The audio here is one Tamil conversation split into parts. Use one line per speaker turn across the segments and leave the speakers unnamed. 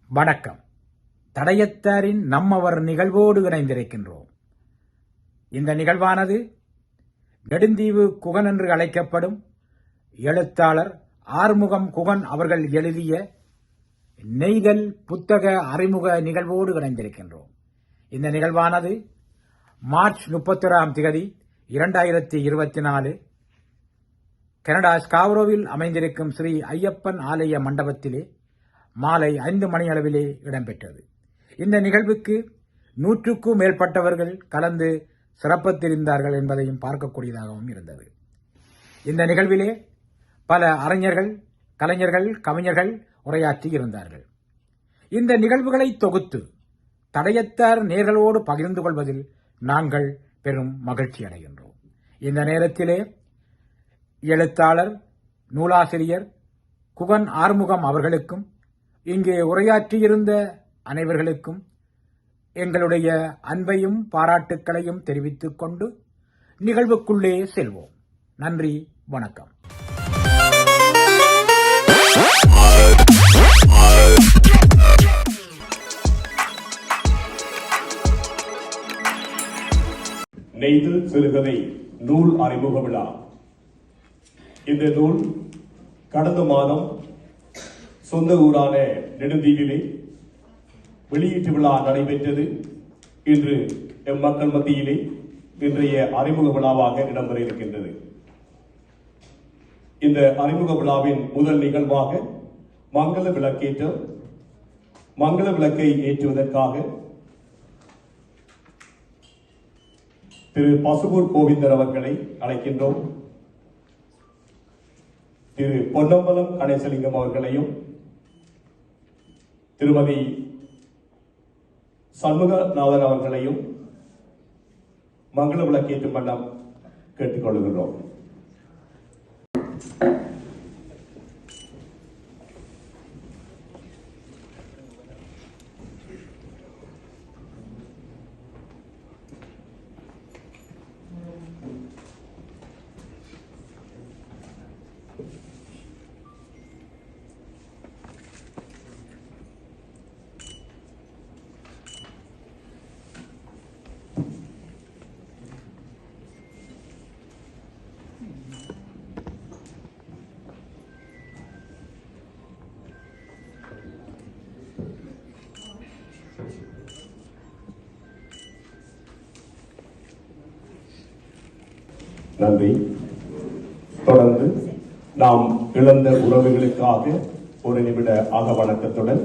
வணக்கம். தடயத்தாரின் நம்மவர் நிகழ்வோடு இணைந்திருக்கின்றோம். இந்த நிகழ்வானது நெடுந்தீவு குகன் என்று அழைக்கப்படும் எழுத்தாளர் ஆறுமுகம் குகன் அவர்கள் எழுதிய நெய்தல் புத்தக அறிமுக நிகழ்வோடு இணைந்திருக்கின்றோம். இந்த நிகழ்வானது மார்ச் 31 2024 கனடா ஸ்காவ்ரோவில் அமைந்திருக்கும் ஸ்ரீ ஐயப்பன் ஆலய மண்டபத்திலே மாலை 5 மணி அளவிலே இடம்பெற்றது. இந்த நிகழ்வுக்கு 100க்கும் மேற்பட்டவர்கள் கலந்து சிறப்பித்திருந்தார்கள் என்பதையும் பார்க்கக்கூடியதாகவும் இருந்தது. இந்த நிகழ்விலே பல அறிஞர்கள், கலைஞர்கள், கவிஞர்கள் உரையாற்றி இருந்தார்கள். இந்த நிகழ்வுகளை தொகுத்து தடயத்தார் நேர்களோடு பகிர்ந்து கொள்வதில் நாங்கள் பெரும் மகிழ்ச்சி அடைகின்றோம். இந்த நேரத்திலே எழுத்தாளர், நூலாசிரியர் குகன் ஆறுமுகம் அவர்களுக்கும் இங்கே உரையாற்றியிருந்த அனைவர்களுக்கும் எங்களுடைய அன்பையும் பாராட்டுக்களையும் தெரிவித்துக் கொண்டு நிகழ்வுக்குள்ளே செல்வோம். நன்றி, வணக்கம்.
நெய்தல் சிறுகதை நூல் அறிமுக விழா. இந்த நூல் கடந்த மாதம் சொந்த ஊரான நெடுந்தீவிலே வெளியீட்டு விழா நடைபெற்றது. இன்று மக்கள் மத்தியிலே இன்றைய அறிமுக விழாவாக இடம்பெற இருக்கின்றது. இந்த அறிமுக விழாவின் முதல் நிகழ்வாக மங்கள விளக்கேற்றம். மங்கள விளக்கை ஏற்றுவதற்காக திரு பசுபூர் கோவிந்தர் அவர்களை அழைக்கின்றோம். திரு பொன்னம்பலம் கணேசலிங்கம் அவர்களையும் திருமதி சண்முகநாதன் அவர்களையும் மங்கள விளக்கேற்றும் வண்ணம் கேட்டுக்கொள்கிறோம். நன்றி. தொடர்ந்து நாம் இழந்த உறவுகளுக்காக ஒரு நிமிட அகவணக்கத்துடன்,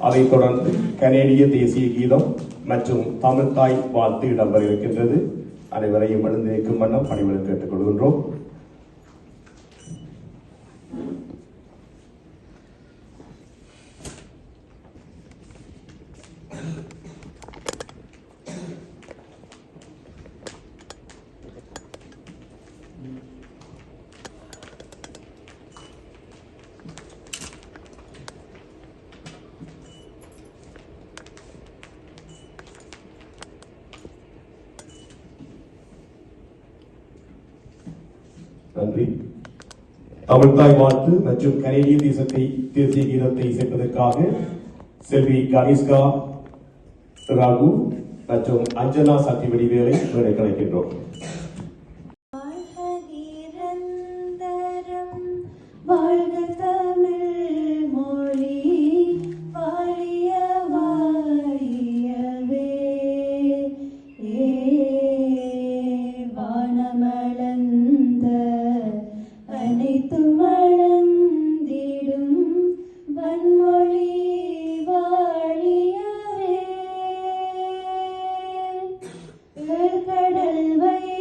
அதைத் தொடர்ந்து கனேடிய தேசிய கீதம் மற்றும் தமிழ்தாய் வாழ்த்து இடம்பெற இருக்கின்றது. அனைவரையும் எழுந்திருக்கும் வண்ணம் பணிவுடன் கேட்டுக் கொள்கின்றோம். நன்றி. தமிழ்தாய் வாழ்த்து மற்றும் கனேடிய தேசிய கீதத்தை இசைப்பதற்காக செல்வி கனிஷ்கா ராகு மற்றும் அஞ்சனா சக்தி வடிவேலை வேலை கலைக்கின்றோம்.
கடல் வை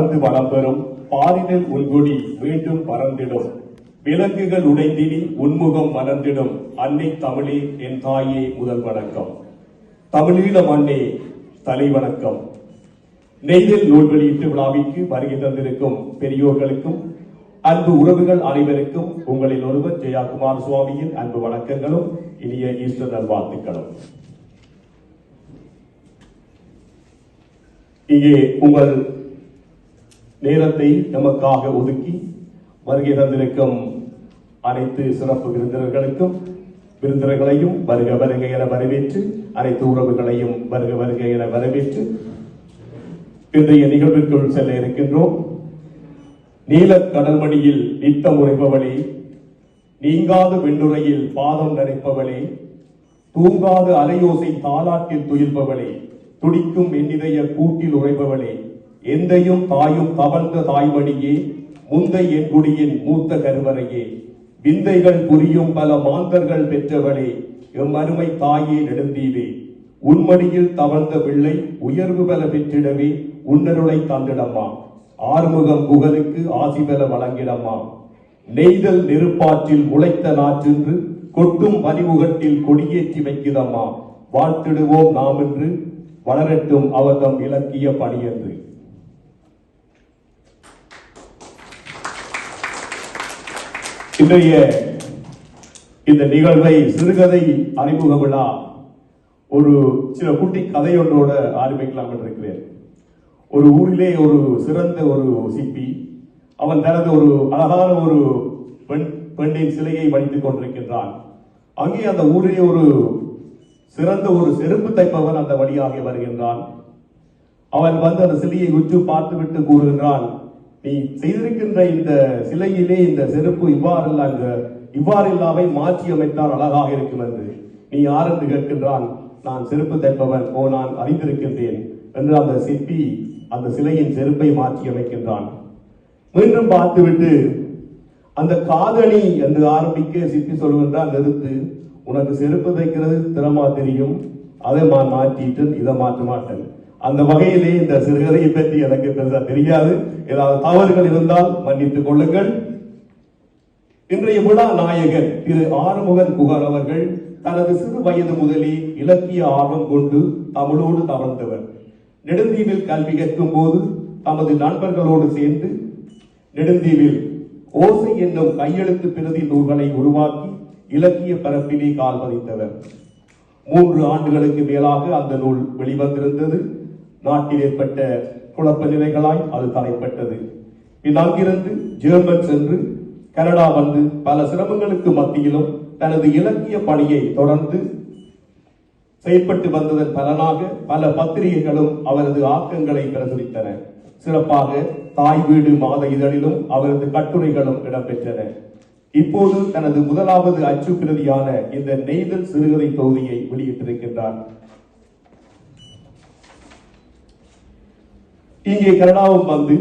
பறந்து வளம் பெறும் பாரினில் உள்கொடி மீண்டும் பறந்திடும் விலங்குகள் உடைந்தினி உன்முகம் மலர்ந்திடும் அன்னை தமிழே என் தாயே முதல் வணக்கம். தமிழீழ மண்ணே தலை வணக்கம். நெய்தல் நூல் வெளியீட்டு விழாவிற்கு வருகை தந்திருக்கும் பெரியோர்களுக்கும் அன்பு உறவுகள் அனைவருக்கும் உங்களில் ஒருவர் ஜெயாகுமார் சுவாமியின் அன்பு வணக்கங்களும் இனிய ஈஸ்டர் நல்வாழ்த்துக்களும். இங்கே உங்கள் நேரத்தை நமக்காக ஒதுக்கி வருகை தந்திருக்கும் அனைத்து சிறப்பு விருந்தினர்களையும் வருக வருக என வரவேற்று, அனைத்து உறவுகளையும் வருக வருக என வரவேற்று இன்றைய நிகழ்விற்குள் செல்ல இருக்கின்றோம். நீல கடல்மணியில் நித்தம் உரைப்பவளே, நீங்காத வெண்ணுரையில் பாதம் நரைப்பவளே, தூங்காத அலையோசை தாலாட்டில் துயில்பவளே, துடிக்கும் எண்ணிதைய கூட்டில் உரைப்பவளே, எந்தையும் தாயும் தவழ்ந்த தாய்மணியே, முந்தை என் குடியின் மூத்த கருவறையே, விந்தைகள் புரியும் பல மாந்தர்கள் பெற்றவளே, எம் அருமை தாயே நெடுந்தீவே, உன்மடியில் தவழ்ந்த பிள்ளை உயர்வு பல பெற்றிடவே உன்னருளை தந்திடம்மா, ஆறுமுகம் புகழுக்கு ஆசி பெற வழங்கிடம்மா, நெய்தல் நெருப்பாற்றில் முளைத்த நாற்றென்று கொட்டும் பனிமுகட்டில் கொடியேற்றி வைக்கிறம்மா, வாழ்த்திடுவோம் நாம் என்று வளரட்டும் அவர் தம் இலக்கிய பணி என்று. இன்றைய இந்த நிகழ்வை சிறுகதை அறிமுக விழா ஒரு சில குட்டி கதையொன்றோட ஆரம்பிக்கலாம் என்றிருக்கிறேன். ஒரு ஊரிலே ஒரு சிறந்த ஒரு சிற்பி, அவன் தனது ஒரு அழகான ஒரு பெண்ணின் சிலையை வடித்துக் கொண்டிருக்கின்றான். அங்கே அந்த ஊரிலே ஒரு சிறந்த ஒரு செருப்பு தைப்பவன் அந்த வழியாக வருகின்றான். அவன் வந்து அந்த சிலையை உற்று பார்த்துவிட்டு கூறுகின்றான், நீ செய்திருக்கின்ற இந்த சிலையிலே இந்த செருப்பு இவ்வாறில்லாமை மாற்றி அமைத்தால் அழகாக இருக்கும் என்று. நீ யார் என்று கேட்கின்றான். நான் செருப்பு தைப்பவன், ஓ நான் அறிந்திருக்கின்றேன் என்று அந்த சிற்பி அந்த சிலையின் செருப்பை மாற்றி அமைக்கின்றான். மீண்டும் பார்த்துவிட்டு அந்த காதணி என்று ஆரம்பிக்க சிற்பி சொல்கின்றான், நிறுத்து, உனக்கு செருப்பு தைக்கிறது திறமா தெரியும், அதை நான் மாற்றிட்டு இதை மாற்ற மாட்டேன். அந்த வகையிலே இந்த சிறுகதையை பற்றி எனக்கு பெருசா தெரியாது, ஏதாவது தவறுகள் இருந்தால் மன்னித்துக் கொள்ளுங்கள். இன்றைய விழா நாயகன் திரு ஆறுமுகன் குகன் அவர்கள் தனது சிறு வயது முதலே இலக்கிய ஆர்வம் கொண்டு தமிழோடு தவழ்ந்தவர். நெடுந்தீவில் கல்வி கற்கும் போது தமது நண்பர்களோடு சேர்ந்து நெடுந்தீவில் ஓசை என்னும் கையெழுத்து பிரதி நூல்களை உருவாக்கி இலக்கிய பரப்பிலே கால் பதித்தவர். 3 ஆண்டுகளுக்கு மேலாக அந்த நூல் வெளிவந்திருந்தது. நாட்டில் ஏற்பட்ட குழப்ப நிலைகளாய் அது தடைப்பட்டது. அங்கிருந்து ஜெர்மன் சென்று கனடா வந்து பல சிரமங்களுக்கு மத்தியிலும் தனது இலக்கிய பணியை தொடர்ந்து செயற்பட்டு வந்ததன் பலனாக பல பத்திரிகைகளும் அவரது ஆக்கங்களை பிரசுரித்தன. சிறப்பாக தாய் வீடு மாத இதழிலும் அவரது கட்டுரைகளும் இடம்பெற்றன. இப்போது தனது முதலாவது அச்சு பிரதியான இந்த நெய்தல் சிறுகதை தொகுதியை வெளியிட்டிருக்கின்றார். இங்கே கனடாவும் வந்து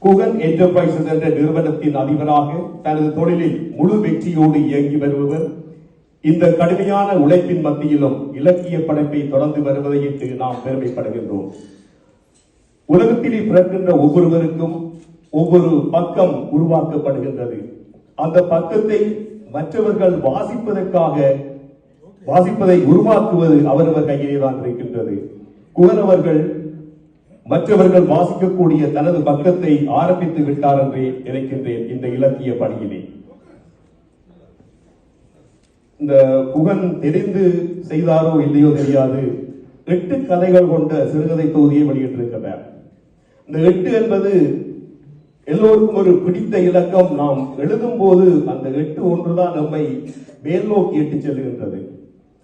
குகன் என்டர்பிரைசஸ் என்ற நிறுவனத்தின் அதிபராக தனது தொழிலில் முழு வெற்றியோடு இயங்கி வருபவர். இந்த கடுமையான உழைப்பின் மத்தியிலும் இலக்கிய படைப்பை தொடர்ந்து வருவதையிட்டு நாம் பெருமைப்படுகின்றோம். உலகத்திலே பிறக்கின்ற ஒவ்வொருவருக்கும் ஒவ்வொரு பக்கம் உருவாக்கப்படுகின்றது. அந்த பக்கத்தை மற்றவர்கள் வாசிப்பதை உருவாக்குவது அவரவர் கையிலே தான் இருக்கின்றது. குகன் அவர்கள் மற்றவர்கள் வாசிக்கக்கூடிய தனது பக்கத்தை ஆரம்பித்து விட்டார் என்றே நினைக்கின்றேன். இந்த இலக்கிய பணியிலே இந்த குகன் தெரிந்து செய்தாரோ இல்லையோ தெரியாது, 8 கதைகள் கொண்ட சிறுகதை தொகுதியை வெளியிட்டிருக்கிறார். இந்த 8 என்பது எல்லோருக்கும் ஒரு பிடித்த இலக்கம். நாம் எழுதும் போது அந்த 8 ஒன்றுதான் நம்மை மேல் நோக்கி எட்டு செல்கின்றது.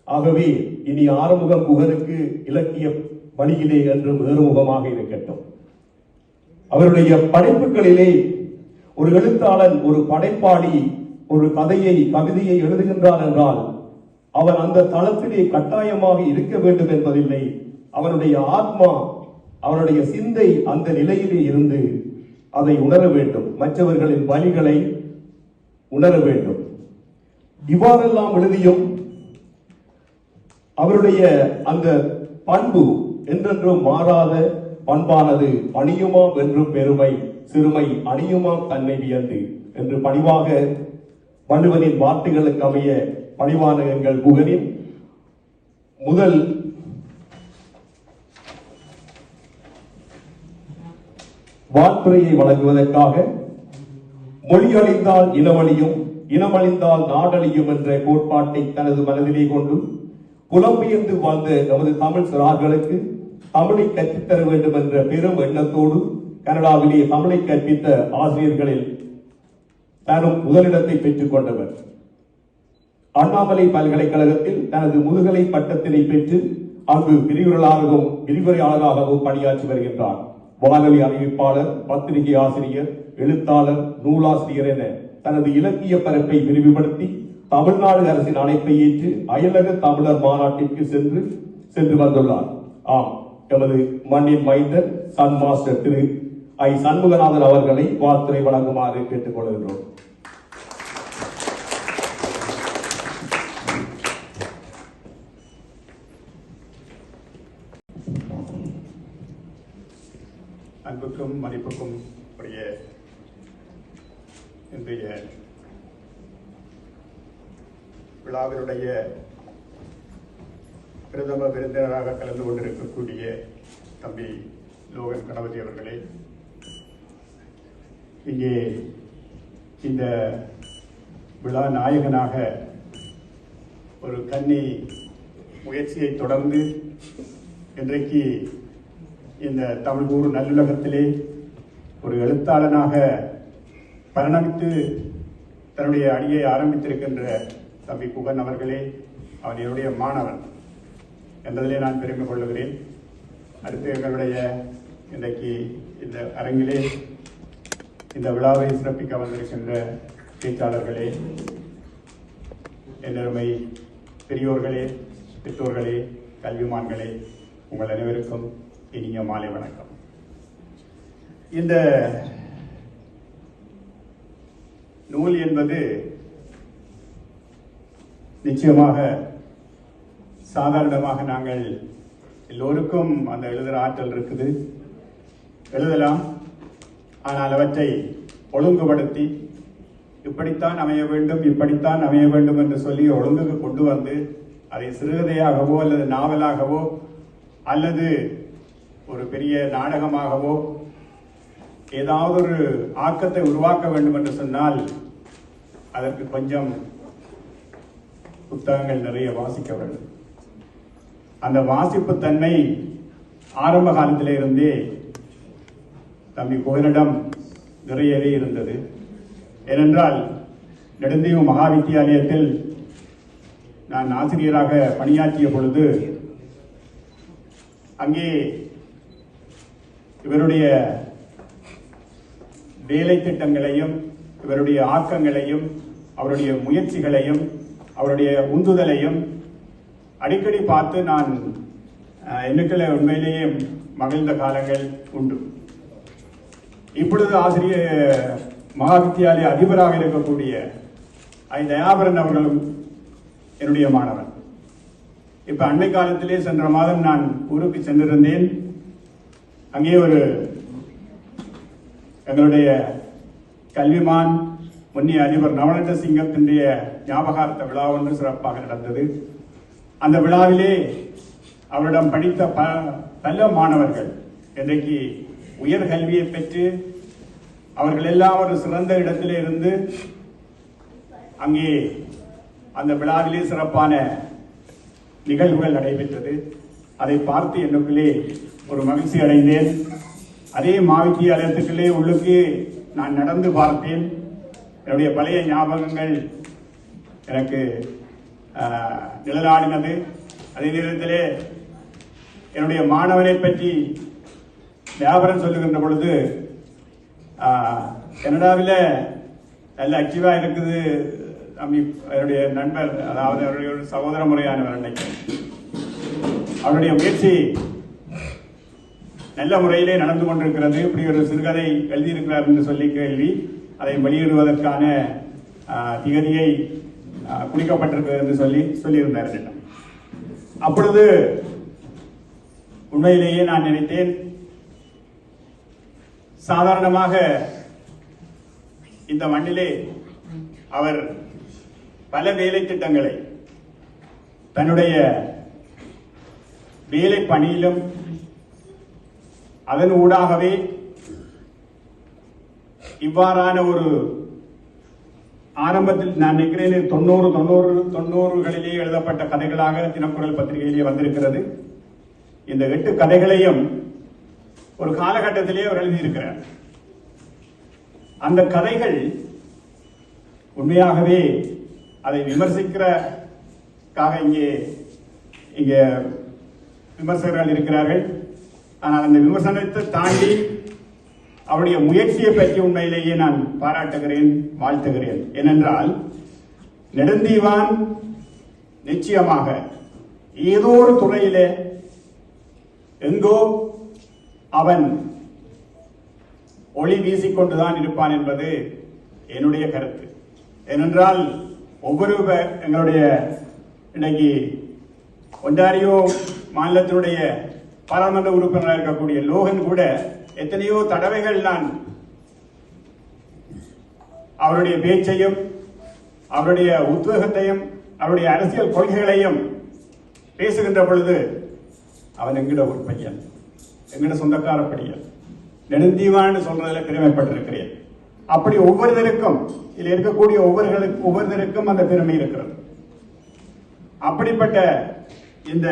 ஆகவே இனி ஆறுமுகம் குகனுக்கு இலக்கிய வழியிலே என்று வேறுமுகமாக இருக்கட்டும். அவருடைய படைப்புகளிலே ஒரு எழுத்தாளன், ஒரு படைப்பாளி ஒரு கவிதையை எழுதுகின்றான் என்றால் அவன் அந்த தளத்திலே கட்டாயமாக இருக்க வேண்டும் என்பதில்லை. அவனுடைய ஆத்மா, அவனுடைய சிந்தை அந்த நிலையிலே இருந்து அதை உணர வேண்டும், மற்றவர்களின் வழிகளை உணர வேண்டும். இவ்வாறெல்லாம் எழுதியும் அவருடைய அந்த பண்பு என்றென்றும் மாறாத பண்பானது அணியுமாம் என்று பெருமை சிறுமை அணியுமாம் தன்னை வியந்து என்று பணிவாக வள்ளுவனின் வார்த்தைகளுக்கு அமைய பணிவான எங்கள் குகனின் முதல் வாழ்த்துறையை வழங்குவதற்காக மொழி அழிந்தால் இனமழியும் இனமழிந்தால் நாடழியும் என்ற கோட்பாட்டை தனது மனதிலே கொண்டு புலம்பெயர்ந்து வாழ்ந்த நமது தமிழ் சிறார்களுக்கு தமிழை கற்பித்தர வேண்டும் என்ற பெரும் எண்ணத்தோடு கனடாவிலே தமிழை கற்பித்த ஆசிரியர்களில் தானும் முதலிடத்தை பெற்றுக் கொண்டவர். அண்ணாமலை பல்கலைக்கழகத்தில் தனது முதுகலை பட்டத்தினை பெற்று அங்கு விரிவுரையாளராகவும் பணியாற்றி வருகின்றார். வானொலி அறிவிப்பாளர், பத்திரிகை ஆசிரியர், எழுத்தாளர், நூலாசிரியர் என தனது இலக்கிய பரப்பை விரிவுபடுத்தி தமிழ்நாடு அரசின் அழைப்பை ஏற்று அயலக தமிழர் மாநாட்டிற்கு சென்று வந்துள்ளார். ஆம், எமது மண்ணின் மைந்தர் சன் மாஸ்டர் திரு ஐ சண்முகநாதன் அவர்களை வாழ்த்துரை வழங்குமாறு கேட்டுக் கொள்கின்றோம்.
அன்புக்கும் மதிப்புக்கும் உரிய இன்றைய விழாவினுடைய பிரதம விருந்தினராக கலந்து கொண்டிருக்கக்கூடிய தம்பி லோகன் கணபதி அவர்களே, இங்கே இந்த விழா நாயகனாக ஒரு கன்னி முயற்சியை தொடர்ந்து இன்றைக்கு இந்த தமிழ் கூறு நல்லுலகத்திலே ஒரு எழுத்தாளனாக பரிணமித்து தன்னுடைய அடியை ஆரம்பித்திருக்கின்ற தம்பி குகன் அவர்களே, அவன் என்னுடைய மாணவன் என்பதிலே நான் பெருமை கொள்ளுகிறேன். அடுத்து எங்களுடைய இன்றைக்கு இந்த அரங்கிலே இந்த விழாவை சிறப்பிக்க வந்திருக்கின்ற பேச்சாளர்களே, என்னருமை பெரியோர்களே, பெற்றோர்களே, கல்விமான்களே, உங்கள் அனைவருக்கும் இனிய மாலை வணக்கம். இந்த நூல் என்பது நிச்சயமாக சாதாரணமாக நாங்கள் எல்லோருக்கும் அந்த எழுதுகிற ஆற்றல் இருக்குது, எழுதலாம். ஆனால் அவற்றை ஒழுங்குபடுத்தி இப்படித்தான் அமைய வேண்டும், இப்படித்தான் அமைய வேண்டும் என்று சொல்லி ஒழுங்குக்கு கொண்டு வந்து அதை சிறுகதையாகவோ அல்லது நாவலாகவோ அல்லது ஒரு பெரிய நாடகமாகவோ ஏதாவது ஒரு ஆக்கத்தை உருவாக்க வேண்டும் என்று சொன்னால் அதற்கு கொஞ்சம் புத்தகங்கள் நிறைய வாசிக்க வேண்டும். அந்த வாசிப்பு தன்மை ஆரம்ப காலத்திலே இருந்தே தம்பி கோயிலிடம் நிறையவே இருந்தது. ஏனென்றால் நெடுந்தீவு மகா வித்தியாலயத்தில் நான் ஆசிரியராக பணியாற்றிய பொழுது அங்கே இவருடைய வேலை திட்டங்களையும் இவருடைய ஆக்கங்களையும் அவருடைய முயற்சிகளையும் அவருடைய உந்துதலையும் அடிக்கடி பார்த்து நான் எண்ணுக்களை உண்மையிலேயே மகிழ்ந்த காலங்கள் உண்டு. இப்பொழுது ஆசிரியர் மகா வித்தியாலய அதிபராக இருக்கக்கூடிய ஐ தயாபரன் அவர்களும் என்னுடைய மாணவன். இப்ப அண்மை காலத்திலே சென்ற மாதம் நான் ஊருக்கு சென்றிருந்தேன். அங்கே ஒரு எங்களுடைய கல்விமான் முன்னிய அதிபர் நவநீத சிங்கத்தினுடைய ஞாபகார்த்த விழா ஒன்று சிறப்பாக நடந்தது. அந்த விழாவிலே அவரிடம் படித்த பல மாணவர்கள் இன்றைக்கு உயர் கல்வியை பெற்று அவர்கள் எல்லாம் ஒரு சிறந்த இடத்திலே இருந்து அங்கே அந்த விழாவிலே சிறப்பான நிகழ்வுகள் நடைபெற்றது. அதை பார்த்து எனக்குள்ளே ஒரு மகிழ்ச்சி அடைந்தேன். அதே மாவித்தியாலயத்துக்குள்ளே உள்ளுக்கு நான் நடந்து பார்த்தேன். என்னுடைய பழைய ஞாபகங்கள் எனக்கு நிழலாடினது. அதே நேரத்திலே என்னுடைய மாணவனை பற்றி வியாபாரம் சொல்லுகின்ற பொழுது கனடாவில் நல்ல ஆக்டிவா இருக்குது. என்னுடைய நண்பர், அதாவது அவருடைய ஒரு சகோதர முறையானவர், அன்னைக்கு அவருடைய முயற்சி நல்ல முறையிலே நடந்து கொண்டிருக்கிறது. இப்படி ஒரு சிறுகதை எழுதியிருக்கிறார் என்று சொல்லி கேள்வி, அதை வெளியிடுவதற்கான திகதியை குறிக்கப்பட்டிருக்கிறது என்று சொல்லியிருந்தார். அப்பொழுது உண்மையிலேயே நான் நினைத்தேன், சாதாரணமாக இந்த மண்ணிலே அவர் பல வேலை திட்டங்களை தன்னுடைய வேலை பணியிலும் அதன் ஊடாகவே இவ்வாறான ஒரு ஆரம்பத்தில் நான் நினைக்கிறேன் 90களிலே எழுதப்பட்ட கதைகளாக தினக்குரல் பத்திரிகையிலே வந்திருக்கிறது. இந்த 8 கதைகளையும் ஒரு காலகட்டத்திலே அவர் எழுதியிருக்கிறார். அந்த கதைகள் உண்மையாகவே அதை விமர்சிக்கிறக்காக இங்கே விமர்சகர்கள் இருக்கிறார்கள். ஆனால் அந்த விமர்சனத்தை தாண்டி அவருடைய முயற்சியை பற்றி உண்மையிலேயே நான் பாராட்டுகிறேன், வாழ்த்துகிறேன். ஏனென்றால் நெடுந்தீவான் நிச்சயமாக ஏதோ ஒரு துறையிலே எங்கோ அவன் ஒளி வீசிக்கொண்டுதான் இருப்பான் என்பது என்னுடைய கருத்து. ஏனென்றால் எங்களுடைய இன்னைக்கு ஒன்டாரியோ மாநிலத்தினுடைய பாராளுமன்ற உறுப்பினராக இருக்கக்கூடிய லோகன் கூட எத்தனையோ தடவைகள் நான் அவருடைய பேச்சையும் அவருடைய உத்வேகத்தையும் அவருடைய அரசியல் கொள்கைகளையும் பேசுகின்ற பொழுது அவன் எங்கிட ஒரு பையன், எங்கிட சொந்தக்கார பையன், நெடுந்தீவான்னு சொல்றதுல பெருமைப்பட்டிருக்கிறேன். அப்படி ஒவ்வொருத்தருக்கும் இதில் இருக்கக்கூடிய ஒவ்வொருத்தருக்கும் அந்த பெருமை இருக்கிறது. அப்படிப்பட்ட இந்த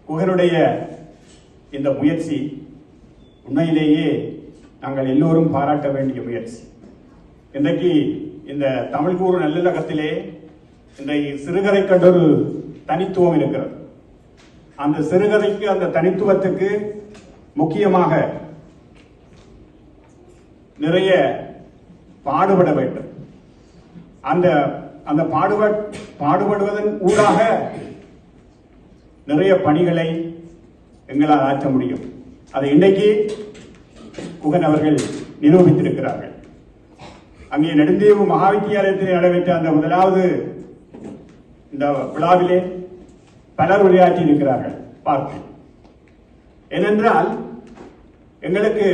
குகனுடைய இந்த முயற்சி உண்மையிலேயே நாங்கள் எல்லோரும் பாராட்ட வேண்டிய முயற்சி. இன்றைக்கு இந்த தமிழ் கூறு நல்லிலக்கத்திலே இன்றைக்கு சிறுகதை கண்டொரு தனித்துவம் இருக்கிறது. அந்த சிறுகதைக்கு, அந்த தனித்துவத்துக்கு முக்கியமாக நிறைய பாடுபட வேண்டும். அந்த பாடுபடுவதன் ஊடாக நிறைய பணிகளை எங்களால் ஆற்ற முடியும். அதை இன்றைக்கு குகன் அவர்கள் நிரூபித்திருக்கிறார்கள். அங்கே நெடுந்தீவு மகாவித்தியாலயத்தில் நடைபெற்ற அந்த முதலாவது இந்த விழாவிலே பலர் உரையாற்றி இருக்கிறார்கள் பார்த்து. ஏனென்றால் எங்களுக்கு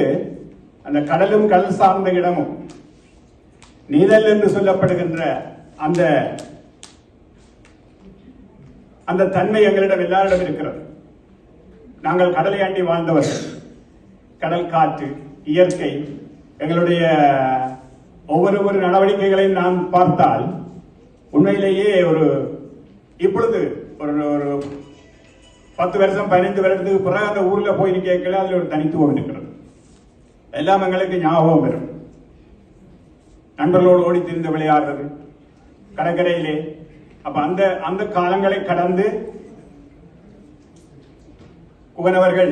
அந்த கடலும் கடல் சார்ந்த இடமும் நீதல் என்று சொல்லப்படுகின்ற அந்த தன்மை எங்களிடம் எல்லாரிடம் இருக்கிறது. நாங்கள் கடலை அண்டி வாழ்ந்தவர்கள். கடல் காற்று, இயற்கை, எங்களுடைய ஒவ்வொரு நடவடிக்கைகளையும் நாம் பார்த்தால் உண்மையிலேயே இப்பொழுது ஒரு 10 வருஷம் 15 வருடத்துக்கு பிறகு அந்த ஊர்ல போய் கேட்கல, அதுல ஒரு தனித்துவம் இருக்கிறது. எல்லாம் எங்களுக்கு ஞாபகம் வரும். நண்பர்களோடு ஓடி திரிந்து விளையாடுறது கடற்கரையிலே. அப்ப அந்த காலங்களை கடந்து குகனவர்கள்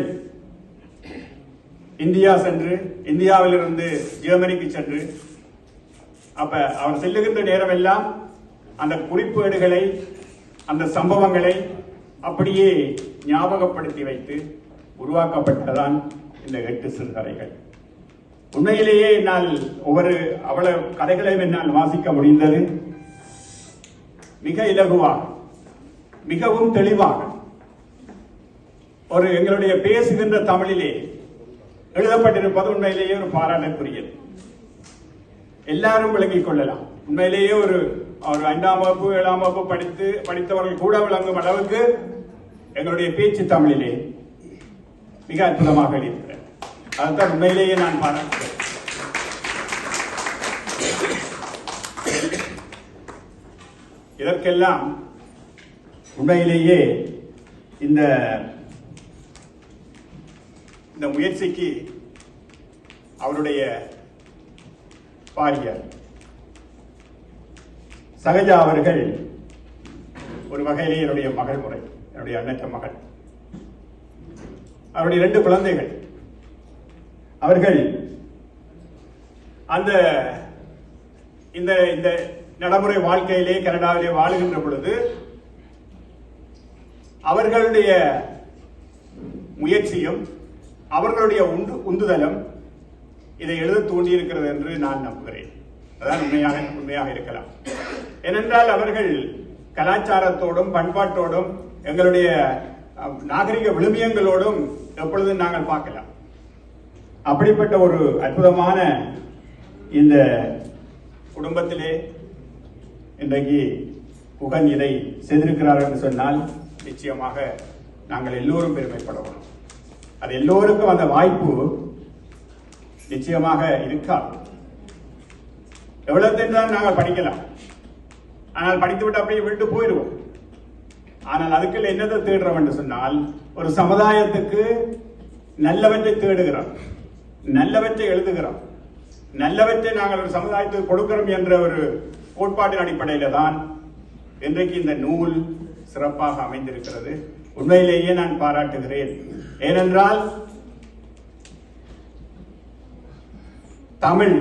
இந்தியா சென்று, இந்தியாவிலிருந்து ஜெர்மனிக்கு சென்று, அப்ப அவர் செல்லுகின்ற நேரம் எல்லாம் அந்த குறிப்பேடுகளை, அந்த சம்பவங்களை அப்படியே ஞாபகப்படுத்தி வைத்து உருவாக்கப்பட்டதான் இந்த 8 சிறுகதைகள். உண்மையிலேயே என்னால் அவ்வளவு கதைகளையும் என்னால் வாசிக்க முடிந்தது. மிக இலகுவாக, மிகவும் தெளிவாக எங்களுடைய பேசுகின்ற தமிழிலே எழுதப்பட்டிருப்பது உண்மையிலேயே ஒரு பாராட்டுக்குரியது. எல்லாரும் விளங்கிக் கொள்ளலாம். உண்மையிலேயே ஒரு 5ஆம் வகுப்பு 7ஆம் வகுப்பு படித்தவர்கள் கூட விளங்கும் அளவுக்கு எங்களுடைய பேச்சு தமிழிலே மிக அற்புதமாக இருக்கிறது. அதுதான் உண்மையிலேயே நான் பாராட்டுகிறேன். இதற்கெல்லாம் உண்மையிலேயே இந்த முயற்சிக்கு அவருடைய பாரியார் சகஜா அவர்கள் ஒரு வகையிலே என்னுடைய மகள் முறை, என்னுடைய அண்ணற்ற மகள். அவருடைய 2 குழந்தைகள். அவர்கள் இந்த நடைமுறை வாழ்க்கையிலே கனடாவிலே வாழுகின்ற பொழுது அவர்களுடைய முயற்சியும் அவர்களுடைய உந்துதலும் இதை எழுத தூண்டியிருக்கிறது என்று நான் நம்புகிறேன். அதான் உண்மையாக இருக்கலாம். ஏனென்றால் அவர்கள் கலாச்சாரத்தோடும் பண்பாட்டோடும் எங்களுடைய நாகரிக விழுமியங்களோடும் எப்பொழுதும் நாங்கள் பார்க்கலாம். அப்படிப்பட்ட ஒரு அற்புதமான இந்த குடும்பத்திலே இன்றைக்கு குகன் இதை செய்திருக்கிறார் என்று சொன்னால் நிச்சயமாக நாங்கள் எல்லோரும் பெருமைப்படுவோம். அது எல்லோருக்கும் அந்த வாய்ப்பு நிச்சயமாக இருக்காது. எவ்வளவு தெரிந்தாலும் நாங்கள் படிக்கலாம், ஆனால் படித்துவிட்டு அப்படியே விட்டு போயிடுவோம். ஆனால் அதுக்குள்ள என்னதை தேடுறோம் என்று சொன்னால், ஒரு சமுதாயத்துக்கு நல்லவற்றை தேடுகிறோம், நல்லவற்றை எழுதுகிறோம், நல்லவற்றை நாங்கள் ஒரு சமுதாயத்துக்கு கொடுக்கிறோம் என்ற ஒரு கோட்பாட்டின் அடிப்படையில தான் இன்றைக்கு இந்த நூல் சிறப்பாக அமைந்திருக்கிறது. உண்மையிலேயே நான் பாராட்டுகிறேன். ஏனென்றால் தமிழ்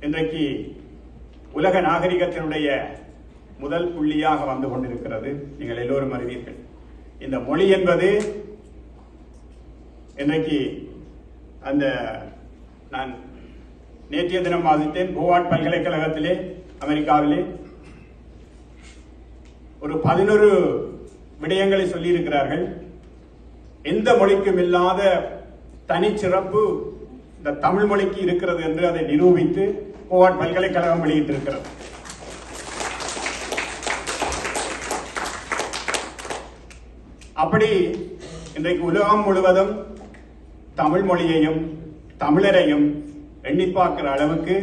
இன்றைக்கு உலக நாகரிகத்தினுடைய முதல் புள்ளியாக வந்து கொண்டிருக்கிறது. நீங்கள் எல்லோரும் அறிவீர்கள். இந்த மொழி என்பது இன்றைக்கு அந்த நான் நேற்றைய தினம் வாசித்தேன், ஹோவார்ட் பல்கலைக்கழகத்திலே அமெரிக்காவிலே ஒரு 11 விடயங்களை சொல்லி இருக்கிறார்கள். எந்த மொழிக்கும் இல்லாத தனிச்சிறப்பு இந்த தமிழ் மொழிக்கு இருக்கிறது என்று அதை நிரூபித்து ஹோவார்ட் பல்கலைக்கழகம் வெளியிட்டிருக்கிறது. அப்படி இன்றைக்கு உலகம் முழுவதும் தமிழ் மொழியையும் தமிழரையும் எண்ணி பார்க்கிற அளவுக்கு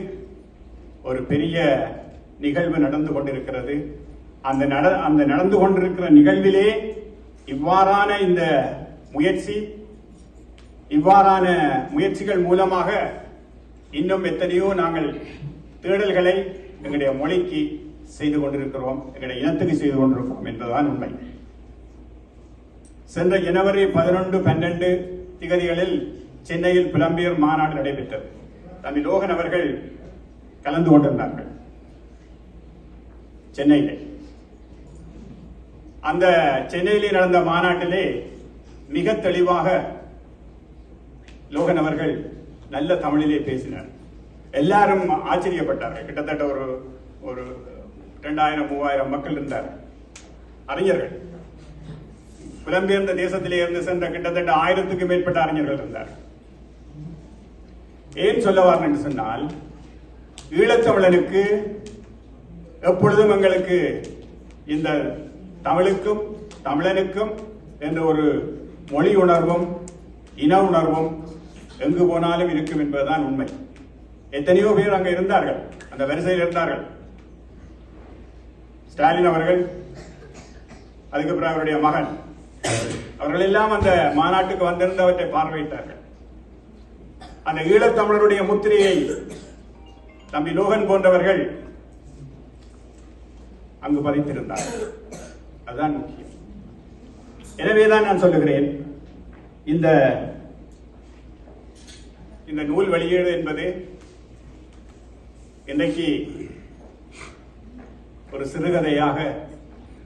ஒரு பெரிய நிகழ்வு நடந்து கொண்டிருக்கிறது. அந்த நடந்து கொண்டிருக்கிற நிகழ்விலே இவ்வாறான இந்த இவ்வாறான முயற்சிகள் மூலமாக இன்னும் எத்தனையோ நாங்கள் தேடல்களை எங்களுடைய மொழிக்கு செய்து கொண்டிருக்கிறோம், எங்களுடைய இனத்துக்கு செய்து கொண்டிருக்கிறோம் என்பதுதான் உண்மை. சென்ற ஜனவரி 11, 12 திகதிகளில் சென்னையில் புலம்பெயர் மாநாடு நடைபெற்றது. தம்பி லோகன் அவர்கள் கலந்து கொண்டிருந்தார்கள் சென்னையிலே. அந்த சென்னையிலே நடந்த மாநாட்டிலே மிக தெளிவாக லோகன் அவர்கள் நல்ல தமிழிலே பேசினார். எல்லாரும் ஆச்சரியப்பட்டார்கள். கிட்டத்தட்ட ஒரு 2000-3000 மக்கள் இருந்தார், அறிஞர்கள். புலம்பெயர்ந்த தேசத்திலே இருந்து சென்ற கிட்டத்தட்ட 1000க்கும் மேற்பட்ட அறிஞர்கள் இருந்தார். ஏன் சொல்லவார் என்று சொன்னால், ஈழத்தமிழனுக்கு எப்பொழுதும் எங்களுக்கு இந்த தமிழுக்கும் தமிழனுக்கும் என்ற ஒரு மொழி உணர்வும் இன உணர்வும் எங்கு போனாலும் இருக்கும் என்பதுதான் உண்மை. எத்தனையோ பேர் அங்க இருந்தார்கள், அந்த வரிசையில் இருந்தார்கள். ஸ்டாலின் அவர்கள், அதுக்கு பிறகு அவருடைய மகன், அவர்கள் எல்லாம் அந்த மாநாட்டுக்கு வந்திருந்தவற்றை பார்வையிட்டார்கள். அந்த ஈழத்தமிழருடைய முத்திரையை தம்பி லோகன் போன்றவர்கள் அங்கு பதித்திருந்தார்கள். அதுதான் முக்கியம். எனவேதான் நான் சொல்லுகிறேன், இந்த நூல் வெளியீடு என்பது இன்றைக்கு ஒரு சிறுகதையாக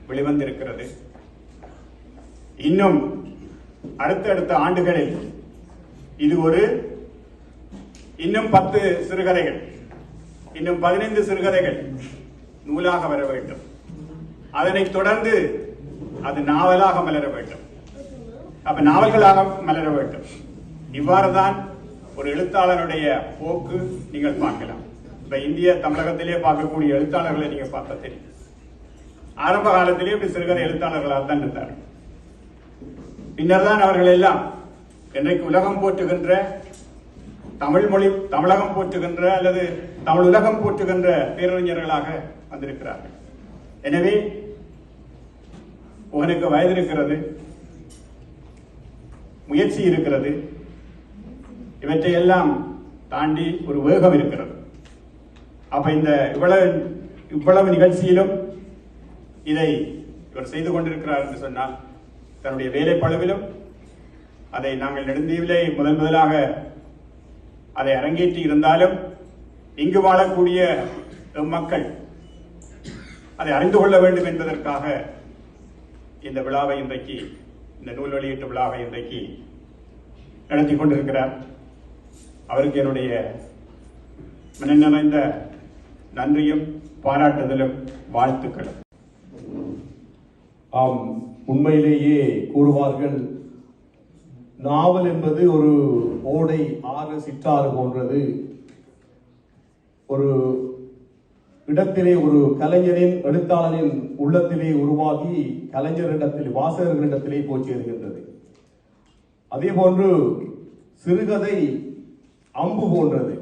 வெளிவந்திருக்கிறது. இன்னும் அடுத்தடுத்த ஆண்டுகளில் இது இன்னும் 10 சிறுகதைகள், இன்னும் 15 சிறுகதைகள் நூலாக வர வேண்டும். அதனைத் தொடர்ந்து அது நாவலாக மலர வேண்டும், அப்ப நாவல்களாக மலர வேண்டும். இவ்வாறுதான் ஒரு எழுத்தாளருடைய போக்கு நீங்கள் பார்க்கலாம். இப்ப இந்திய தமிழகத்திலே பார்க்கக்கூடிய எழுத்தாளர்களை நீங்க பார்த்தா தெரியும். ஆரம்ப காலத்திலே இப்படி சிறுகதை எழுத்தாளர்களால் தான் இருந்தார்கள். பின்னர் தான் அவர்கள் எல்லாம் இன்றைக்கு உலகம் போற்றுகின்ற தமிழகம் போற்றுகின்ற அல்லது தமிழ் உலகம் போற்றுகின்ற பேரறிஞர்களாக வந்திருக்கிறார்கள். எனவே உனக்கு வயது இருக்கிறது, முயற்சி இருக்கிறது, இவற்றையெல்லாம் தாண்டி ஒரு வேகம் இருக்கிறது. அப்ப இந்த இவ்வளவு நிகழ்ச்சியிலும் இதை இவர் செய்து கொண்டிருக்கிறார் என்று சொன்னால், தன்னுடைய வேலைப்பளுவிலும் அதை நாங்கள் நெடுந்தீவிலே முதலாக அதை அரங்கேற்றி இருந்தாலும், இங்கு வாழக்கூடிய மக்கள் அதை அறிந்து கொள்ள வேண்டும் என்பதற்காக இந்த விழாவை இன்றைக்கு, இந்த நூல் வெளியீட்டு விழாவை இன்றைக்கு நடத்தி கொண்டிருக்கிறார். அவருக்கு என்னுடைய மன நிறைந்த நன்றியும் பாராட்டுதலும் வாழ்த்துக்களும்.
ஆம், உண்மையிலேயே கூறுவார்கள், நாவல் என்பது ஒரு ஓடை, ஆறு, சிற்றாறு போன்றது. ஒரு இடத்திலே ஒரு கலைஞரின், எழுத்தாளரின் உள்ளத்திலே உருவாகி கலைஞரிடத்திலே, வாசகர்களிடத்திலே போய் சேருகின்றது. அதே போன்று சிறுகதை அம்பு போன்றது.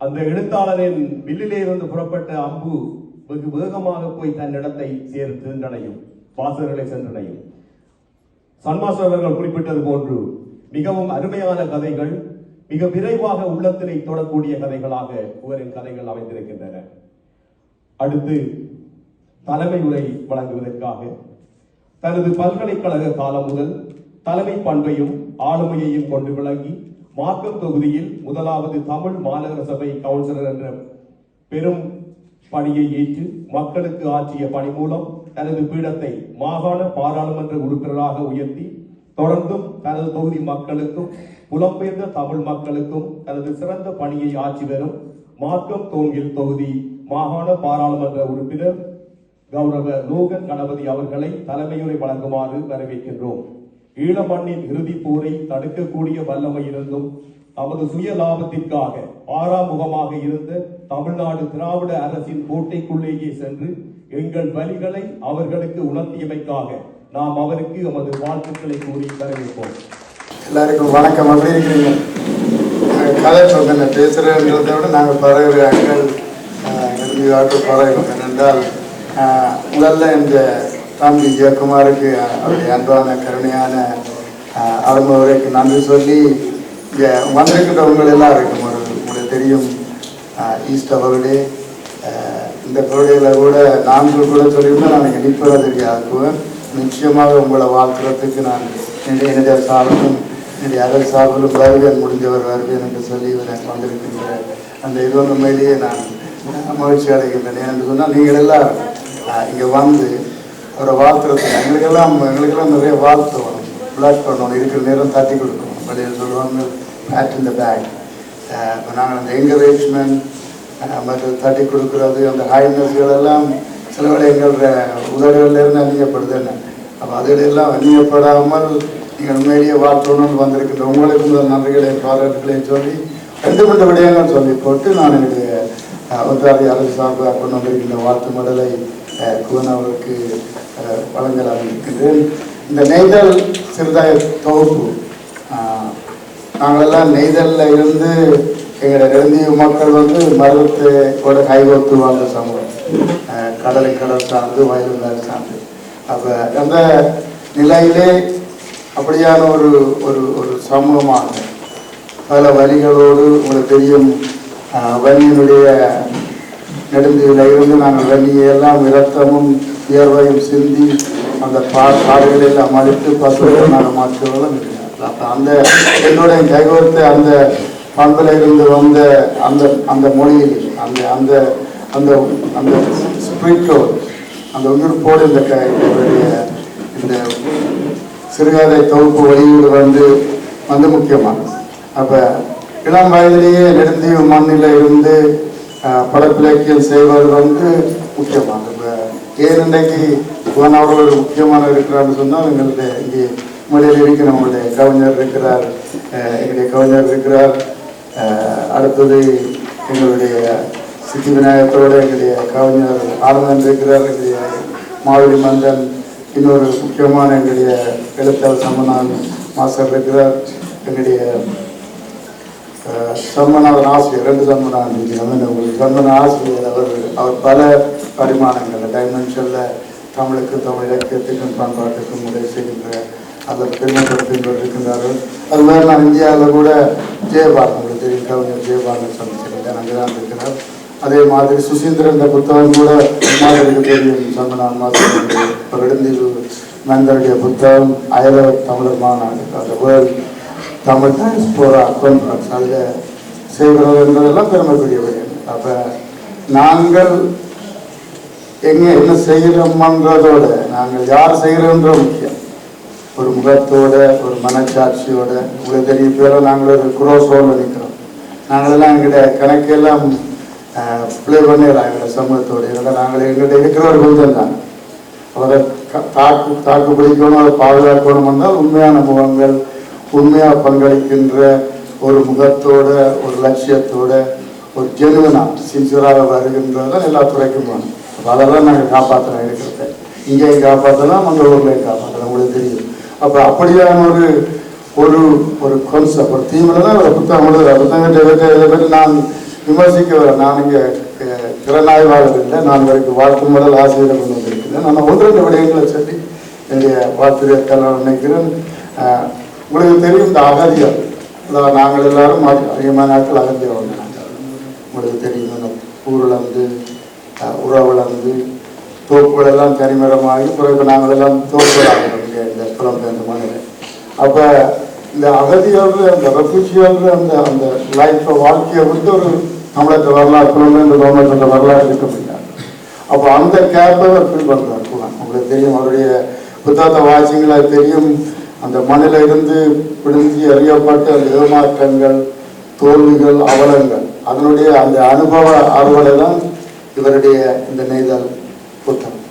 அந்த எழுத்தாளரின் வில்லிலே இருந்து புறப்பட்ட அம்பு வெகு வேகமாக போய் தன் இடத்தை சென்றடையும், வாசகர்களை சென்றடையும். சன்மாஸ்டர் அவர்கள் குறிப்பிட்டது போன்று மிகவும் அருமையான கதைகள், மிக விரைவாக உள்ளத்தினை தொடக்கூடிய கதைகளாக இவரின் கதைகள் அமைந்திருக்கின்றன. அடுத்து தலைமை உரை வழங்குவதற்காக தனது பல்கலைக்கழக காலம் முதல் தலைமை பண்பையும் ஆளுமையையும் கொண்டு விளங்கி மார்க்கம் தொகுதியில் முதலாவது தமிழ் மாநகர சபை கவுன்சிலர் என்ற பெரும் பணியை ஏற்று மக்களுக்கு ஆற்றிய பணி மூலம் தனது பீடத்தை மாகாண பாராளுமன்ற உறுப்பினராக உயர்த்தி தொடர்ந்தும் தனது தொகுதி மக்களுக்கும் புலம்பெயர்ந்த தமிழ் மக்களுக்கும் தனது சிறந்த பணியை ஆற்றி வரும் மார்க்கம் தோங்கில் தொகுதி மாகாண பாராளுமன்ற உறுப்பினர் கௌரவ லோகன் கணபதி அவர்களை தலைமையுரை வழங்குமாறு வரவேற்கின்றோம். ஈழ மண்ணின் இறுதி போரை தடுக்கக்கூடிய வல்லமை இருந்தும் தமது சுய லாபத்திற்காக ஆறாமுகமாக இருந்த தமிழ்நாடு திராவிட அரசின் கோட்டைக்குள்ளேயே சென்று எங்கள் வலிகளை அவர்களுக்கு உணர்த்தியமைக்காக நாம் அவருக்கு எமது வாழ்த்துக்களை கூறி வரவேற்போம்.
எல்லாருக்கும் வணக்கம். அப்படி இருக்கிறீங்க? கதை சொல்ல பேசுறதை விட நாங்கள் பறவைகள் பறவைகள் என்னென்றால் முதல்ல இந்த தம்பி ஜெயக்குமாருக்கு அவருடைய அன்பான கருணையான அருமைக்கு நன்றி சொல்லி இங்கே வந்திருக்கின்றவங்க எல்லாருக்கும் உங்களுக்கு தெரியும் ஈஸ்டர் பர்த்டே. இந்த பர்த்டேயில் கூட நான்கு கூட சொல்லியிருந்தா நான் இங்கே நிற்பதை தெரியாதுக்குவேன். நிச்சயமாக உங்களை வாழ்த்துறதுக்கு நான் என்னுடைய சார்பிலும் என்னுடைய அரசு சார்பிலும் வருவேன், முடிஞ்சவர் வருவேன் என்று சொல்லி எனக்கு வந்திருக்கின்ற அந்த இது உண்மையிலேயே நான் மகிழ்ச்சி அடைகின்றேன். என்று சொன்னால் நீங்கள் எல்லாரும் இங்கே வந்து அவரை வாழ்த்துறதுக்கு எங்களுக்கெல்லாம் நிறைய வாழ்த்துவோம், பிளாக் பண்ணணும், இருக்கிற நேரம் தட்டி கொடுக்கணும். வெளியில் சொல்லுவாங்க பேட் இந்த பேக். நாங்கள் அந்த என்கரேஜ்மெண்ட் மற்ற தட்டி கொடுக்கறது, அந்த ஹைனஸ்கள் எல்லாம் சில வேலை எங்களோட உதவிகளிலிருந்து அந்நியப்படுதுன்னு. அப்போ அதிலெல்லாம் அந்நியப்படாமல் நீங்கள் உண்மையிலேயே வாழ்த்தணும்னு வந்திருக்கின்ற உங்களுக்கு முதல் நன்றிகளையும் பாராட்டுகளையும் சொல்லி 2 விடயங்கள் சொல்லி போட்டு நான் என்னுடைய ஒன்றாவது அரசு சார்பாக கொண்டு வந்திருக்கின்ற வாழ்த்து மடலை குவன் அவருக்கு வழங்கலாம் இருக்கின்றேன். இந்த நெய்தல் சிறுதாய தொகுப்பு நாங்களெல்லாம் நெய்தலில் இருந்து எங்களோட நெடுந்தீவு மக்கள் வந்து மருவத்தோட கைகோத்து வாழ்ந்த சமூகம், கடல் சார்ந்து வயல் சார்ந்து. அப்போ அந்த நிலையிலே அப்படியான ஒரு ஒரு ஒரு சமூகமாக பல வழிகளோடு உங்களுக்கு தெரியும். வன்னியினுடைய நெடுந்தீவில் இருந்து நாங்கள் வன்னியெல்லாம் இரத்தமும் வியர்வையும் சிந்தி அந்த பாடுகளெல்லாம் அழித்து பசுவை நாங்கள் மாற்றுவதும் அந்த என்னுடைய கைகோர்த்த அந்த பண்பில் இருந்து வந்த அந்த அந்த மொழியில் அந்த அந்த அந்த அந்த ஸ்பிரிட்டோடு அந்த உயிர்ப்போடு இந்த சிறுகதை தொகுப்பு வெளியீடு வந்து முக்கியமானது. அப்போ இளம் வயதிலேயே நெடுந்தீவு மண்ணில் இருந்து படப்பிலக்கியம் செய்வது முக்கியமானது. இப்போ ஏன் இன்றைக்கு அவர்கள் முக்கியமான இருக்கிறான்னு சொன்னால் எங்களுடைய இங்கே மொழியில் இருக்கிற நம்மளுடைய கவிஞர் இருக்கிறார், எங்களுடைய கவிஞர் இருக்கிறார். அடுத்தது எங்களுடைய சித்தி விநாயகத்தோடு எங்களுடைய கவிஞர் ஆனந்தன் இருக்கிறார், எங்களுடைய மாவடி மந்தன், இன்னொரு முக்கியமான எங்களுடைய எழுத்தாளர் சம்மனான் மாஸ்டர் இருக்கிறார், எங்களுடைய சம்மனாதன் ஆசிரியர் 2 சம்மனான் இருக்கிறார். உங்களுக்கு சம்மன ஆசிரியர் அவர் பல பரிமாணங்கள் டைமென்ஷனில் தமிழுக்கும் தமிழ் இலக்கியத்துக்கும் பண்பாட்டுக்கும் உதவி செய்கின்ற அதை பெருமைப்படுத்தி இருக்கின்றார்கள். அது மாதிரி நான் இந்தியாவில் கூட ஜெயபாலன், உங்களுக்கு தெரியும் கவிஞர் ஜெயபாலன் சந்திச்சிருக்கேன், அங்கே தான் இருக்கிறார். அதே மாதிரி சுசீந்திரன் இந்த புத்தகம் கூட மாதிரி தெரியும் சந்தனான் மாசம் நெடுந்தீவு மந்தருடைய புத்தகம் அயல தமிழர் மாநாடு, அந்த வேர்ல்ட் தமிழ் டைஸ்போரா கான்ஃபரன்ஸ் அதில் செய்கிறது என்பதெல்லாம் பெருமைக்குரிய விஷயம். அப்போ நாங்கள் என்ன செய்கிறோம்ன்றதோட நாங்கள் யார் செய்கிறோன்ற முக்கியம். ஒரு முகத்தோட ஒரு மனச்சாட்சியோட உங்களுக்கு தெரியும் பேர நாங்கள் ஒரு குரோஸோடு நிற்கிறோம். நாங்களெல்லாம் எங்களுடைய கணக்கெல்லாம் ப்ளே பண்ணிடலாம் எங்களோட சமூகத்தோடு. நாங்கள் எங்கள்கிட்ட இருக்கிற ஒரு கொஞ்சம் தான் அவரை தாக்கு பிடிக்கணும், அதை பாதுகாக்கணும் என்றால் உண்மையான முகங்கள், உண்மையாக பங்களிக்கின்ற ஒரு முகத்தோட, ஒரு லட்சியத்தோட, ஒரு ஜெனுவனா சின்சியராக வருகின்றதான் எல்லா துறைக்கும் வேணும். அதெல்லாம் நாங்கள் காப்பாற்றலாம் இருக்கிறத. இங்கேயும் காப்பாற்றலாம், அந்த ஊர்லேயும் காப்பாற்றலாம், உங்களுக்கு தெரியும். அப்போ அப்படியான ஒரு ஒரு கான்செப்ட், ஒரு தீமில் தான் ஒரு புத்தகம் எழுதுகிறேன். புத்தகத்தை இதை பற்றி நான் விமர்சிக்க வரேன். நான் இங்கே திறனாய்வாளர் இல்லை, நான் வரைக்கும் வாழ்க்கை முதல் ஆசிரியரை கொண்டு வந்திருக்கிறேன். நான் ஒன்று ரெண்டு விடயங்களை சொல்லி என்னுடைய வாழ்த்துறையை நான் நினைக்கிறேன். உங்களுக்கு தெரியும், இந்த அகதிகள், நாங்கள் எல்லாரும் அதிகமான நாட்கள் அகதியாக வந்தாங்க. உங்களுக்கு தெரியும், இந்த ஊரிழந்து உறவிழந்து தோப்புகளெல்லாம் தனிமரமாகி பிறகு நாங்கள் எல்லாம் தோப்புகளாக இந்த புலம்பெயர்ந்த மண்ணில். அப்போ இந்த அகதியோடு, அந்த ரெஃப்யூஜியோடு, அந்த லைஃப்பை, வாழ்க்கையை வந்து ஒரு தமிழக வரலாறு, புலம்பெயர்ந்த கவர்மெண்ட் வரலாறு இருக்க முடியாது. அப்போ அந்த கேப்பை அவர் ஃபீல் பண்ணுறார். உங்களுக்கு தெரியும், அவருடைய புத்தகத்தை வாசிங்களா தெரியும். அந்த மண்ணில் இருந்து பிடிஞ்சி அறியப்பட்ட அந்த ஏமாற்றங்கள், தோல்விகள், அவலங்கள், அதனுடைய அந்த அனுபவ அறுவடை தான் இவருடைய இந்த நெய்தல் புத்தகம்.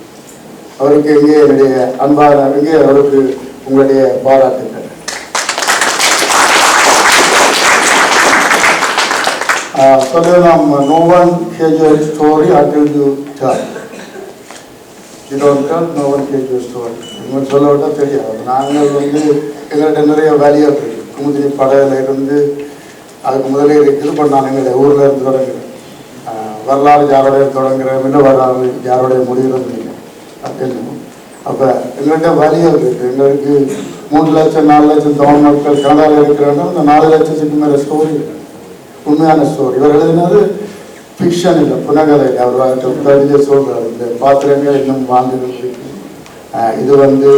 அவருக்கு எங்கே என்னுடைய அன்பான, எங்கே அவருக்கு உங்களுடைய பாராட்டுகள். சொல்லலாம், no one hears your story until you tell. You don't tell, no one hears your story. உங்களுக்கு சொல்ல விட்டால் தெரியாது. நாங்கள் வந்து எங்கள்கிட்ட நிறைய வேலையாக இருக்குது. குமுதினி படையில இருந்து அதுக்கு முதலே இருக்குது. இப்போ நான் எங்களுடைய ஊரில் இருந்து தொடங்குறேன். வரலாறு யாரோடைய தொடங்குறேன், இல்லை வரலாறு யாரோடைய முடிகிறது இல்லை அப்படின்னு. அப்போ எங்கள்கிட்ட வேலையாக இருக்குது. எங்களுக்கு 3 லட்சம் 4 லட்சம் தமிழ் மக்கள் கனடாவில் இருக்கிறாங்க. அந்த 4 லட்சத்துக்கு மேலே ஸ்டோரி இருக்கு, உண்மையான ஸ்டோரி. இவர் எழுதினது ஃபிக்ஷன் இல்லை, புனகதை. அவர் கவிதை சொல்கிறார், இந்த பாத்திரங்கள் இன்னும் வாழ்ந்துட்டு இருக்கு. இது வந்து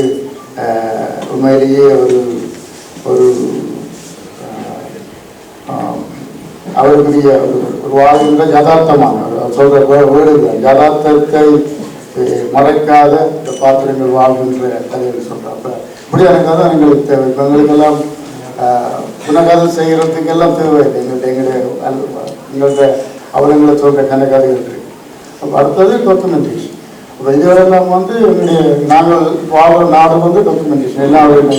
உண்மையிலேயே ஒரு அவருக்குரிய ஒரு வாழ்கின்ற யதார்த்தமான சொல்ற வீடுகள், யதார்த்தத்தை மறைக்காத இந்த பாத்திரங்கள் வாழ்கின்ற கதைகள் சொல்றாங்க. இப்படியான கதை எங்களுக்கு தேவை. இப்போ எங்களுக்கெல்லாம் புனகதை செய்கிறதுக்கெல்லாம் தேவையில்லை. எங்கள்கிட்ட அவங்களை சொல்ற கதைகள் இருக்கு. அப்போ அடுத்தது டாக்குமெண்டேஷன். இப்போ இதுவரெல்லாம் வந்து எங்களுடைய நாங்கள் வாழ்கிற நாடு வந்து டாக்குமெண்டேஷன். எல்லாம்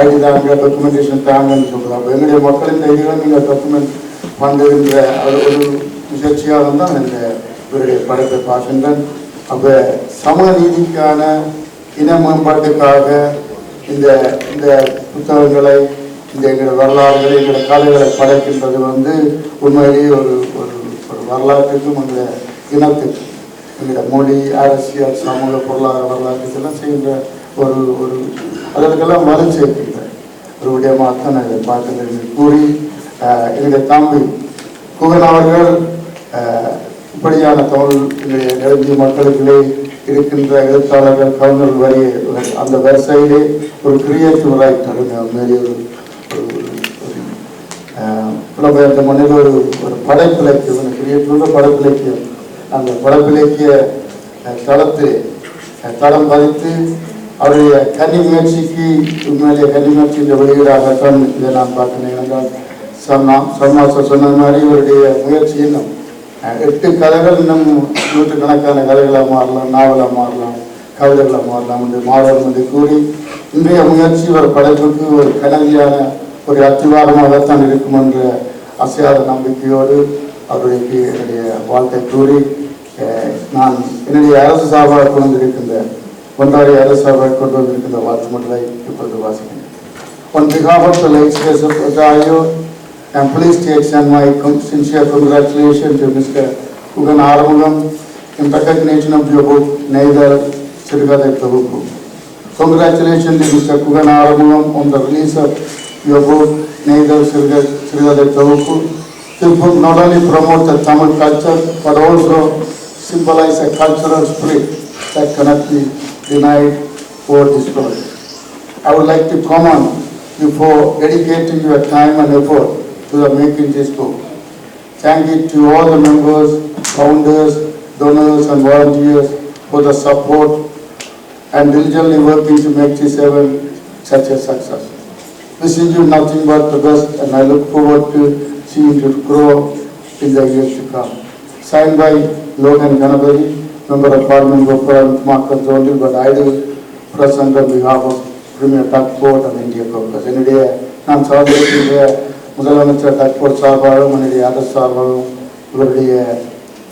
ஐடி தாங்க, டாக்குமெண்டேஷன் தாங்கன்னு சொல்கிறோம். அப்போ எங்களுடைய மக்களின் தைரியங்களை நீங்கள் டாக்குமெண்ட் பண்ணுகின்ற ஒரு முயற்சியாக தான் இந்த இவருடைய படத்தை பார்க்கின்றேன். அப்போ சமூக நீதிக்கான, இன மேம்பாட்டுக்காக இந்த இந்த புத்தகங்களை, இந்த எங்களுடைய வரலாறுகளை, எங்களுடைய கதைகளை படைக்கின்றது வந்து உண்மையிலேயே ஒரு ஒரு வரலாற்றுக்கும் எங்களுடைய இனத்துக்கும், எங்களுடைய மொழி, அரசியல், சமூக, பொருளாதார வரலாற்றுக்கெல்லாம் செய்கின்ற ஒரு அதற்கெல்லாம் வலு சேர்க்கின்ற ஒரு விடயமாக தான் நான் இதை பார்க்கின்றேன் கூறி, என்னுடைய தம்பி குகன் அவர்கள் இப்படியான தமிழ் நெருங்கிய மக்களுக்குள்ளே இருக்கின்ற எழுத்தாளர்கள், கவிஞர்கள் வரி அந்த வரிசையிலே ஒரு கிரியேட்டிவ் ரைட்டர். மேலே புலம்பெயர்ந்த மண்ணில் ஒரு படைப்பிலக்கியம், கிரியேட்டிவ் படைப்பிலக்கியம், அந்த படைப்பிலக்கிய தளத்தில் தடம் பதித்து அவருடைய கன்னி முயற்சிக்கு, உண்மையிலேயே கன்னி முயற்சியின் வெளியீடாகத்தான் இதை நான் பார்க்கிறேன். என்றால் சொன்ன மாதிரி இவருடைய முயற்சி இன்னும் 8 கதைகள் இன்னும் 100கணக்கான கதைகளாக மாறலாம், நாவலாக மாறலாம், கவிதைகளாக மாறலாம் என்று மாறலாம் என்று கூறி, இன்றைய முயற்சி ஒரு படைப்புக்கு ஒரு கனவியான ஒரு அத்திவாரமாகத்தான் இருக்கும் என்ற அசையாத நம்பிக்கையோடு அவருடைய என்னுடைய வாழ்க்கை கூறி, நான் என்னுடைய அரசு சார்பாக கொண்டு வந்திருக்கின்ற ஒன்றாரிய அரசு சார்பாக கொண்டு வந்திருக்கின்ற வாழ்த்து மக்களை இப்பொழுது வாசிக்கிறேன். On behalf of the legislators of Ontario, I am pleased to extend my sincere congratulations to Mr. Kugan Arumugam in recognition of your book, Neidal Sirgadai Prabhuku. Congratulations to Mr. Kugan Arumugam on the release of your book, Neidal Sirgadai Prabhuku. This book not only promotes the Tamil culture, but also symbolizes a cultural spirit that cannot be denied or destroyed. I would like to commend you for dedicating your time and effort to the making this book. Thank you to all the members, founders, donors and volunteers for the support and diligently working to make this event such a success. Wishing you nothing but the best, and I look forward to seeing you grow in the years to come. Signed by Logan Ganapati, Member of Parliament, Gopal Markanzoli, but I do present on behalf of Premier Takport and India Caucus. என்னுடைய நான் சார்ந்திருக்கின்ற முதலமைச்சர் தக்போர்ட் சார்பாகவும் என்னுடைய அரசு சார்பாகவும் இவருடைய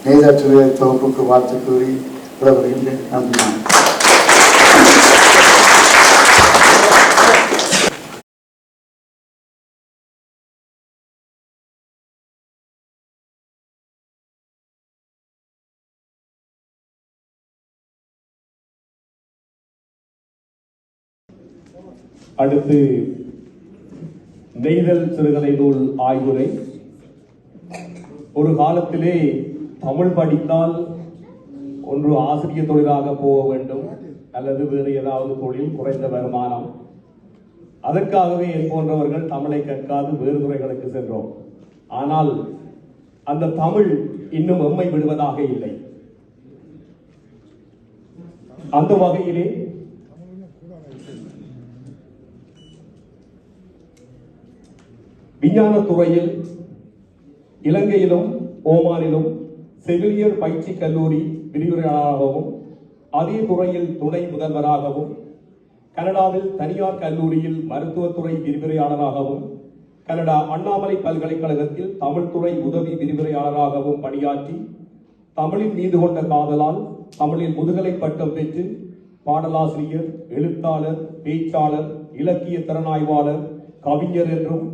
நெய்தாற்றுடைய தொகுப்புக்கு வாழ்த்து கூறி விடைபெறுகின்றேன். நன்றி.
அடுத்து நெய்தல் சிறுகதை நூல் ஆய்வுரை. ஒரு காலத்திலே தமிழ் படித்தால் ஒன்று ஆசிரியர் தொழிலாக போக வேண்டும் அல்லது வேறு ஏதாவது தொழில், குறைந்த வருமானம். அதற்காகவே என் போன்றவர்கள் தமிழை கற்காது வேறு துறைகளுக்கு சென்றோம். ஆனால் அந்த தமிழ் இன்னும் எம்மை விடுவதாக இல்லை. அந்த வகையிலே விஞ்ஞான துறையில் இலங்கையிலும் ஓமானிலும் செவிலியர் பயிற்சி கல்லூரி விரிவுரையாளராகவும், அதே துறையில் துணை முதல்வராகவும், கனடாவில் தனியார் கல்லூரியில் மருத்துவத்துறை விரிவுரையாளராகவும், கனடா அண்ணாமலை பல்கலைக்கழகத்தில் தமிழ் துறை உதவி விரிவுரையாளராகவும் பணியாற்றி தமிழின் மீது கொண்ட காதலால் தமிழில் முதுகலை பட்டம் பெற்று பாடலாசிரியர், எழுத்தாளர், பேச்சாளர், இலக்கிய திறனாய்வாளர், கவிஞர் என்றும்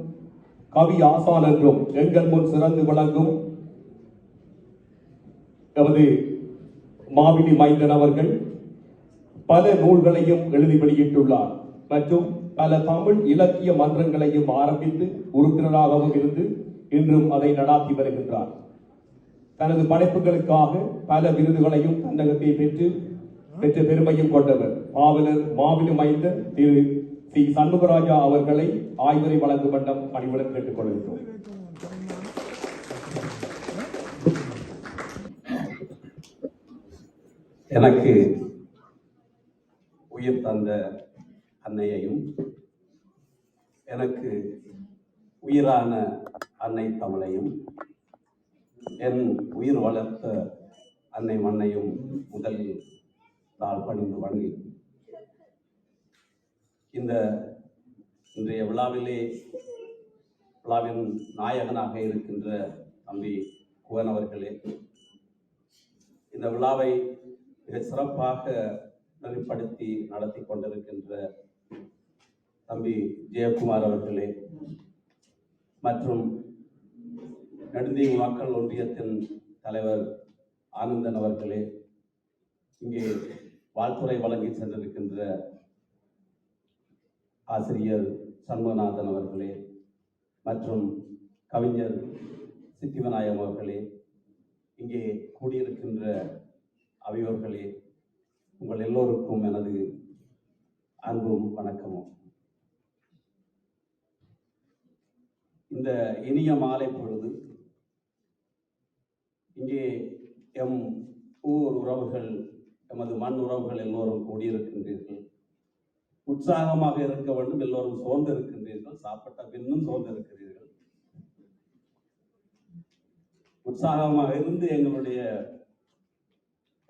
கவி ஆசான் என்றும் எங்கள் முன் சிறந்து விளங்கும் எமது மாவிலி மைந்தன் அவர்கள் பல நூல்களையும் எழுதி வெளியிட்டுள்ளார் மற்றும் பல தமிழ் இலக்கிய மன்றங்களையும் ஆரம்பித்து உறுப்பினராகவும் இருந்து இன்றும் அதை நடாத்தி வருகின்றார். தனது படைப்புகளுக்காக பல விருதுகளையும் தன்னகத்தை பெற்ற பெருமையும் கொண்டவர். மாவிலி மைந்தன் திரு சி சண்முகராஜா அவர்களை ஆய்வுரை வழங்கும் வண்ணம் பணிவுடன் கேட்டுக் கொள்கிறோம்.
எனக்கு உயிர் தந்த அன்னையையும் எனக்கு உயிரான அன்னை தமிழையும் என் உயிர் வளர்த்த அன்னை மண்ணையும் முதலில் தாழ் பணிந்து வணங்கி இன்றைய விழாவின் நாயகனாக இருக்கின்ற தம்பி குகன் அவர்களே, இந்த விழாவை மிக சிறப்பாக நெறிப்படுத்தி நடத்தி கொண்டிருக்கின்ற தம்பி ஜெயக்குமார் அவர்களே மற்றும் நெடுந்தீவு மக்கள் ஒன்றியத்தின் தலைவர் ஆனந்தன் அவர்களே, இங்கே வாழ்த்துறை வழங்கி சென்றிருக்கின்ற ஆசிரியர் சண்முகநாதன் அவர்களே மற்றும் கவிஞர் சித்திவிநாயகம் அவர்களே, இங்கே கூடியிருக்கின்ற அவையோர்களே, உங்கள் எல்லோருக்கும் எனது அன்பும் வணக்கமும். இந்த இனிய மாலை பொழுது இங்கே எம் ஊர் உறவுகள், எமது மண் உறவுகள் எல்லோரும் கூடியிருக்கின்றீர்கள். உற்சாகமாக இருக்க வேண்டும். எல்லோரும் சோர்ந்து இருக்கின்றீர்கள். சாப்பிட்ட பின்னும் சோர்ந்து இருக்கிறீர்கள். உற்சாகமாக இருந்து எங்களுடைய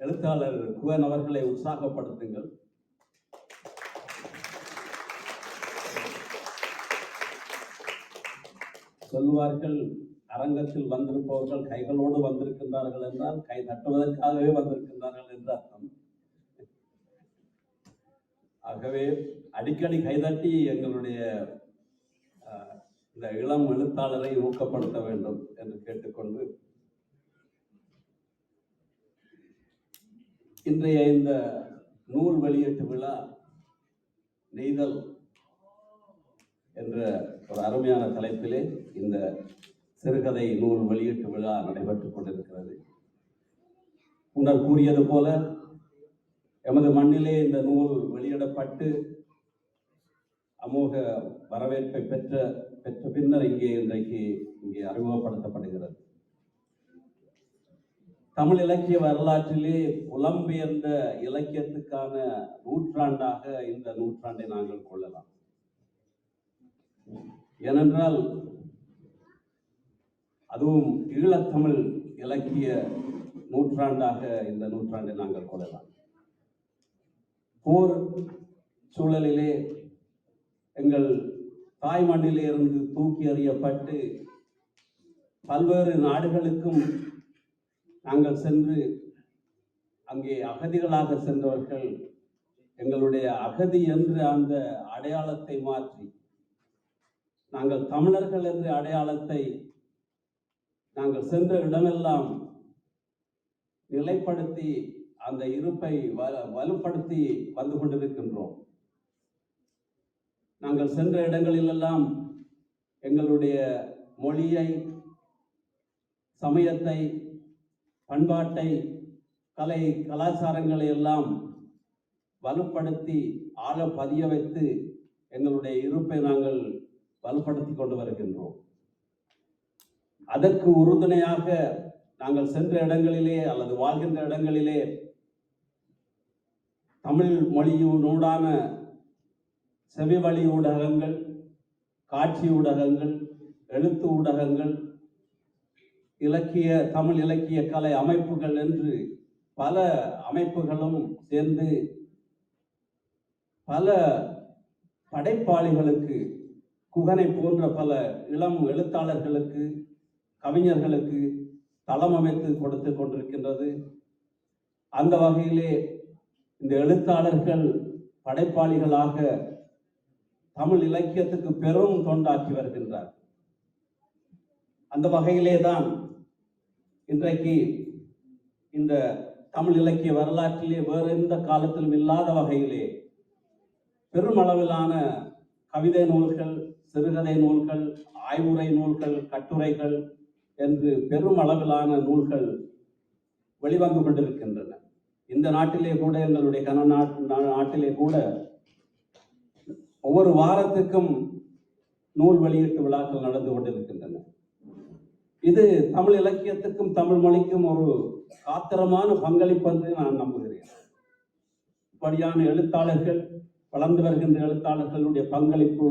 எழுத்தாளர் குகன் அவர்களை உற்சாகப்படுத்துங்கள். சொல்லுவார்கள், அரங்கத்தில் வந்திருப்பவர்கள் கைகளோடு வந்திருக்கின்றார்கள் என்றால் கை தட்டுவதற்காகவே வந்திருக்கின்றார்கள் என்று அர்த்தம். ஆகவே அடிக்கடி கைதட்டி எங்களுடைய இந்த இளம் எழுத்தாளரை ஊக்கப்படுத்த வேண்டும் என்று கேட்டுக்கொண்டு இன்றைய இந்த நூல் வெளியீட்டு விழா நெய்தல் என்ற ஒரு அருமையான தலைப்பிலே இந்த சிறுகதை நூல் வெளியீட்டு விழா நடைபெற்றுக் கொண்டிருக்கிறது. முன்னர் கூறியது போல எமது மண்ணிலே இந்த நூல் வெளியிடப்பட்டு அமோக வரவேற்பை பெற்ற பின்னர் இன்றைக்கு அறிமுகப்படுத்தப்படுகிறது. தமிழ் இலக்கிய வரலாற்றிலே புலம்பெயர்ந்த இலக்கியத்துக்கான நூற்றாண்டாக இந்த நூற்றாண்டை நாங்கள் கொள்ளலாம். ஏனென்றால் அதுவும் ஈழத்தமிழ் இலக்கிய நூற்றாண்டாக இந்த நூற்றாண்டை நாங்கள் கொள்ளலாம். போர் சூழலிலே எங்கள் தாய் மண்ணிலே இருந்து தூக்கி எறியப்பட்டு பல்வேறு நாடுகளுக்கும் நாங்கள் சென்று அங்கே அகதிகளாக சென்றவர்கள் எங்களுடைய அகதி என்று அந்த அடையாளத்தை மாற்றி நாங்கள் தமிழர்கள் என்ற அடையாளத்தை நாங்கள் சென்ற இடமெல்லாம் நிலைப்படுத்தி அந்த இருப்பை வலுப்படுத்தி வந்து கொண்டிருக்கின்றோம். நாங்கள் சென்ற இடங்களிலெல்லாம் எங்களுடைய மொழியை, சமயத்தை, பண்பாட்டை, கலாச்சாரங்களை எல்லாம் வலுப்படுத்தி ஆழ பதிய வைத்து எங்களுடைய இருப்பை நாங்கள் வலுப்படுத்தி கொண்டு வருகின்றோம். அதற்கு உறுதுணையாக நாங்கள் சென்ற இடங்களிலே அல்லது வாழ்கின்ற இடங்களிலே தமிழ் மொழியினூடான செவிவழி ஊடகங்கள், காட்சி ஊடகங்கள், எழுத்து ஊடகங்கள், தமிழ் இலக்கிய கலை அமைப்புகள் என்று பல அமைப்புகளும் சேர்ந்து பல படைப்பாளிகளுக்கு, குகனை போன்ற பல இளம் எழுத்தாளர்களுக்கு, கவிஞர்களுக்கு தளம் அமைத்து கொடுத்து கொண்டிருக்கின்றது. அந்த வகையிலே இந்த எழுத்தாளர்கள் படைப்பாளிகளாக தமிழ் இலக்கியத்துக்கு பெரும் தொண்டாக்கி வருகின்றார். அந்த வகையிலே தான் இன்றைக்கு இந்த தமிழ் இலக்கிய வரலாற்றிலே வேறு எந்த காலத்திலும் இல்லாத வகையிலே பெருமளவிலான கவிதை நூல்கள், சிறுகதை நூல்கள், ஆய்வுரை நூல்கள், கட்டுரைகள் என்று பெருமளவிலான நூல்கள் வெளிவந்து கொண்டிருக்கின்றன. இந்த நாட்டிலே கூட, எங்களுடைய நாட்டிலே கூட ஒவ்வொரு வாரத்துக்கும் நூல் வெளியீட்டு விழாக்கள் நடந்து கொண்டிருக்கின்றன. இது தமிழ் இலக்கியத்துக்கும் தமிழ் மொழிக்கும் ஒரு காத்திரமான பங்களிப்பு என்று நான் நம்புகிறேன். இப்படியான எழுத்தாளர்கள், வளர்ந்து வருகின்ற எழுத்தாளர்களுடைய பங்களிப்பு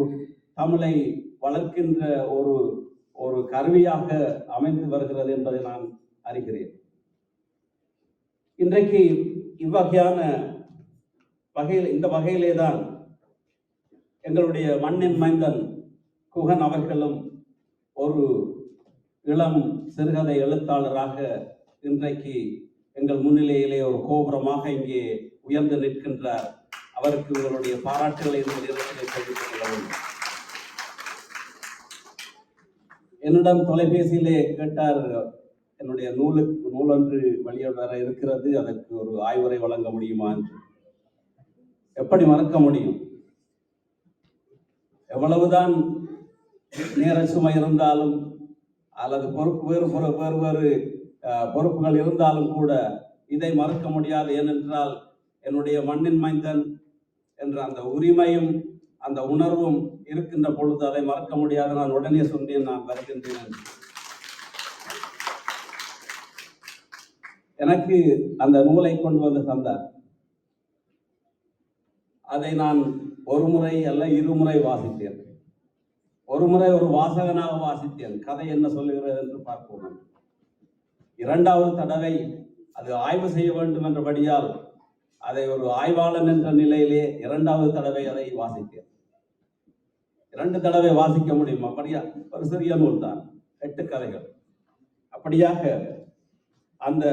தமிழை வளர்க்கின்ற ஒரு கருவியாக அமைந்து வருகிறது என்பதை நான் அறிகிறேன். இன்றைக்கு இவ்வகையான இந்த வகையிலே தான் எங்களுடைய மண்ணின் மைந்தன் குகன் அவர்களும் ஒரு இளம் சிறுகதை எழுத்தாளராக இன்றைக்கு எங்கள் முன்னிலையிலே ஒரு கோபுரமாக இங்கே உயர்ந்து நிற்கின்றார். அவருக்கு உங்களுடைய பாராட்டுகளை இந்த நேரத்திலே தெரிவித்துக் கொள்ள வேண்டும். என்னிடம் தொலைபேசியிலே கேட்டார், என்னுடைய நூலொன்று வெளியே வர இருக்கிறது, அதற்கு ஒரு ஆய்வுரை வழங்க முடியுமா என்று. எப்படி மறக்க முடியும்? எவ்வளவுதான் நேர சுமை இருந்தாலும் அல்லது வேறு பொறுப்புகள் இருந்தாலும் கூட இதை மறக்க முடியாது. ஏனென்றால் என்னுடைய மண்ணின் மைந்தன் என்ற அந்த உரிமையும் அந்த உணர்வும் இருக்கின்ற பொழுது அதை மறக்க முடியாது. நான் உடனே சொன்னேன், நான் வருகின்றேன். எனக்கு அந்த நூலை கொண்டு வந்து தந்தார். அதை நான் ஒரு முறை அல்ல 2 முறை வாசித்தேன். ஒரு முறை ஒரு வாசகனாக வாசித்தேன், கதை என்ன சொல்லுகிறது என்று பார்ப்போம். 2வது தடவை அது ஆய்வு செய்ய வேண்டும் என்றபடியால் அதை ஒரு ஆய்வாளன் என்ற நிலையிலே 2வது தடவை அதை வாசித்தேன். 2 தடவை வாசிக்க முடியும். அப்படியா? ஒரு சிறிய நூல் தான், 8 கதைகள். அப்படியாக அந்த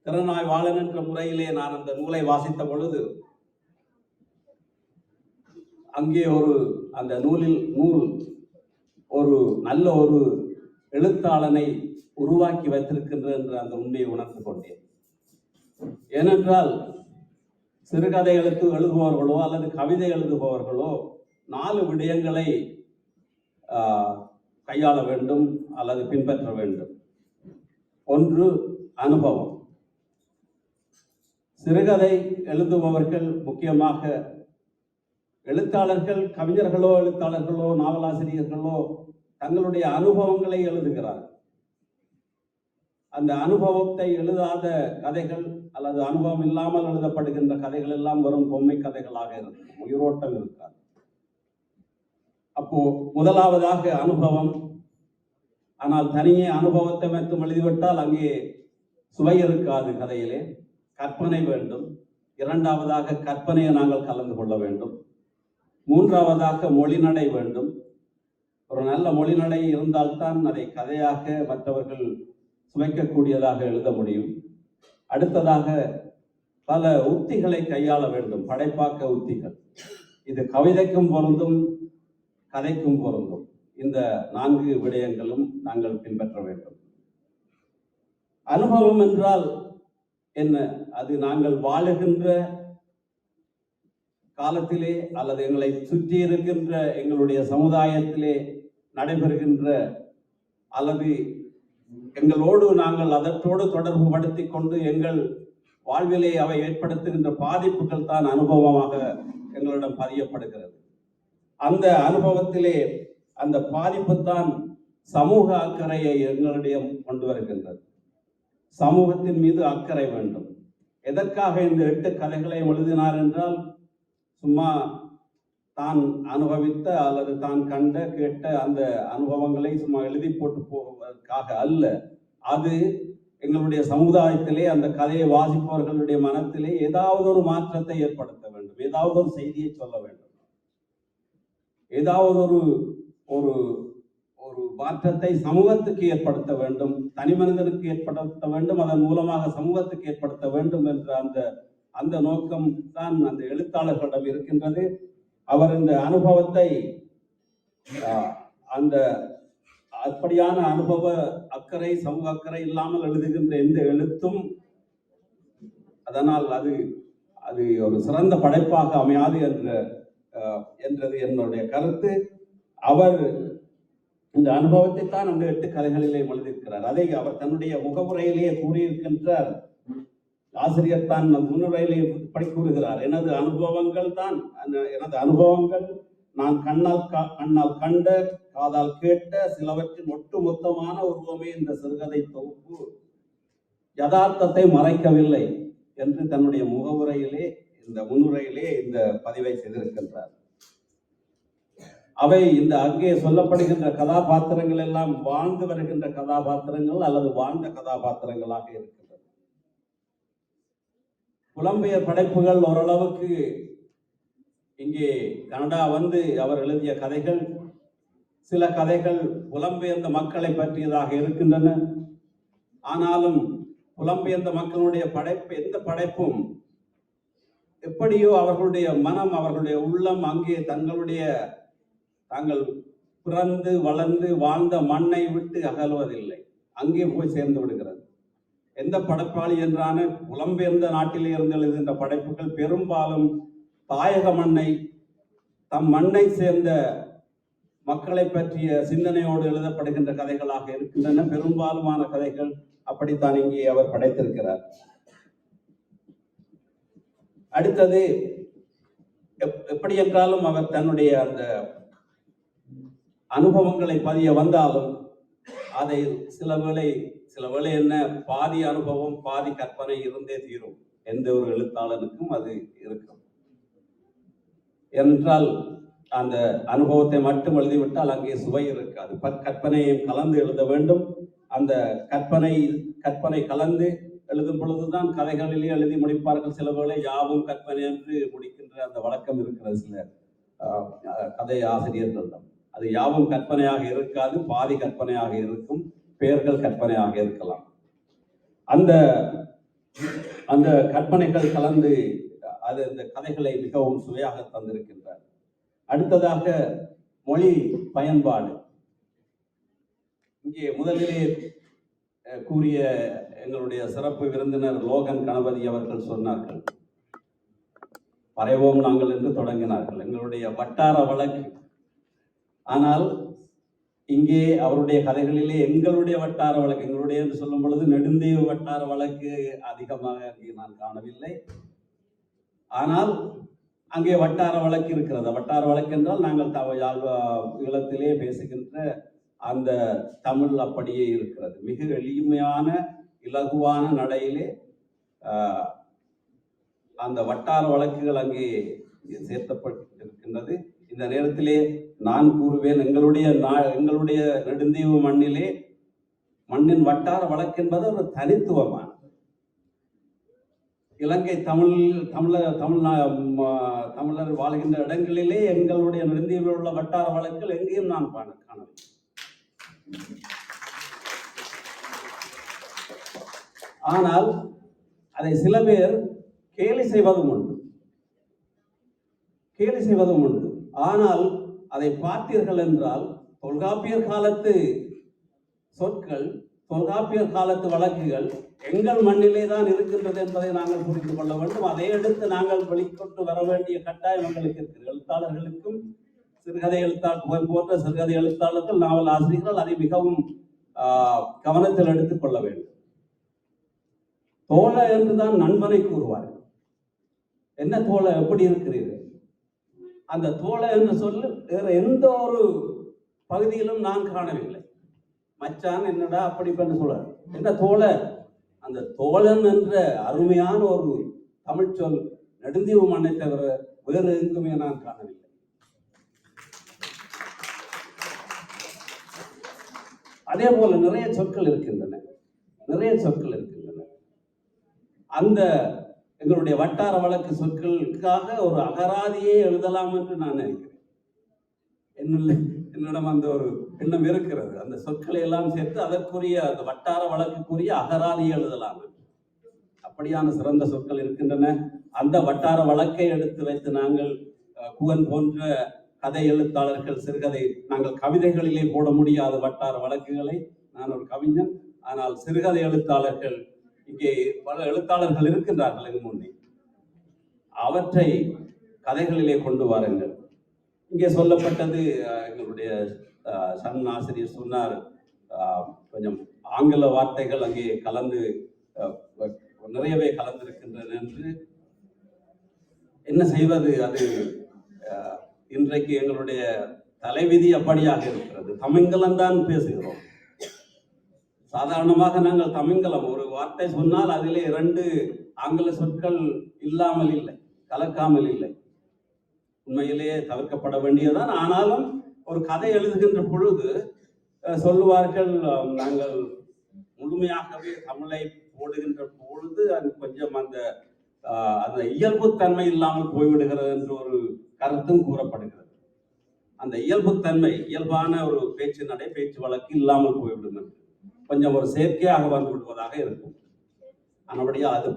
திறனாய்வாளன் என்ற முறையிலே நான் அந்த நூலை வாசித்த பொழுது அங்கே அந்த நூல் ஒரு நல்ல ஒரு எழுத்தாளனை உருவாக்கி வைத்திருக்கின்ற என்ற அந்த உண்மையை உணர்ந்து கொண்டேன். ஏனென்றால் சிறுகதை எழுதுபவர்களோ அல்லது கவிதை எழுதுபவர்களோ 4 விடயங்களை கையாள வேண்டும் அல்லது பின்பற்ற வேண்டும். 1, அனுபவம். சிறுகதை எழுதுபவர்கள், முக்கியமாக எழுத்தாளர்கள், கவிஞர்களோ எழுத்தாளர்களோ நாவலாசிரியர்களோ தங்களுடைய அனுபவங்களை எழுதுகிறார்கள். அந்த அனுபவத்தை எழுதாத கதைகள் அல்லது அனுபவம் இல்லாமல் எழுதப்படுகின்ற கதைகள் எல்லாம் வெறும் பொம்மை கதைகளாக இருக்கும், உயிரோட்டம் இருக்காது. அப்போ முதலாவதாக அனுபவம். ஆனால் தனியே அனுபவத்தை மட்டும் எழுதிவிட்டால் அங்கே சுவை இருக்காது கதையிலே. கற்பனை வேண்டும். 2வதாக கற்பனையை நாங்கள் கலந்து கொள்ள வேண்டும். மூன்றாவதாக மொழிநடை வேண்டும். ஒரு நல்ல மொழிநடை இருந்தால்தான் அதை கதையாக மற்றவர்கள் சுவைக்கக்கூடியதாக எழுத முடியும். அடுத்ததாக பல உத்திகளை கையாள வேண்டும், படைப்பாக்க உத்திகள். இது கவிதைக்கும் பொருந்தும், கதைக்கும் பொருந்தும். இந்த 4 விடயங்களும் நாங்கள் பின்பற்ற வேண்டும். அனுபவம் என்றால் என்ன? அது நாங்கள் வாழுகின்ற காலத்திலே அல்லது எங்களை சுற்றி இருக்கின்ற எங்களுடைய சமுதாயத்திலே நடைபெறுகின்ற அல்லது எங்களோடு நாங்கள் அதற்றோடு தொடர்பு படுத்தி கொண்டு எங்கள் வாழ்விலே அவை ஏற்படுத்துகின்ற பாதிப்புகள் தான் அனுபவமாக எங்களிடம் பதியப்படுகிறது. அந்த அனுபவத்திலே அந்த பாதிப்பு தான் சமூக அக்கறையை எங்களிடம் கொண்டு வருகின்றது. சமூகத்தின் மீது அக்கறை வேண்டும். எதற்காக இந்த 8 கதைகளை எழுதினார் என்றால், சும்மா தான் அனுபவித்த அல்லது தான் கண்ட கேட்ட அந்த அனுபவங்களை சும்மா எழுதி போட்டு போவதற்காக அல்ல. அது எங்களுடைய சமுதாயத்திலே அந்த கதையை வாசிப்பவர்களுடைய மனத்திலே ஏதாவது ஒரு மாற்றத்தை ஏற்படுத்த வேண்டும், ஏதாவது ஒரு செய்தியை சொல்ல வேண்டும், ஏதாவது ஒரு ஒரு மாற்றத்தை சமூகத்துக்கு ஏற்படுத்த வேண்டும், தனி மனிதனுக்கு ஏற்படுத்த வேண்டும், அதன் மூலமாக சமூகத்துக்கு ஏற்படுத்த வேண்டும் என்ற அந்த நோக்கம் தான் அந்த எழுத்தாளர்களிடம் இருக்கின்றது. அவர் இந்த அனுபவத்தை அந்த அப்படியான அனுபவ அக்கறை, சமூக அக்கறை இல்லாமல் எழுதுகின்ற எந்த எழுத்தும் அதனால் அது ஒரு சிறந்த படைப்பாக அமையாது என்றது என்னுடைய கருத்து. அவர் இந்த அனுபவத்தை தான் அந்த 8 கதைகளிலே எழுதியிருக்கிறார். அதை அவர் தன்னுடைய முகவுரையிலேயே கூறியிருக்கின்றார். ஆசிரியர் தான் முன்னுரையிலே இப்படி கூறுகிறார், எனது அனுபவங்கள் நான் கண்ணால் கண்ட, காதால் கேட்ட சிலவற்றின் ஒட்டுமொத்தமான உருவமே இந்த சிறுகதை தொகுப்பு. யதார்த்தத்தை மறைக்கவில்லை என்று தன்னுடைய முன்னுரையிலே இந்த பதிவை செய்திருக்கின்றார். அவை இந்த அங்கே சொல்லப்படுகின்ற கதாபாத்திரங்கள் எல்லாம் வாழ்ந்து வருகின்ற கதாபாத்திரங்கள் அல்லது வாழ்ந்த கதாபாத்திரங்களாக இருக்கின்றன. புலம்பெயர் படைப்புகள் ஓரளவுக்கு இங்கே கனடா வந்து அவர் எழுதிய கதைகள், சில கதைகள் புலம்பெயர்ந்த மக்களை பற்றியதாக இருக்கின்றன. ஆனாலும் புலம்பெயர்ந்த மக்களுடைய எந்த படைப்பும் எப்படியோ அவர்களுடைய மனம், அவர்களுடைய உள்ளம் அங்கே தாங்கள் பிறந்து வளர்ந்து வாழ்ந்த மண்ணை விட்டு அகலுவதில்லை, அங்கே போய் சேர்ந்து விடுகிறது. எந்த படைப்பாளி என்றான புலம்பெயர்ந்த நாட்டிலே இருந்து எழுதுகின்ற படைப்புகள் பெரும்பாலும் தாயக மண்ணை, தம் மண்ணை சேர்ந்த மக்களை பற்றிய சிந்தனையோடு எழுதப்படுகின்ற கதைகளாக இருக்கின்றன. பெரும்பாலுமான கதைகள் அப்படித்தான் இங்கே அவர் படைத்திருக்கிறார். அடுத்தது, எப்படி என்றாலும் அவர் தன்னுடைய அந்த அனுபவங்களை பதிய வந்தாலும் அதை சில வேளை என்ன பாதி அனுபவம் பாதி கற்பனை இருந்தே தீரும். எந்த ஒரு எழுத்தாளனுக்கும் அது இருக்கும். என்றால் அந்த அனுபவத்தை மட்டும் எழுதிவிட்டால் அங்கே சுவை இருக்காது. கற்பனையும் கலந்து எழுத வேண்டும். அந்த கற்பனை கலந்து எழுதும் பொழுதுதான் கதைகளிலே எழுதி முடிப்பார்கள். சில வேளை யாவும் கற்பனை என்று முடிக்கின்ற அந்த வழக்கம் இருக்கிறது சில கதை ஆசிரியர்களிடம். அது யாவும் கற்பனையாக இருக்காது, பாதி கற்பனையாக இருக்கும், பெயர்கள் கற்பனையாக இருக்கலாம். அந்த கற்பனைகள் கலந்து அது இந்த கதைகளை மிகவும் சுவையாக தந்திருக்கின்றார். அடுத்ததாக மொழி பயன்பாடு. இங்கே முதலிலே கூறிய எங்களுடைய சிறப்பு விருந்தினர் லோகன் கணபதி அவர்கள் சொன்னார்கள், வரைவோம் நாங்கள் என்று தொடங்கினார்கள், எங்களுடைய வட்டார வழக்கு. ஆனால் இங்கே அவருடைய கதைகளிலே எங்களுடைய வட்டார வழக்கு, எங்களுடைய என்று சொல்லும் பொழுது நெடுந்தீவு வட்டார வழக்கு அதிகமாக அங்கே நான் காணவில்லை. ஆனால் அங்கே வட்டார வழக்கு இருக்கிறது. வட்டார வழக்கு என்றால் நாங்கள் ஈழத்திலே பேசுகின்ற அந்த தமிழ் அப்படியே இருக்கிறது. மிக எளிமையான இலகுவான நடையிலே அந்த வட்டார வழக்குகள் அங்கே சேர்க்கப்பட்டிருக்கின்றது. இந்த நேரத்திலே நான் கூறுவேன், எங்களுடைய நெடுந்தீவு மண்ணின் வட்டார வழக்கு என்பது ஒரு தனித்துவமான, இலங்கை தமிழர் வாழ்கின்ற இடங்களிலே எங்களுடைய நெடுந்தீவில் உள்ள வட்டார வழக்குகள் எங்கேயும் நான் காணவில்லை. ஆனால் அதை சில பேர் கேலி செய்வதும் உண்டு. ஆனால் அதை பார்த்தீர்கள் என்றால் தொல்காப்பியர் காலத்து சொற்கள், தொல்காப்பியர் காலத்து வழக்குகள் எங்கள் மண்ணிலே தான் இருக்கின்றது என்பதை நாங்கள் புரிந்து கொள்ள வேண்டும். அதை எடுத்து நாங்கள் வெளிக்கொண்டு வர வேண்டிய கட்டாயம் எங்களுக்கு இருக்கிறது. எழுத்தாளர்களுக்கும் சிறுகதை எழுத்தாளர் போன்ற சிறுகதை எழுத்தாளர்கள், நாவல் ஆசிரியர்கள் அதை மிகவும் கவனத்தில் எடுத்துக் கொள்ள வேண்டும். தோழ என்றுதான் நண்பனை கூறுவார்கள். என்ன தோழ, எப்படி இருக்கிறீர்கள்? அந்த தோழ என்று சொல்லு வேற எந்த ஒரு பகுதியிலும் நான் காணவில்லை. மச்சான் என்னடா அப்படி பண்ண சொல்ல, என்ன தோழ, அந்த தோழன் என்ற அருமையான ஒரு தமிழ் சொல் நெடுந்தீவு மண்ணை தவிர வேறு எங்குமே நான் காணவில்லை. அதே போல நிறைய சொற்கள் இருக்கின்றன. அந்த எங்களுடைய வட்டார வழக்கு சொற்களுக்காக ஒரு அகராதியே எழுதலாம் என்று நான் நினைக்கிறேன். என்னிடம் அந்த ஒரு எண்ணம் இருக்கிறது. அந்த சொற்களை எல்லாம் சேர்த்து அதற்குரிய அந்த வட்டார வழக்குக்குரிய அகராதியை எழுதலாம். அப்படியான சிறந்த சொற்கள் இருக்கின்றன. அந்த வட்டார வழக்கை எடுத்து வைத்து நாங்கள் குகன் போன்ற கதை எழுத்தாளர்கள் சிறுகதை, நாங்கள் கவிதைகளிலே போட முடியாத வட்டார வழக்குகளை, நான் ஒரு கவிஞன், ஆனால் சிறுகதை எழுத்தாளர்கள் இங்கே பல எழுத்தாளர்கள் இருக்கின்றார்கள் எங்கள் முன்னே, அவற்றை கதைகளிலே கொண்டு வாருங்கள். இங்கே சொல்லப்பட்டது, எங்களுடைய சன் ஆசிரியர் சொன்னார், கொஞ்சம் ஆங்கில வார்த்தைகள் அங்கே கலந்து நிறையவே கலந்திருக்கின்றன என்று. என்ன செய்வது, அது இன்றைக்கு எங்களுடைய தலைவிதி அப்படியாக இருக்கிறது. தமிங்கலம் தான் பேசுகிறோம். சாதாரணமாக நாங்கள் தமிங்கலம் ஒரு வார்த்தை சொன்னால் அதிலே 2 ஆங்கில சொற்கள் இல்லாமல் இல்லை, கலக்காமல் இல்லை. உண்மையிலேயே தவிர்க்கப்பட வேண்டியதுதான். ஆனாலும் ஒரு கதை எழுதுகின்ற பொழுது சொல்லுவார்கள், நாங்கள் முழுமையாகவே தமிழை போடுகின்ற பொழுது அது கொஞ்சம் அந்த இயல்புத்தன்மை இல்லாமல் போய்விடுகிறது என்று ஒரு கருத்தும் கூறப்படுகிறது. அந்த இயல்புத்தன்மை, இயல்பான ஒரு பேச்சு நடை, பேச்சு வழக்கு இல்லாமல் போய்விடும் என்று கொஞ்சம் ஒரு செயற்கையாக வந்து விடுவதாக இருக்கும். ஆனபடியால் அது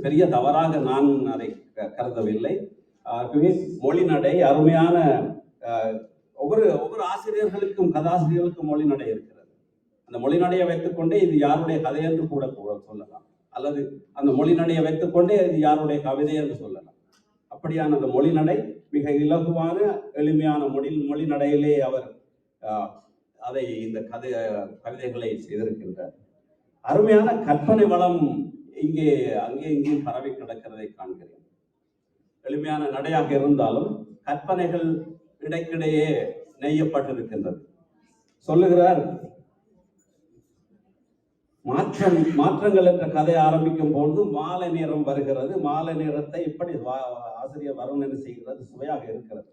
பெரிய தவறாக நான் அதை கருதவில்லை. ஆகவே மொழி நடை அருமையான, ஒவ்வொரு ஆசிரியர்களுக்கும் கதாசிரியர்களுக்கும் மொழி நடை இருக்கிறது. அந்த மொழி நடையை வைத்துக்கொண்டே இது யாருடைய கதை என்று கூட சொல்லலாம், அல்லது அந்த மொழி நடையை வைத்துக்கொண்டே இது யாருடைய கவிதை என்று சொல்லலாம். அப்படியான அந்த மொழி நடை மிக இலகுவான எளிமையான மொழி நடையிலே அவர் அதை இந்த கவிதைகளை செய்திருக்கின்றார். அருமையான கற்பனை வளம் அங்கேயும் பரவி கிடக்கிறதை காண்கிறேன். எளிமையான நடையாக இருந்தாலும் கற்பனைகள் இடைக்கிடையே நெய்யப்பட்டிருக்கின்றது. சொல்லுகிறார், மாற்றங்கள் என்ற கதை ஆரம்பிக்கும் பொழுது மாலை நேரம் வருகிறது. மாலை நேரத்தை இப்படி ஆசிரியர் வர்ணனை செய்கிறது, சுவையாக இருக்கிறது.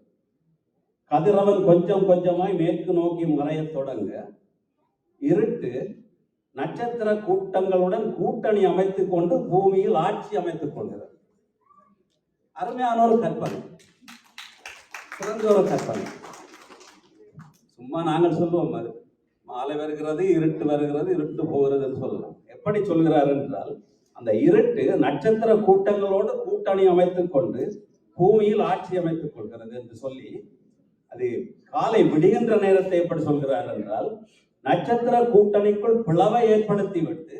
கதிரவன் கொஞ்சம் கொஞ்சமாய் மேற்கு நோக்கி மறைய தொடங்க இருட்டு நட்சத்திர கூட்டங்களுடன் கூட்டணி அமைத்துக் கொண்டு பூமியில் ஆட்சி அமைத்துக் கொள்கிறது. அருமையான ஒரு கற்பனை, சிறந்த ஒரு கற்பனை. சும்மா நாங்கள் சொல்லுவோம், அது மாலை வருகிறது, இருட்டு வருகிறது, இருட்டு போகிறது என்று சொல்லலாம். எப்படி சொல்கிறார் என்றால், அந்த இருட்டு நட்சத்திர கூட்டங்களோடு கூட்டணி அமைத்துக் கொண்டு பூமியில் ஆட்சி அமைத்துக் கொள்கிறது என்று சொல்லி, அது காலை விடுகின்ற நேரத்தை எப்படி சொல்கிறார் என்றால், நட்சத்திர கூட்டணிக்குள் பிளவை ஏற்படுத்திவிட்டு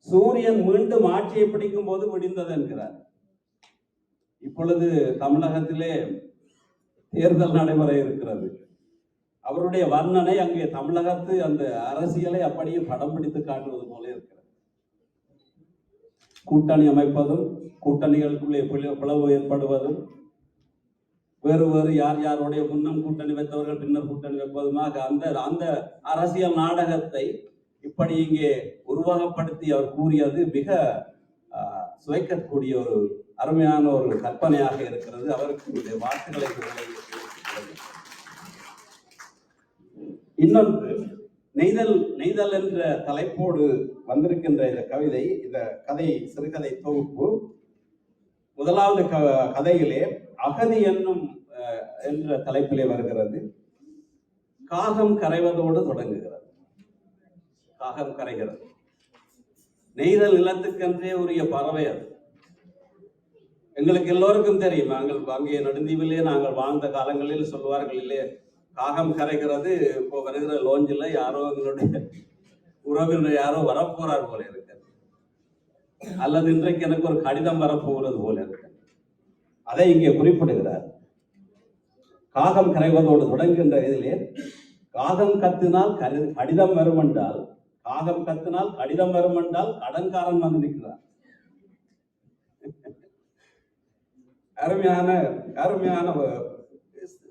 சூரியன் மீண்டும் ஆட்சியை பிடிக்கும் போது விடிந்தது என்கிறார். இப்பொழுது தமிழகத்திலே தேர்தல் நடைமுறை இருக்கிறது. அவருடைய வர்ணனை அங்கே தமிழகத்து அந்த அரசியலை அப்படியே படம் பிடித்து காட்டுவது போல இருக்கிறது. கூட்டணி அமைப்பதும், கூட்டணிகளுக்குள்ளே பிளவு ஏற்படுவதும், வேறு யார் யாருடைய முன்னம் கூட்டணி வைத்தவர்கள் பின்னர் கூட்டணி வைப்பதுமாக அந்த அரசியல் நாடகத்தை இப்படி இங்கே உருவகப்படுத்தி அவர் கூறியது மிக சுவைக்கக்கூடிய ஒரு அருமையான ஒரு கற்பனையாக இருக்கிறது. அவருக்கு வாக்குகளை இன்னொன்று, நெய்தல் என்ற தலைப்போடு வந்திருக்கின்ற இந்த கவிதை, இந்த கதை சிறுகதை தொகுப்பு முதலாவது கதையிலே அகதி என்னும் என்ற தலைப்பிலே வருகிறது. காகம் கரைவதோடு தொடங்குகிறது. காகம் கரைகிறது. நெய்தல் நிலத்துக்கென்றே உரிய பறவை அது. எங்களுக்கு எல்லோருக்கும் தெரியும். நாங்கள் அங்கே நெடுந்தீவிலே நாங்கள் வாழ்ந்த காலங்களில் சொல்வார்கள் இல்லையே, காகம் கரைகிறது. இப்போ வருகிற லோஞ்சில் யாரோ எங்களுடைய உறவினர் யாரோ வரப்போறார் போல இருக்கு, அல்லது இன்றைக்கு எனக்கு ஒரு கடிதம் வரப்போகிறது போல இருக்கு. அதை இங்கே குறிப்பிடுகிறார். காகம் கரைவதோடு தொடங்குகின்ற இதிலே காகம் கத்தினால் கடிதம் வரும் என்றால், காகம் கத்தினால் கடிதம் வரும் என்றால் கடன்காரன் வந்து நிற்கிறார். அருமையான அருமையான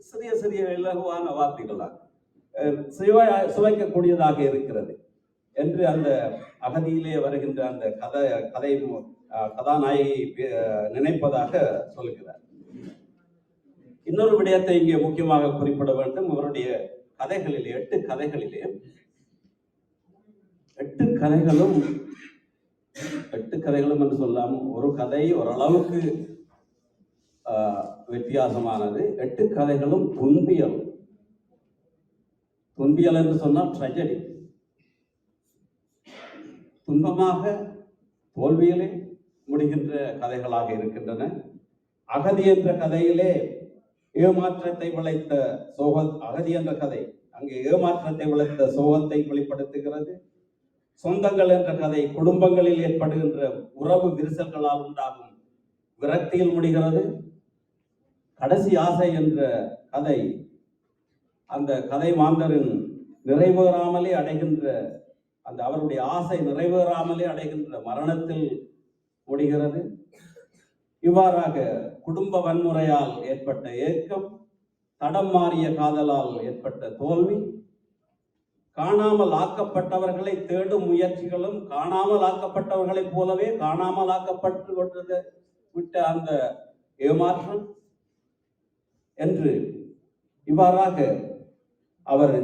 சிறிய சிறிய இலகுவான வார்த்தைகளாக சுவைக்கக்கூடியதாக இருக்கிறது என்று அந்த அகதியிலே வருகின்ற அந்த கதை கதாநாயகி நினைப்பதாக சொல்கிறார். இன்னொரு விடயத்தை இங்கே முக்கியமாக குறிப்பிட வேண்டும். அவருடைய கதைகளிலே 8 கதைகளிலே 8 கதைகளும் என்று சொல்லாமல் ஒரு கதை ஓரளவுக்கு வித்தியாசமானது. 8 கதைகளும் துன்பியல் என்று சொன்னால் ட்ரெஜடி, துன்பமாக தோல்வியிலே முடிகின்ற கதைகளாக இருக்கின்றன. அகதி என்ற கதையிலே ஏமாற்றத்தை விளைத்த அகதி என்ற கதை அங்கே ஏமாற்றத்தை விளைத்த சோகத்தை வெளிப்படுத்துகிறது. சொந்தங்கள் என்ற கதை குடும்பங்களில் ஏற்படுகின்ற உறவு விரிசல்களால் உண்டாகும் விரக்தியில் முடிகிறது. கடைசி ஆசை என்ற கதை அந்த கதை மாந்தரின் நிறைவேறாமலே அடைகின்ற அந்த அவருடைய ஆசை நிறைவேறாமலே அடைகின்ற மரணத்தில் முடிகிறது. இவ்வாறாக குடும்ப வன்முறையால் ஏற்பட்ட ஏக்கம், தடம் மாறிய காதலால் ஏற்பட்ட தோல்வி, காணாமல் ஆக்கப்பட்டவர்களை தேடும் முயற்சிகளும் காணாமல் ஆக்கப்பட்டவர்களைப் போலவே காணாமல் ஆக்கப்பட்டு கொண்டது விட்ட அந்த ஏமாற்றம் என்று இவ்வாறாக அவர்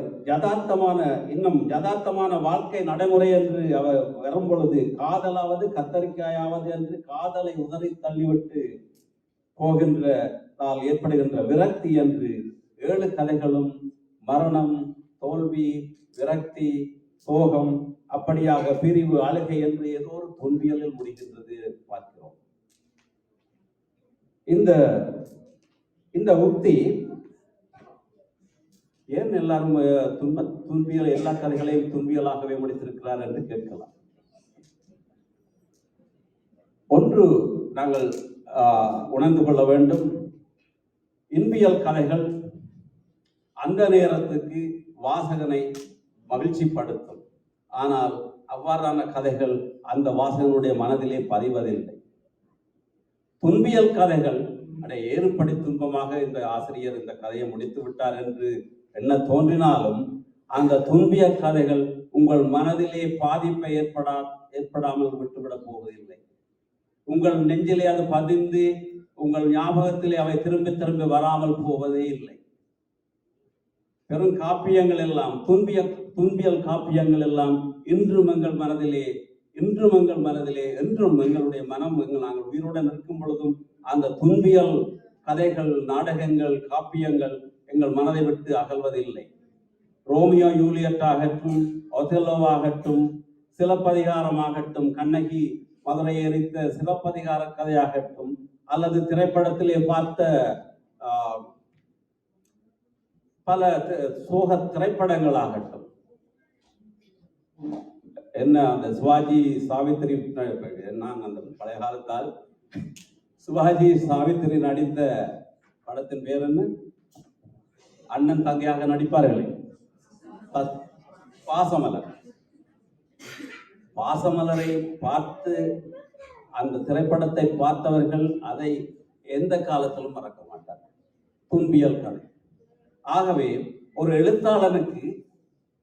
யதார்த்தமான வாழ்க்கை நடைமுறை என்று அவர் வரும் பொழுது காதலாவது கத்தரிக்காயாவது என்று காதலை உதறி தள்ளிவிட்டு போகின்ற ஏற்படுகின்ற விரக்தி என்று 7 கதைகளும் மரணம், தோல்வி, விரக்தி, சோகம், அப்படியாக பிரிவு, அழுகை என்று ஏதோ ஒரு துன்பியலில் முடிகின்றது பார்க்கிறோம். இந்த உக்தி ஏன் எல்லாரும் துன்பியல் எல்லா கதைகளையும் துன்பியலாகவே முடித்திருக்கிறார் என்று கேட்கலாம். ஒன்று நாங்கள் உணர்ந்து கொள்ள வேண்டும். இன்பியல் கதைகள் அந்த நேரத்துக்கு வாசகனை மகிழ்ச்சிப்படுத்தும். ஆனால் அவ்வாறான கதைகள் அந்த வாசகனுடைய மனதிலே பதிவதில்லை. துன்பியல் கதைகள் ஏறுபடி துன்பமாக இந்த ஆசிரியர் இந்த கதையை முடித்து விட்டார் என்று என்ன தோன்றினாலும் அந்த துன்பிய கதைகள் உங்கள் மனதிலே பாதிப்பை ஏற்படாமல் விட்டுவிடப் போவதில்லை. உங்கள் நெஞ்சிலே அது பதிந்து உங்கள் ஞாபகத்திலே அவை திரும்பி வராமல் போவதே இல்லை. பெரும் காப்பியங்கள் எல்லாம் துன்பியல் காப்பியங்கள் எல்லாம் இன்றும் எங்கள் மனதிலே என்றும் எங்களுடைய மனம் நாங்கள் உயிருடன் இருக்கும் பொழுதும் அந்த துன்பியல் கதைகள், நாடகங்கள், காப்பியங்கள் எங்கள் மனதை விட்டு அகல்வதில்லை. ரோமியோ ஜூலியட் ஆகட்டும், ஒதெல்லோவாகட்டும், சிலப்பதிகாரமாகட்டும், கண்ணகி மதுரை எரித்த சிலப்பதிகார கதையாகட்டும், அல்லது திரைப்படத்திலே பார்த்த பல சோக திரைப்படங்களாகட்டும், என்ன அந்த சிவாஜி சாவித்திரி, நான் அந்த பழைய காலத்தால் சிவாஜி சாவித்திரி நடித்த படத்தின் பேர் என்ன? அண்ணன் தங்கையாக நடிப்பார்களே, பாசமலரை பார்த்து அந்த திரைப்படத்தை பார்த்தவர்கள் அதை எந்த காலத்திலும் மறக்க மாட்டார்கள். துன்பியல் கதை. ஆகவே ஒரு எழுத்தாளனுக்கு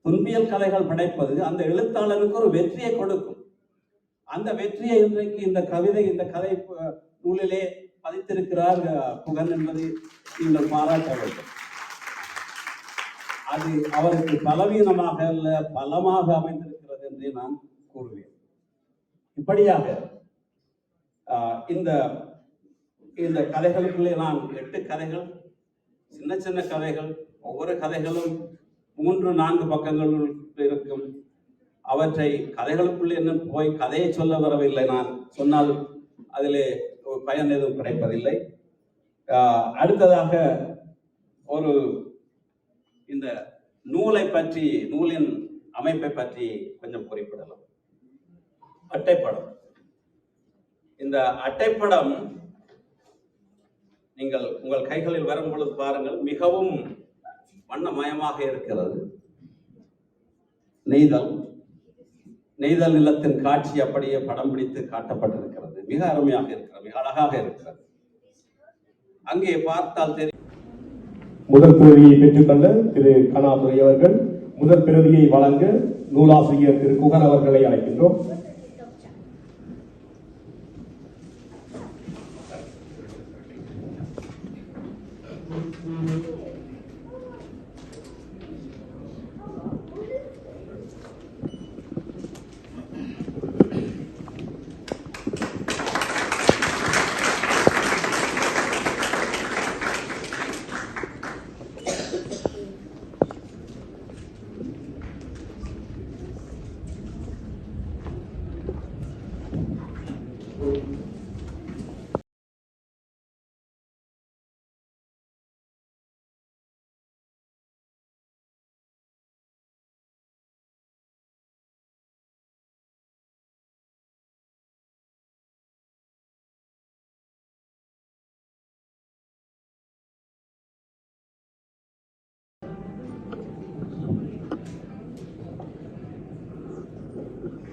துன்பியல் கதைகள் படைப்பது அந்த எழுத்தாளனுக்கு ஒரு வெற்றியை கொடுக்கும். அந்த வெற்றியை இன்றைக்கு இந்த கதை நூலிலே பதித்திருக்கிறார் புகன் என்பதை நீங்கள் பாராட்ட வேண்டும். அது அவருக்கு பலவீனமாக அல்ல பலமாக அமைந்திருக்கிறது என்று நான் கூறுவேன். இப்படியாக இந்த இந்த கதைகளுக்குள்ளே நான் 8 கதைகள், சின்ன சின்ன கதைகள், ஒவ்வொரு கதைகளும் 3-4 பக்கங்கள் இருக்கும். அவற்றை கதைகளுக்குள்ளே இன்னும் போய் கதையை சொல்ல வரவில்லை. நான் சொன்னால் அதிலே பயன் எதுவும் கிடைப்பதில்லை. அடுத்ததாக ஒரு இந்த நூலை பற்றி, நூலின் அமைப்பை பற்றி கொஞ்சம் குறிப்பிடலாம். அட்டைப்படம். இந்த அட்டைப்படம் நீங்கள் உங்கள் கைகளில் வரும் பொழுது பாருங்கள், மிகவும் வண்ணமயமாக இருக்கிறது. நெய்தல் நிலத்தின் காட்சி அப்படியே படம் பிடித்து காட்டப்பட்டிருக்கிறது. மிக அருமையாக இருக்கிறது, மிக அழகாக இருக்கிறது. அங்கே பார்த்தால் தெரியும்.
முதல் பிரதியை பெற்றுக்கொள்ள திரு கண்ணாதுரை அவர்கள், முதல் பிரதியை வழங்க நூலாசிரியர் திரு குகன் அவர்களை அழைக்கின்றோம்.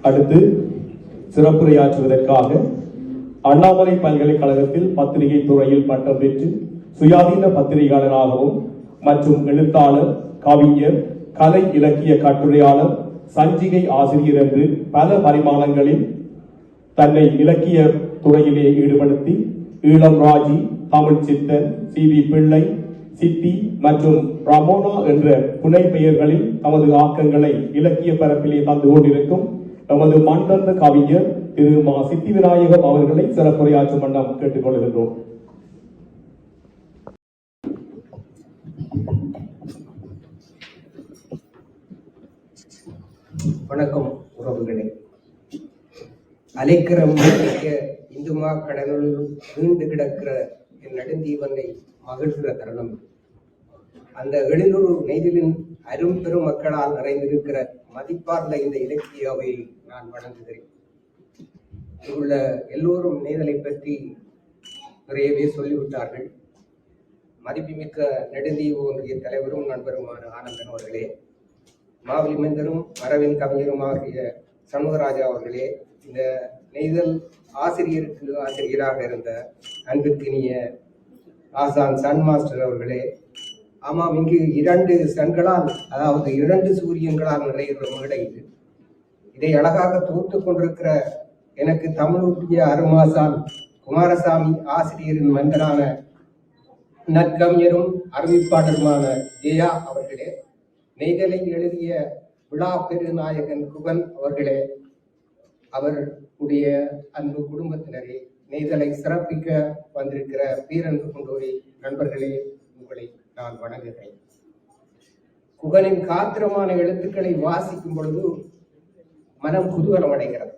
அடுத்து சிறப்புரையாற்றுவதற்காக அண்ணாமலை பல்கலைக்கழகத்தில் பத்திரிகை துறையில் பட்டம் பெற்று சுயாதீன பத்திரிகையாளராகவும் மற்றும் எழுத்தாளர், கவிஞர், கலை இலக்கிய கட்டுரையாளர், சஞ்சிகை ஆசிரியர் என்று பல பரிமாணங்களில் தன்னை இலக்கிய துறையிலே ஈடுபடுத்தி ஈழம் ராஜி, தமிழ் சித்தன், சி.வி. பிள்ளை, சித்தி மற்றும் ரமோனா என்ற புனை பெயர்களில் தமது ஆக்கங்களை இலக்கிய பரப்பிலே தந்து கொண்டிருக்கும் நமது மண்தந்த கவிஞர் திரு மா. சித்தி விநாயகம் அவர்களை சிறப்புரையாற்றும் வண்ணம் கேட்டுக் கொள்கின்றோம்.
வணக்கம் உறவுகளே. அலைக்கரம் இந்துமா கடலுள் வீண்டு கிடக்கிற என் நெடுந்தீவனை மகிழ்கிற தருணம். அந்த எழிலூர் நெய்தலின் அரும் பெரும் மக்களால் நிறைந்திருக்கிற மதிப்பார்ந்த இந்த இலக்கியாவை நான் வணங்குகிறேன். இங்குள்ள எல்லோரும் நெய்தலை பற்றி நிறையவே சொல்லிவிட்டார்கள். மதிப்புமிக்க நெடுந்தீவு ஒன்றிய தலைவரும் நண்பருமான ஆனந்தன் அவர்களே, மாவலி மந்தரும் மரவின் கவிஞருமாகிய சண்முகராஜா அவர்களே, இந்த நெய்தல் ஆசிரியராக இருந்த அன்பிற்கினிய ஆசான் சன் மாஸ்டர் அவர்களே, ஆமாம், இங்கு 2 சன்களால், அதாவது 2 சூரியன்களால் நிறைகிற மேடை இது. இதை அழகாக தோற்று கொண்டிருக்கிற எனக்கு தமிழூட்டிய அருமாசான் குமாரசாமி ஆசிரியரின் மந்தனான நற்கவிஞரும் அறிவிப்பாளருமான ஜெயா அவர்களே, நெய்தலை எழுதிய விழா பெருநாயகன் குகன் அவர்களே, அவருடைய அன்பு குடும்பத்தினரே, நெய்தலை சிறப்பிக்க வந்திருக்கிற பேரன்பு கொண்டோரே, நண்பர்களே, உங்களை நான் வணங்குகிறேன். குகனின் காத்திரமான எழுத்துக்களை வாசிக்கும் பொழுது மனம் குதூகலம் அடைகிறது.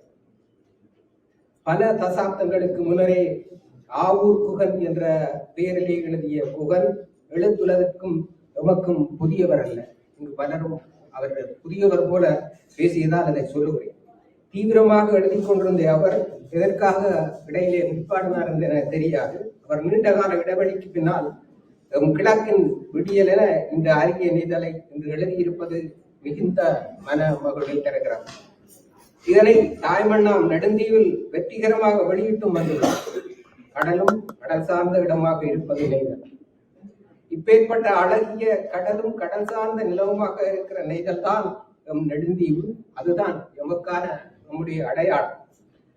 பல தசாப்தங்களுக்கு முன்னரே ஆவூர் குகன் என்ற பெயரிலே எழுதிய குகன் எழுத்துலகத்துக்கும் எமக்கும் புதியவர் அல்ல. இங்கு பலரும் அவர்கள் புதியவர் போல பேசியதால் அதை சொல்லுகிறேன். தீவிரமாக எழுதி கொண்டிருந்த அவர் எதற்காக இடையிலே நிற்பாடினார் என்று எனக்கு தெரியாது. அவர் நீண்ட கால இடைவெளிக்கு பின்னால் கிழக்கின் விடியல் என இந்த அரிய நெய்தலை இன்று எழுதியிருப்பது மிகுந்த மன மகிழ்வை தருகிறார். இதனை தாய்மண்ணாம் நெடுந்தீவில் வெற்றிகரமாக வெளியிட்டும் வந்துள்ளார். கடலும் கடல் சார்ந்த இடமாக இருப்பது நெய்தல். இப்பேற்பட்ட அழகிய கடலும் கடல் சார்ந்த நிலவுமாக இருக்கிற நெய்தல் தான் எம் நெடுந்தீவு. அதுதான் எமக்கான நம்முடைய அடையாளம்.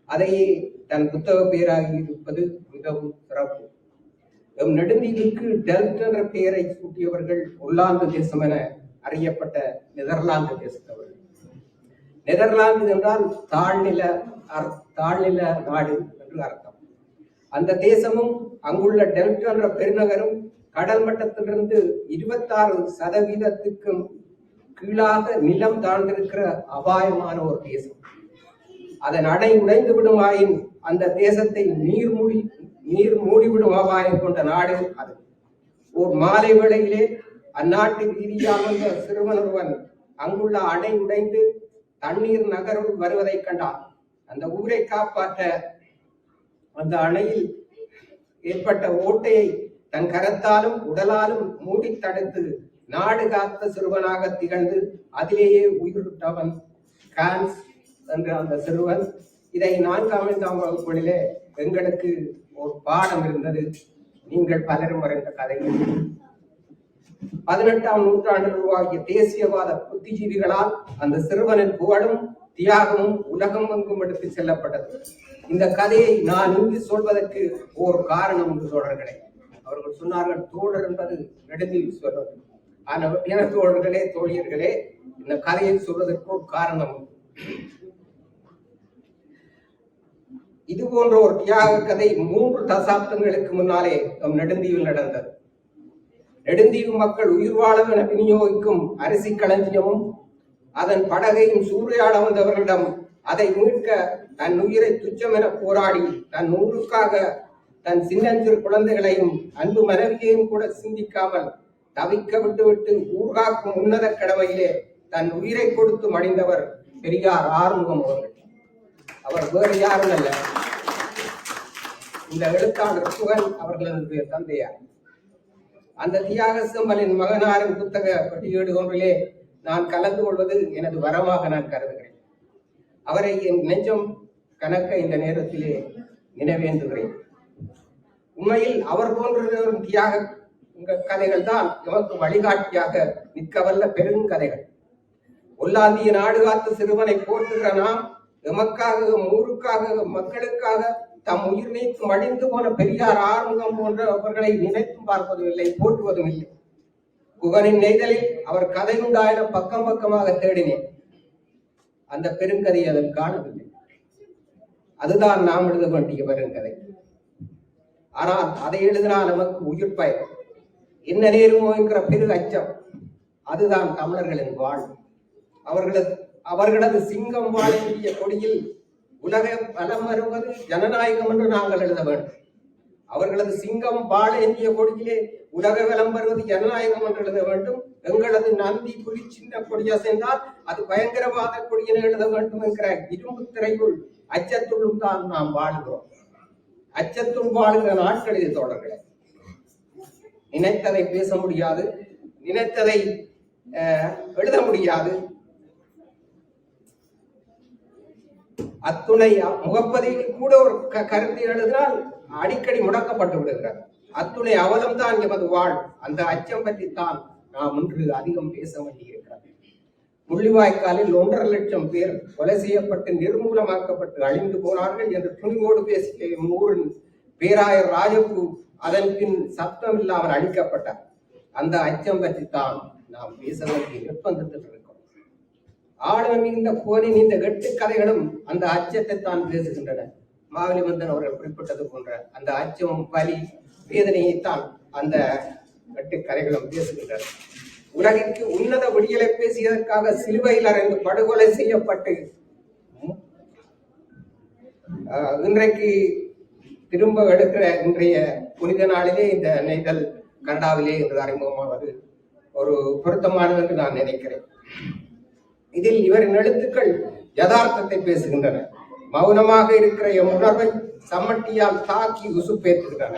அதையே தன் புத்தக பெயராகி இருப்பது மிகவும் சிறப்பு. எம் நெடுந்தீவுக்கு டெல்ட் என்ற பெயரை சூட்டியவர்கள் ஒல்லாந்து தேசம் என அறியப்பட்ட நெதர்லாந்து தேசத்தவர்கள். நெதர்லாந்து என்றால் தாழ்நில நாடு என்று அர்த்தம். அந்த தேசமும் அங்குள்ள டெல்ட் என்ற பெருநகரும் கடல் மட்டத்திலிருந்து 26% கீழாக நிலம் தாழ்ந்திருக்கிற அபாயமான ஒரு தேசம். அதன் அணை உடைந்து விடுமாயின் அந்த தேசத்தை நீர் மூடிவிடும் அபாயம் கொண்ட நாடு அது. ஒரு மாலை வேளையிலே அந்நாட்டு வீதியாக வந்த சிறுவன் ஒருவன் அங்குள்ள அணை உடைந்து தண்ணீர் நகருள் வருவதை கண்டார். அந்த ஊரை காப்பாற்ற அந்த அணையில் ஏற்பட்ட ஓட்டையை தன் கரத்தாலும் உடலாலும் மூடி தடுத்து நாடு காத்த சிறுவனாக திகழ்ந்து அதிலேயே உயிரிட்டவன் கான்ஸ் என்ற அந்த சிறுவன். இதை 4ஆம் வகுப்புகளிலே எங்களுக்கு ஒரு பாடம் இருந்தது. நீங்கள் பலரும் அறிந்த கதைகள். 18ஆம் நூற்றாண்டில் உருவாகிய தேசியவாத புத்திஜீவிகளால் அந்த சிறுவனின் புகழும் தியாகமும் உலகம் எங்கும் எடுத்து செல்லப்பட்டது. இந்த கதையை நான் இங்கு சொல்வதற்கு ஒரு காரணம் உண்டு தோழர்களே. அவர்கள் சொன்னார்கள், தோழர் என்பது நெடுந்தீவு சொல்வது. ஆனால் என தோழர்களே, தோழியர்களே, இந்த கதையை சொல்வதற்கு ஒரு காரணம் உண்டு. இது போன்ற ஒரு தியாக கதை 3 தசாப்தங்களுக்கு முன்னாலே நம் நெடுந்தீவில் நடந்தது. நெடுந்தீவு மக்கள் உயிர் வாழம் என விநியோகிக்கும் அரிசி களஞ்சியமும் அதன் படகையும் சூறையாட வந்தவர்களிடம் அதை மீட்க தன் உயிரை துச்சம் என போராடி தன் ஊருக்காக தன் சின்னஞ்சிறு குழந்தைகளையும் அன்பு மனைவியையும் கூட சிந்திக்காமல் தவிக்க விட்டுவிட்டு ஊர்காக்கும் உன்னத கடமையிலே தன் உயிரை கொடுத்து மடிந்தவர் பெரியார் ஆறுமுகம் அவர்கள். அவர் வேறு யாரும் அல்ல, இந்த எழுத்தாளர் புகழ் அவர்களுடைய தந்தையார். அந்த தியாக செம்மலின் மகனாரின் புத்தக பட்டியேடு ஒன்றிலே நான் கலந்து கொள்வது எனது வரமாக நான் கருதுகிறேன். அவரை என் நெஞ்சம் கணக்க இந்த நேரத்திலே நினைவேந்துகிறேன். உண்மையில் அவர் போன்ற தியாக கதைகள் தான் எமக்கு வழிகாட்டியாக நிற்கவல்ல பெருங்கதைகள். ஒல்லாந்திய நாடு காத்து சிறுவனை போற்றுகிற நாம் எமக்காக, ஊருக்காக, மக்களுக்காக தம் உயிர் நீத்து மடிந்து போன பெரியார் ஆறுமுகம் போன்றவர்களை நினைத்தும் பார்ப்பதும் இல்லை, போற்றுவதும் இல்லை. குகனின் நெய்தலில் அவர் கதை உண்டாயின பக்கம் பக்கமாக தேடினேன். அந்த பெருங்கதை அதில் காணவில்லை. அதுதான் நாம் எழுத வேண்டிய பெருங்கதை. ஆனால் அதை எழுதினால் நமக்கு உயிர் பயம், என்ன நேருமோ என்கிற பெரு அச்சம். அதுதான் தமிழர்களின் வாழ்வு. அவர்களது சிங்கம் வாழேந்திய கொடியில் உலக பலம் வருவது ஜனநாயகம் என்று நாங்கள் எழுத வேண்டும். அவர்களது சிங்கம் வாழேந்திய கொடியிலே உலக வலம் வருவது ஜனநாயகம் என்று எழுத வேண்டும். எங்களது நந்தி புலி சின்ன கொடியா சென்றால் அது பயங்கரவாத கொடியென எழுத வேண்டும் என்கிற இரும்பு திரைக்குள் அச்சத்துள்ளும் தான் நாம் வாழ்கிறோம். அச்சத்துள் வாழுகிற நாட்கள் இது தோழர்களே. நினைத்ததை பேச முடியாது, நினைத்ததை எழுத முடியாது. அத்துணை முகப்பதிவில் கூட ஒரு கருத்தை எழுதினால் அடிக்கடி முடக்கப்பட்டு விடுகிறார். அத்துணை அவலம்தான் எமது வாழ். அந்த அச்சம் பற்றித்தான் நாம் இன்று அதிகம் பேச வேண்டியிருக்கிறது. முள்ளிவாய்க்காலில் 1.5 லட்சம் பேர் கொலை செய்யப்பட்டு நிர்மூலமாக்கப்பட்டு அழிந்து போனார்கள் என்று துணிவோடு பேசிய ஊரின் பேராயர் ராஜபு அதன் பின் சத்தம் இல்லாமல் அழிக்கப்பட்டார். அந்த அச்சம் பற்றித்தான் நாம் பேச வேண்டிய நிர்பந்தத்தில் இருக்கிறோம். ஆளுநர் இந்த போரின் இந்த 8 கதைகளும் அந்த அச்சத்தை தான் பேசுகின்றன. மாவலிமந்தன் அவர்கள் குறிப்பிட்டது போன்ற அந்த அச்சமும் வலி வேதனையைத்தான் அந்த 8 கதைகளும் பேசுகின்றன. உலகிற்கு உன்னத விடியலை பேசியதற்காக சிலுவையில் அறைந்து படுகொலை செய்யப்பட்டு இன்றைக்கு திரும்ப எடுக்கிற இன்றைய புனித நாளிலே இந்த நெய்தல் கனடாவிலே என்று அறிமுகமாவது ஒரு பொருத்தமானது என்று நான் நினைக்கிறேன். இதில் இவரின் எழுத்துக்கள் யதார்த்தத்தை பேசுகின்றன. மௌனமாக இருக்கிற எம் உணர்வை சம்மட்டியால் தாக்கி உசுப்பேற்றுகின்றன.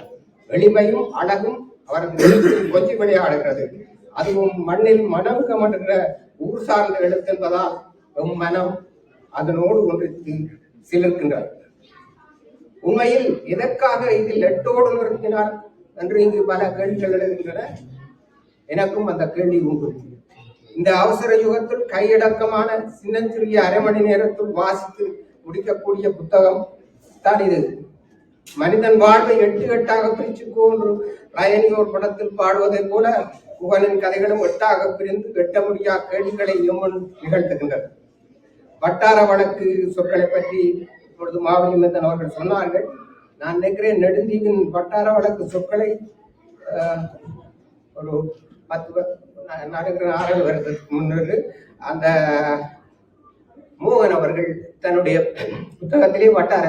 எளிமையும் அழகும் அவரது கொஞ்சி விளையாடுகிறது. அதுவும் மண்ணில் மனம் கமடுகிற ஊர் சார்ந்த எழுத்து என்பதால் எம் மனம் அதனோடு ஒன்றித்து சிலிர்க்கின்றது. உண்மையில் எதற்காக இதில் லெட்டோடு நிறுத்தினார் என்று இங்கு பல கேள்விகள் எழுதுகின்றன. எனக்கும் அந்த கேள்வி உண்டு. இந்த அவசர யுகத்தில் கையடக்கமான சின்னஞ்சிறிய 1/2 மணி நேரத்தில் வாசித்து முடிக்கக்கூடிய புத்தகம் தான் இது. மனிதன் வாழ்வை 8 8ஆக பிரிச்சுக்கோ என்று ரயனி ஒரு படத்தில் பாடுவதை போல குகனின் கதைகளும் 8ஆக பிரிந்து வெட்ட முடியா கேள்விகளை எம்மன் நிகழ்த்துகின்றன. வட்டார வழக்கு சொற்களை பற்றி இப்பொழுது மாவலிமந்தன் அவர்கள் சொன்னார்கள். நான் நினைக்கிறேன் நெடுந்தீவின் வட்டார வழக்கு சொற்களை ஒரு 6 வருடத்துக்கு முன்னர் அந்த மோகன் அவர்கள் தன்னுடைய புத்தகத்திலே வட்டார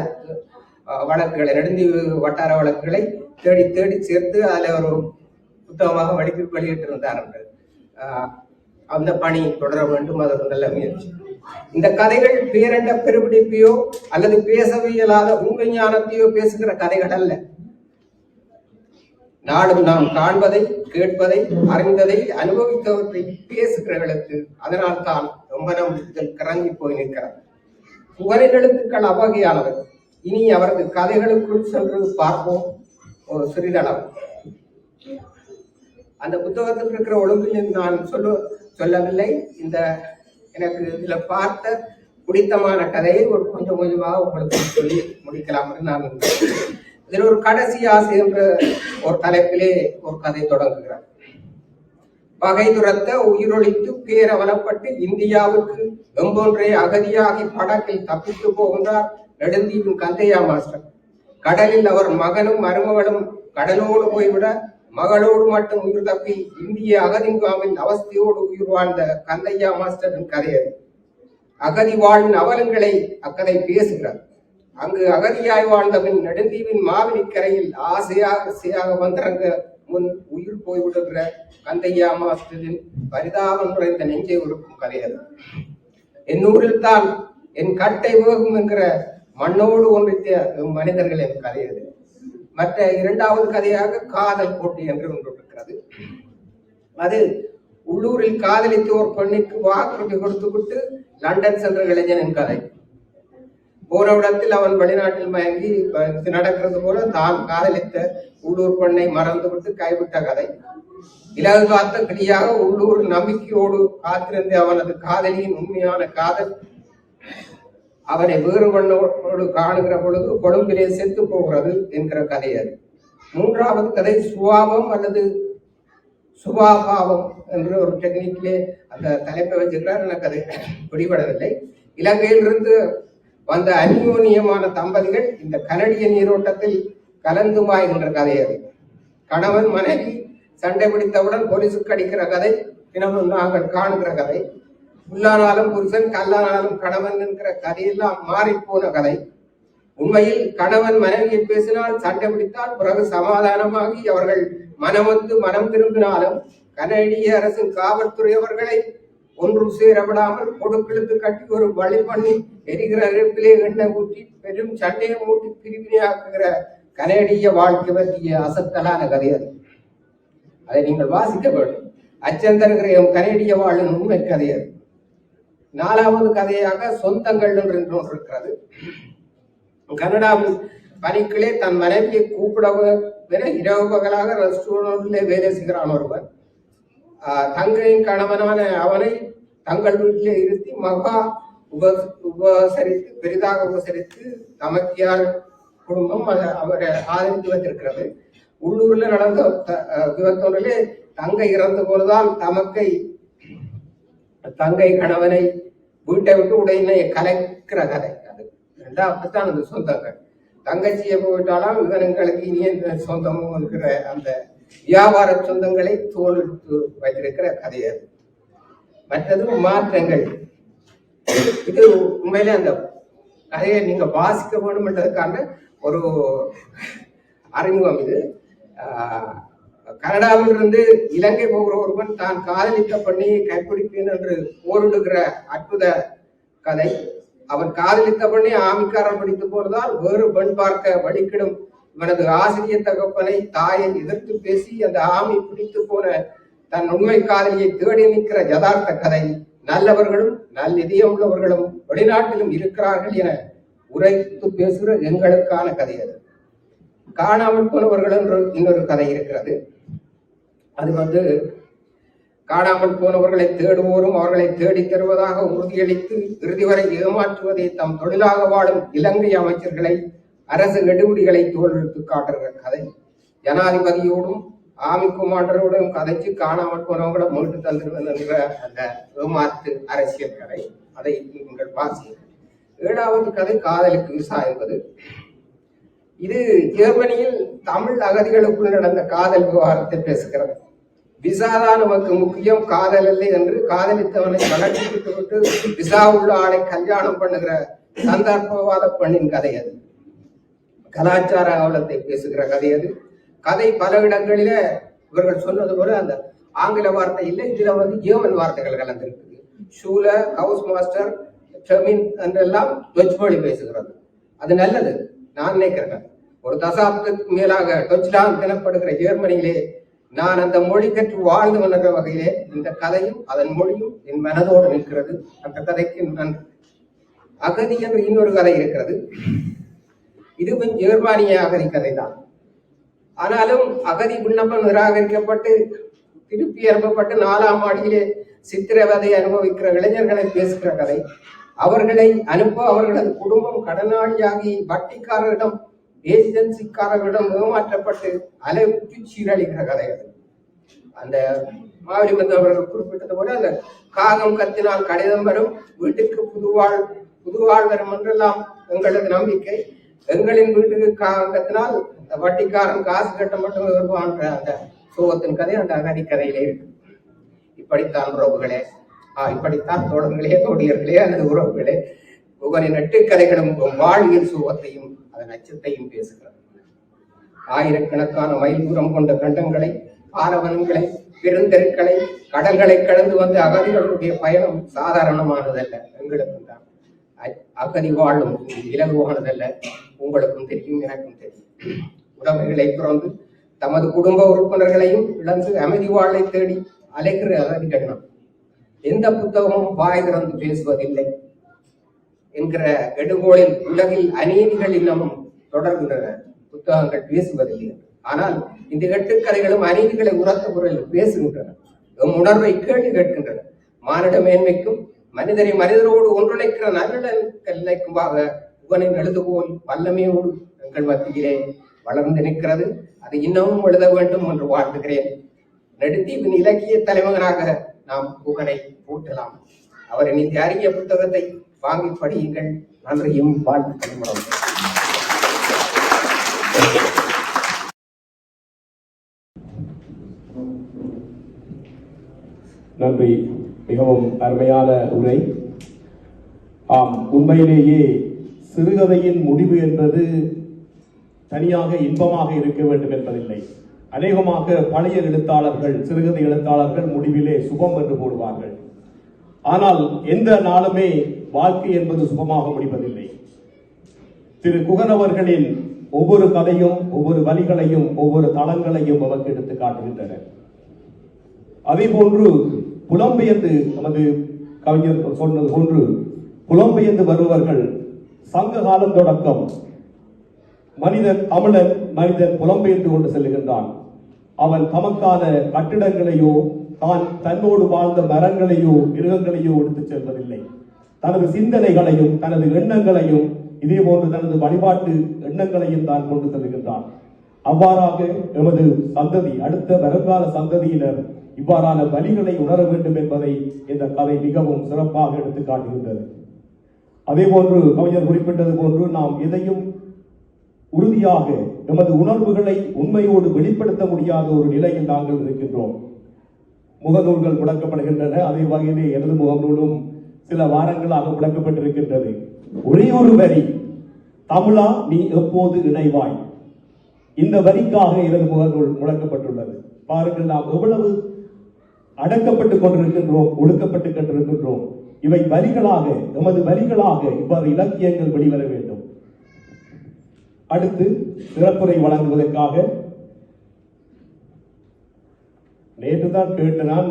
வழக்குகளை நெடுந்தீவு வட்டார வழக்குகளை தேடி தேடி சேர்த்து அதில் ஒரு புத்தகமாக வெளியிட்டிருந்தார் என்று. அந்த பணி தொடர வேண்டும், அது ஒரு நல்ல முயற்சி. இந்த கதைகள் பேரண்ட பெருபிடிப்பையோ அல்லது பேசவே இயலாத உண்மை ஞானத்தையோ பேசுகிற கதைகள் அல்ல. நாடும் நாம் காண்பதை, கேட்பதை, அறிந்ததை, அனுபவித்தவற்றை பேசுகிறவர்களுக்கு அதனால் தான் ரொம்ப நம்பிக்கை கிறங்கி போய் நிற்கிறார். குகனின் எழுத்துக்கள் அவ்வகையானவை. இனி அவரது கதைகளுக்குள் சென்று பார்ப்போம் ஒரு சிறிதளவு. அந்த புத்தகத்தில் இருக்கிற ஒழுங்கில் நான் சொல்லவில்லை. இந்த எனக்கு இதுல பார்த்த பிடித்தமான கதையை ஒரு கொஞ்சம் கொஞ்சமாக உங்களுக்கு சொல்லி முடிக்கலாம் என்று நான் இதில் ஒரு கடைசி ஆசை என்ற ஒரு தலைப்பிலே ஒரு கதை தொடங்குகிறார். பகை துரத்த உயிரொழித்து பேரவலப்பட்டு இந்தியாவுக்கு எம்போன்றே அகதியாகி படகில் தப்பித்து போகின்றார் நெடுந்தீவின் கந்தையா மாஸ்டர். கடலில் அவர் மகனும் மருமகளும் கடலோடு போய்விட மகளோடு மட்டும் உயிர் தப்பி இந்திய அகதிங்காமின் அவஸ்தையோடு உயிர் வாழ்ந்த கந்தையா மாஸ்டரின் கதை அது. அகதி வாழின் அவலங்களை அக்கதை பேசுகிறார். அங்கு அகதியாய் வாழ்ந்தவன் நெடுந்தீவின் மாவினிக்கரையில் ஆசையாக வந்திறங்க முன் உயிர் போய்விடுகிற கந்தையா மாஸ்டரின் பரிதாபம் நிறைந்த நெஞ்சை உருக்கும் கதை அது. என் ஊரில் தான் என் கட்டை வேகும் என்கிற மண்ணோடு ஒன்றித்த மனிதர்களின் கதை அது. மற்ற 2வது கதையாக காதல் போட்டி என்று ஒன்று இருக்கிறது. அது உள்ளூரில் காதலித்து ஒரு பெண்ணுக்கு வாக்குறுதி கொடுத்துவிட்டு லண்டன் சென்ற இளைஞனின் கதை. போன இடத்தில் அவன் வெளிநாட்டில் மயங்கி நடக்கிறது போல தான் காதலித்த உள்ளூர் பெண்ணை மறந்துவிட்டு கைவிட்ட கதை. இலகு காத்த கிளியாக உள்ளூர் நம்பிக்கையோடு காத்திருந்த அவனது காதலியின் உண்மையான காதல் அவனை வேறு பண்ணோடு காணுகிற பொழுது கொழும்பிலே செத்து போகிறது என்கிற கதை அது. 3வது கதை சுவாபம் அல்லது சுபாபாவம் என்று ஒரு டெக்னிக்கிலே அந்த தலைப்பை வச்சுக்கிறார். எனக்கு அது பிடிபடவில்லை. இலங்கையிலிருந்து வந்த அந்யோன்யமான தம்பதிகள் இந்த கனடிய நீரோட்டத்தில் கலந்து மாய்கின்ற கதை அது. கணவன் மனைவி சண்டை பிடித்தவுடன் போலீசுக்கு அடிக்கிற கதை தினமும் நாங்கள் காணுகிற கதை. உள்ளானாலும் புருஷன் கல்லானாலும் கணவன் என்கிற கதையெல்லாம் மாறி போன கதை. உண்மையில் கணவன் மனைவியை பேசினால் சண்டை பிடித்தால் பிறகு சமாதானமாகி அவர்கள் மனமொத்து மனம் திரும்பினாலும் கனடிய அரசின் காவல்துறை அவர்களை ஒன்றும் சேரவிடாமல் கொடுக்கிழுத்து கட்டி ஒரு வழி பண்ணி எரிகிற நெருப்பிலே எண்ணெய் ஊற்றி பெரும் சண்டையை மூட்டி பிரிவினையாக்குகிற கனடிய வாழ்க்கை பற்றிய அசத்தலான கதை அது. அதை நீங்கள் வாசிக்க வேண்டும். அச்சம் தருகிற கனடிய வாழின் உண்மை கதை அது. 4வது கதையாக சொந்தங்கள் என்று ஒன்று இருக்கிறது. கனடாவில் பணிக்கிலே தன் மனைவியை கூப்பிட இரவு பகலாக ரெஸ்டாரண்டிலே வேலை செய்கிறான் ஒருவன். தங்கையின் கணவனான அவனை தங்கள் வீட்டிலே இருத்தி மகா உபசரித்து பெரிதாக உபசரித்து தமக்கியார் குடும்பம் அவரை ஆதரித்து வைத்திருக்கிறது. உள்ளூர்ல நடந்த விபத்தொன்றிலே தங்கை இறந்த போதுதான் தங்கை கணவனை வீட்டை விட்டு உடனே கலைக்கிற கதை அது. 2வது அந்த சொந்தங்கள். தங்கச்சியை போயிட்டாலும் இவனுங்களுக்கு இனிய சொந்தமும் இருக்கிற அந்த வியாபார சொந்தங்களை தோலுக்கு வைத்திருக்கிற கதை அது. மற்றது மாற்றங்கள். இது உண்மையிலே அந்த கதையை நீங்க வாசிக்க வேண்டும் என்றதுக்கான ஒரு அறிமுகம். இது கனடாவில் இருந்து இலங்கை போகிற ஒருவன் தான் காதலித்த பெண்ணையை கைப்பிடிப்பேன் என்று போரிடுகிற அற்புத கதை. அவன் காதலித்த பெண்ணை ஆமிக்காரன் பிடித்து போனதால் வேறு பெண் பார்க்க வழிக்கிடும் இவனது ஆசிரியர் தகப்பனை தாயை எதிர்த்து பேசி அந்த ஆமி பிடித்து போன தன் உண்மை காதலியை தேடி நிற்கிற யதார்த்த கதை. நல்லவர்களும் நல்லிதயம் உள்ளவர்களும் வெளிநாட்டிலும் இருக்கிறார்கள் என உரைத்து பேசுகிற எங்களுக்கான கதை அது. காணாமல் போனவர்கள் என்று இன்னொரு கதை இருக்கிறது. அது காணாமல் போனவர்களை தேடுவோரும் அவர்களை தேடி தருவதாக உறுதியளித்து இறுதி வரை ஏமாற்றுவதை தம் தொழிலாக வாழும் இலங்கை அமைச்சர்களை அரசு கெடுபிடிகளை தோல்வித்து காட்டுகிற கதை. ஜனாதிபதியோடும் ஆமி குமாண்டரோடும் கதைச்சு காணாமல் போனவங்கள மீட்டு தந்துருவது என்ற அந்த ஏமாற்று அரசியல் கதை. அதை நீங்கள் வாசியுங்கள். 7வது கதை காதலுக்கு விசா என்பது. இது ஜெர்மனியில் தமிழ் அகதிகளுக்குள் நடந்த காதல் விவகாரத்தை பேசுகிறது. விசாதான் நமக்கு முக்கியம், காதல் இல்லை என்று காதலித்தவனை வளர்த்து விட்டு விசா உள்ள ஆளை கல்யாணம் பண்ணுகிற சந்தர்ப்பவாத பெண்ணின் கதை அது. கலாச்சார அவலத்தை பேசுகிற கதை அது. கதை பல இடங்களில இவர்கள் சொன்னது போல அந்த ஆங்கில வார்த்தை இல்லை, இதுல ஜெர்மன் வார்த்தைகள் கலந்திருக்குது. ஷூல, ஹவுஸ் மாஸ்டர், டெர்மின் என்றெல்லாம் டச் மொழி பேசுகிறது. அது நல்லது நான் நினைக்கிறேன். ஒரு தசாப்தத்துக்கு மேலாக டொச்லாந்து எனப்படுகிற ஜெர்மனியிலே நான் அந்த மொழி கற்று வாழ்ந்து வந்த வகையிலே இந்த கதையும் அதன் மொழியும் என் மனதோடு நிற்கிறது. அந்த கதைக்கு நான் அகதி என்று இன்னொரு கதை இருக்கிறது. இதுவும் ஜெர்மானிய அகதி கதை தான். ஆனாலும் அகதி விண்ணப்பம் நிராகரிக்கப்பட்டு திருப்பி அனுப்பப்பட்டு 4ஆம் ஆண்டிலே சித்திரவதை அனுபவிக்கிற இளைஞர்களை பேசுகிற கதை. அவர்களை அனுப்ப அவர்களது குடும்பம் கடனாளியாகி வட்டிக்காரரிடம் ஏஜென்சிக்காரர்களிடம் ஏமாற்றப்பட்டு அலைவுற்று சீரழிக்கிற கதை அது. அந்த மாவடி அவர்கள் குறிப்பிட்டது போல அந்த காகம் கத்தினால் கடிதம் வரும், வீட்டுக்கு புதுவாழ் வரும் என்றெல்லாம் எங்களது நம்பிக்கை. எங்களின் வீட்டுக்கு காகம் கத்தினால் வட்டிக்காரன் காசு கட்ட மட்டும் வருவான்ற அந்த சோகத்தின் கதை அந்த அகதி கதையிலே இருக்கு. இப்படித்தான் உறவுகளே, இப்படித்தான் தோழர்களே, தோழியர்களே அல்லது உறவுகளே, ஒவ்வொரு நெட்டுக்கதைகளும் வாழ்வியல் சோகத்தையும் அதன் அச்சத்தையும் பேசுகிறது. ஆயிரக்கணக்கான மைல் தூரம் கொண்ட கண்டங்களை, ஆரவனங்களை, பெருந்தெருக்களை, கடல்களை கடந்து வந்த அகதிகளுடைய பயணம் சாதாரணமானதல்ல. எங்களுக்கும் தான் அகதி வாழும் இலகுவானதல்ல. உங்களுக்கும் தெரியும், எனக்கும் தெரியும். உறவுகளை பிறந்து தமது குடும்ப உறுப்பினர்களையும் இழந்து அமைதி வாழை தேடி அலைகிற அகதிகள் நாம். எந்த புத்தகமும் வாய் திறந்து பேசுவதில்லை என்கிற எடுகோளில் உலகில் அநீதிகள் இன்னமும் தொடர்கின்றன. புத்தகங்கள் பேசுவதில்லை. ஆனால் இந்த எட்டுக்கதைகளும் அநீதிகளை உரத்த முறையில் பேசுகின்றன. எம் உணர்வை கேள்வி கேட்கின்றன. மானிட மேன்மைக்கும் மனிதரை மனிதரோடு ஒன்றிணைக்கிற நல்லிணைக்குமாக புகனின் எழுதுகோல் வல்லமையோடு எங்கள் மத்தியிலே வளர்ந்து நிற்கிறது. அது இன்னமும் எழுத வேண்டும் என்று வாழ்த்துகிறேன். நெடுந்தீவின் இலக்கிய தலைவராக நாம் புகனை பூட்டலாம். அவரின் இந்த அரிய புத்தகத்தை வாங்கி படியுங்கள். நன்றியும் வாழ்த்துக்களும்.
நன்றி. மிகவும் அருமையான உரை. ஆம், உண்மையிலேயே சிறுகதையின் முடிவு என்பது தனியாக இன்பமாக இருக்க வேண்டும் என்பதில்லை. அநேகமாக பழைய எழுத்தாளர்கள், சிறுகதை எழுத்தாளர்கள் முடிவிலே சுபம் என்று போடுவார்கள். ஆனால் எந்த நாளுமே வாழ்க்கை என்பது சுபமாக முடிவதில்லை. திரு குகன் அவர்களின் ஒவ்வொரு கதையும் ஒவ்வொரு வழிகளையும் ஒவ்வொரு தளங்களையும் அவருக்கு எடுத்து காட்டுகின்றனர். அதே போன்று புலம்பெயர்ந்து, நமது கவிஞர் சொன்னது போன்று புலம்பெயர்ந்து வருபவர்கள் சங்க காலம் தொடக்கம் மனிதன் புலம்பெயர்ந்து கொண்டு செல்லுகின்றான். அவன் தமக்கான கட்டிடங்களையோ தன்னோடு வாழ்ந்த மரங்களையோ மிருகங்களையோ எடுத்துச் செல்வதில்லை. தனது சிந்தனைகளையும் தனது எண்ணங்களையும் இதே போன்று தனது வழிபாட்டு எண்ணங்களையும் தான் கொண்டு செல்கின்றான். அவ்வாறாக எமது சந்ததி, அடுத்த வருங்கால சந்ததியினர் இவ்வாறான வழிகளை உணர வேண்டும் என்பதை இந்த கதை மிகவும் சிறப்பாக எடுத்து காட்டுகின்றது. அதே போன்று கவிஞர் குறிப்பிட்டது போன்று நாம் எதையும் உறுதியாக எமது உணர்வுகளை உண்மையோடு வெளிப்படுத்த முடியாத ஒரு நிலையில் நாங்கள் இருக்கின்றோம். முகநூல்கள் முடக்கப்படுகின்றன. அதே வகையிலே எனது முகநூலும் சில வாரங்களாக முடக்கப்பட்டிருக்கின்றது. ஒரே ஒரு வரி, தமிழா நீ எப்போது இணைவாய், இந்த வரிக்காக எனது முகநூல் முடக்கப்பட்டுள்ளது. பாருங்கள், நாம் எவ்வளவு அடக்கப்பட்டுக் கொண்டிருக்கின்றோம், ஒடுக்கப்பட்டுக் கொண்டிருக்கின்றோம். இவை வரிகளாக, எமது வரிகளாக இவ்வாறு இலக்கியங்கள் வெளிவர வேண்டும். அடுத்து சிறப்புரை வழங்குவதற்காக நேற்று தான் கேட்டு நான்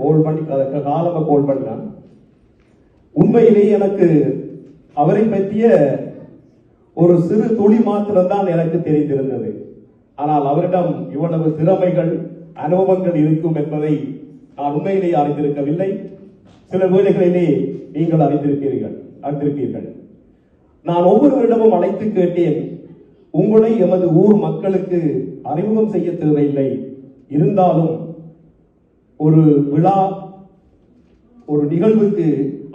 கோல் பண்ணி காலமாக கோல் பண்ணான். உண்மையிலேயே எனக்கு அவரை பற்றிய ஒரு சிறு துளி மாத்திரம்தான் எனக்கு தெரிந்திருந்தது. ஆனால் அவரிடம் இவ்வளவு திறமைகள், அனுபவங்கள் இருக்கும் என்பதை நான் உண்மையிலேயே அறிந்திருக்கவில்லை. சில வேளைகளிலே நீங்கள் அறிந்திருப்பீர்கள். நான் ஒவ்வொருவரிடமும் அழைத்து கேட்டேன், உங்களை எமது ஊர் மக்களுக்கு அறிமுகம் செய்ய தேவையில்லை. இருந்தாலும் ஒரு விழா, ஒரு நிகழ்வுக்கு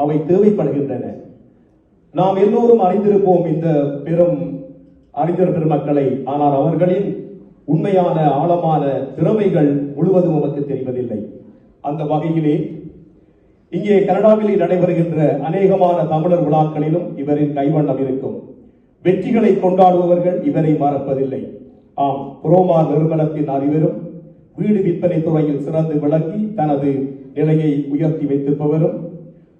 அவை தேவைப்படுகின்றன. நாம் எல்லோரும் அறிந்திருப்போம் இந்த பெரும் அறிஞர் பெருமக்களை. ஆனால் அவர்களின் உண்மையான ஆழமான திறமைகள் முழுவதும் நமக்கு தெரிவதில்லை. அந்த வகையிலே இங்கே கனடாவிலே நடைபெறுகின்ற அநேகமான தமிழர் விழாக்களிலும் இவரின் கைவண்ணம் இருக்கும். வெற்றிகளை கொண்டாடுபவர்கள் இவரை மறப்பதில்லை. ஆம், புரோமா நிறுவனத்தின் அதிபரும் வீடு விற்பனை துறையில் சிறந்து விளங்கி தனது நிலையை உயர்த்தி வைத்திருப்பவரும்,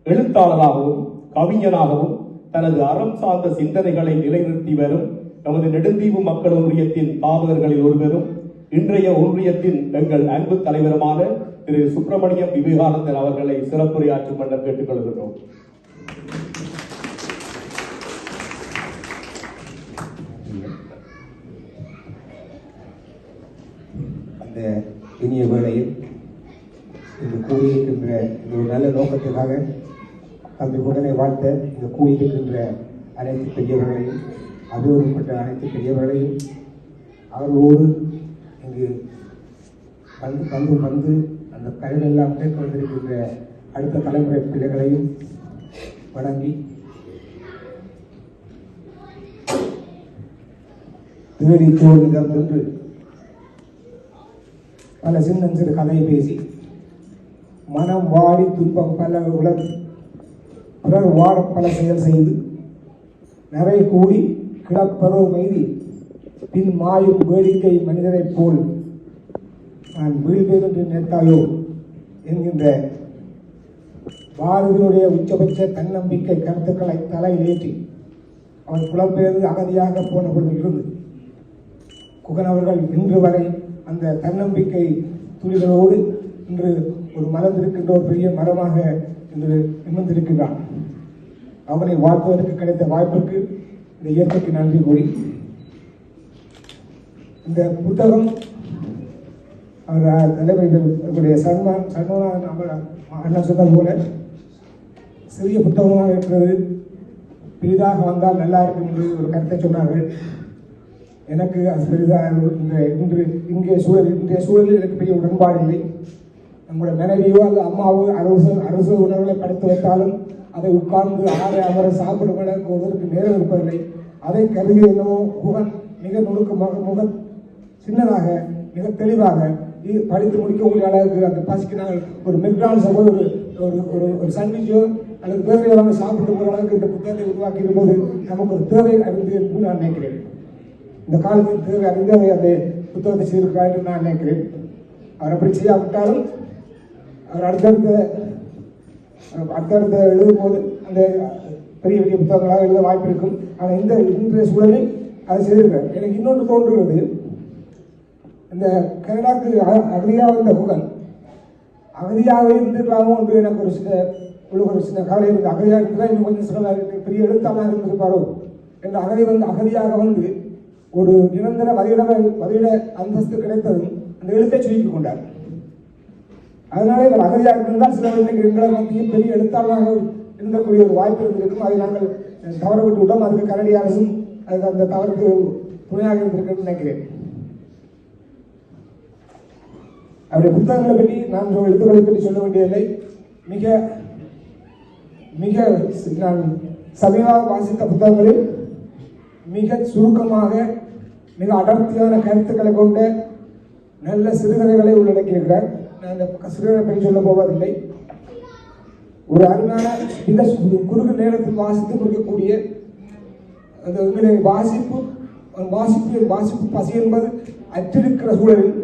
எழுத்தாளராகவும் கவிஞனாகவும் தனது அறம் சார்ந்த சிந்தனைகளை நிலைநிறுத்தி வரும் நமது நெடுந்தீவு மக்கள் ஒன்றியத்தின் தாவகர்களில் ஒருவரும், இன்றைய ஒன்றியத்தின் எங்கள் அன்பு தலைவருமான திரு சுப்பிரமணியம் விவேகானந்தன் அவர்களை சிறப்புரையாற்றும் வண்ணம் கேட்டுக்கொள்கிறோம்.
அந்த இனிய வேளையில் இங்கு கூடியிருக்கின்ற இந்த ஒரு நல்ல நோக்கத்துக்காக தம்பி உடனே வாழ்த்த இங்கு கூடியிருக்கின்ற அனைத்து பெரியவர்களையும், அபிவருப்பட்ட அனைத்து பெரியவர்களையும், அவர்களோடு இங்கு வந்து அந்த கருடெல்லாம் கேட்க வந்திருக்கின்ற அடுத்த தலைமுறை பிள்ளைகளையும் வணங்கி தேடி தோழிடம் சென்று பல சின்னம் சிறு கதை பேசி மனம் வாடி துன்பம் பல உலர் பிறர் வாட பல செயல் செய்து நிறை கூடி கிளப்பரோ மைதி பின் மாயும் வேடிக்கை மனிதரைப் போல் நான் வீழ்வேன் என்று நினைத்தாயோ என்கின்ற பாரதியுடைய உச்சபட்ச தன்னம்பிக்கை கருத்துக்களை தலையில் ஏற்றி அவன் புலம்பெயர்ந்து அகதியாக போன பொழுது இருந்து குகன் அவர்கள் இன்று வரை அந்த தன்னம்பிக்கை துளிகளோடு இன்று ஒரு மலர்ந்திருக்கின்ற ஒரு பெரிய மரமாக இன்று நிமிர்ந்திருக்கிறான். அவனை வாழ்த்துவதற்கு கிடைத்த வாய்ப்புக்கு இந்த இயற்கைக்கு நன்றி கூறி, இந்த புத்தகம் அவர் தலைவர்களுடைய சன்மான் அண்ணா சொன்னது போல சிறிய புத்தகமாக இருக்கிறது, பெரிதாக வந்தால் நல்லா இருக்கும் என்று ஒரு கருத்தை சொன்னார்கள். எனக்கு அது பெரிதாக இன்றைய சூழலில் எனக்கு பெரிய உடன்பாடு இல்லை. நம்முடைய மனைவியோ அல்லது அம்மாவோ அரசு உணவுகளை படுத்து வைத்தாலும் அதை உட்கார்ந்து அமர சாப்பிடுவதற்கு நேரம் இருப்பதில்லை. அதை கருதி என்னவோ குகன் மிக நுணுக்கமாக சின்னதாக மிக தெளிவாக படித்து முடிக்கக்கூடிய அளவுக்கு அந்த பசிக்கு நாங்கள் ஒரு மெக்டானல்ஸ் ஒரு சாண்ட்விச்சோ அல்லது தேவையை வாங்க சாப்பிட்டு போகிற அளவுக்கு இந்த புத்தகத்தை உருவாக்கி இருக்கும்போது நமக்கு ஒரு தேவை அறிந்து என்று நான் நினைக்கிறேன். இந்த காலத்தில் தேவை அறிந்து அதை அந்த புத்தகத்தை செய்திருக்கிறார் என்று நான் நினைக்கிறேன். அவர் அப்படி செய்யாவிட்டாலும் அவர் அடுத்தடுத்த எழுதும் போது அந்த பெரிய பெரிய புத்தகங்களாக எழுத வாய்ப்பு இருக்கும். ஆனால் இன்றைய சூழலில் அதை செய்திருக்கார். எனக்கு இன்னொன்று தோன்றுகிறது, இந்த கனடாக்கு அகதியாக இருந்த குகன் அகதியாகவே இருந்திருக்கலாமோ என்று எனக்கு ஒரு சின்ன கவலை இருந்து, அகதியாக இருக்கிறதா இன்னும் கொஞ்சம் சில பெரிய எழுத்தாளராக இருந்திருப்பாரோ என்று அகதியாக வந்து ஒரு நிரந்தர வதியிட அந்தஸ்து கிடைத்ததும் அந்த எழுத்தை சுருக்கிக் கொண்டார். அதனால இவர் அகதியாக இருந்தால் சில எங்களை மத்தியில் பெரிய எழுத்தாளராக இருந்தக்கூடிய ஒரு வாய்ப்பு இருந்திருக்கும். அதை நாங்கள் தவற விட்டு விட்டோம். அதுக்கு கனடிய அரசும் அதுக்கு அந்த தவறுக்கு துணையாக இருந்திருக்குன்னு நினைக்கிறேன். அவருடைய புத்தகங்களை பற்றி நான் எழுத்துக்களை பற்றி சொல்ல வேண்டியதில்லை. மிக மிக நான் சமீபமாக வாசித்த புத்தகங்களில் மிக சுருக்கமாக மிக அடர்த்தியான கருத்துக்களை கொண்ட நல்ல சிறுகதைகளை உள்ளடக்கியிருக்கிறார். நான் அந்த சிறுகதை பற்றி சொல்ல போவதில்லை. ஒரு அருமையான மிக குறுகு நேரத்தில் வாசித்து முடிக்கக்கூடிய அந்த உண்மையிலே வாசிப்பு பசி என்பது அற்றிருக்கிற சூழலில்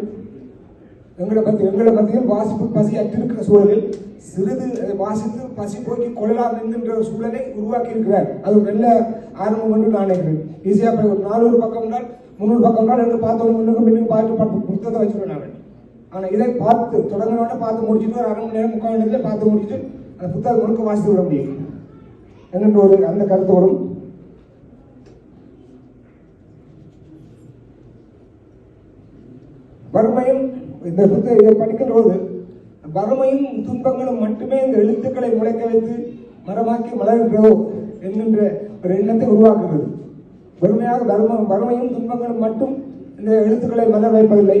எங்களை மத்தியில் வாசிப்பு பசி அற்றிருக்கிற சூழலில் சிறிது வாசித்து பசி போக்கி கொள்ளலாம் என்கின்ற ஒரு சூழலை உருவாக்கி இருக்கிறார். அது ஒரு நல்ல ஆரம்பம் என்று நான் நினைக்கிறேன். ஈஸியாக ஒரு 400 பக்கம் என்றால் 300 பக்கம் என்றால் எனக்கு பார்த்தோம் முன்னுக்கு பார்த்து புத்தகத்தை வச்சுருவேன். ஆனால் இதை பார்த்து தொடங்கினோட பார்த்து முடிச்சுட்டு ஒரு 1/2 மணி நேரம் 3/4 மணி நேரத்தில் பார்த்து முடிச்சுட்டு அந்த புத்தகம் முழுக்க வாசித்து விட முடியும் என்கின்ற ஒரு அந்த கருத்தோடும் வறுமையும் இந்த புத்தகம் இதை படிக்கின்ற போது வறுமையும் துன்பங்களும் மட்டுமே இந்த எழுத்துக்களை முளைக்க வைத்து மரமாக்கி மலர்கிறதோ என்கின்ற ஒரு எண்ணத்தை உருவாக்குகிறது. வெறுமையாக வறுமையும் துன்பங்களும் மட்டும் இந்த எழுத்துக்களை மலர் வைப்பதில்லை,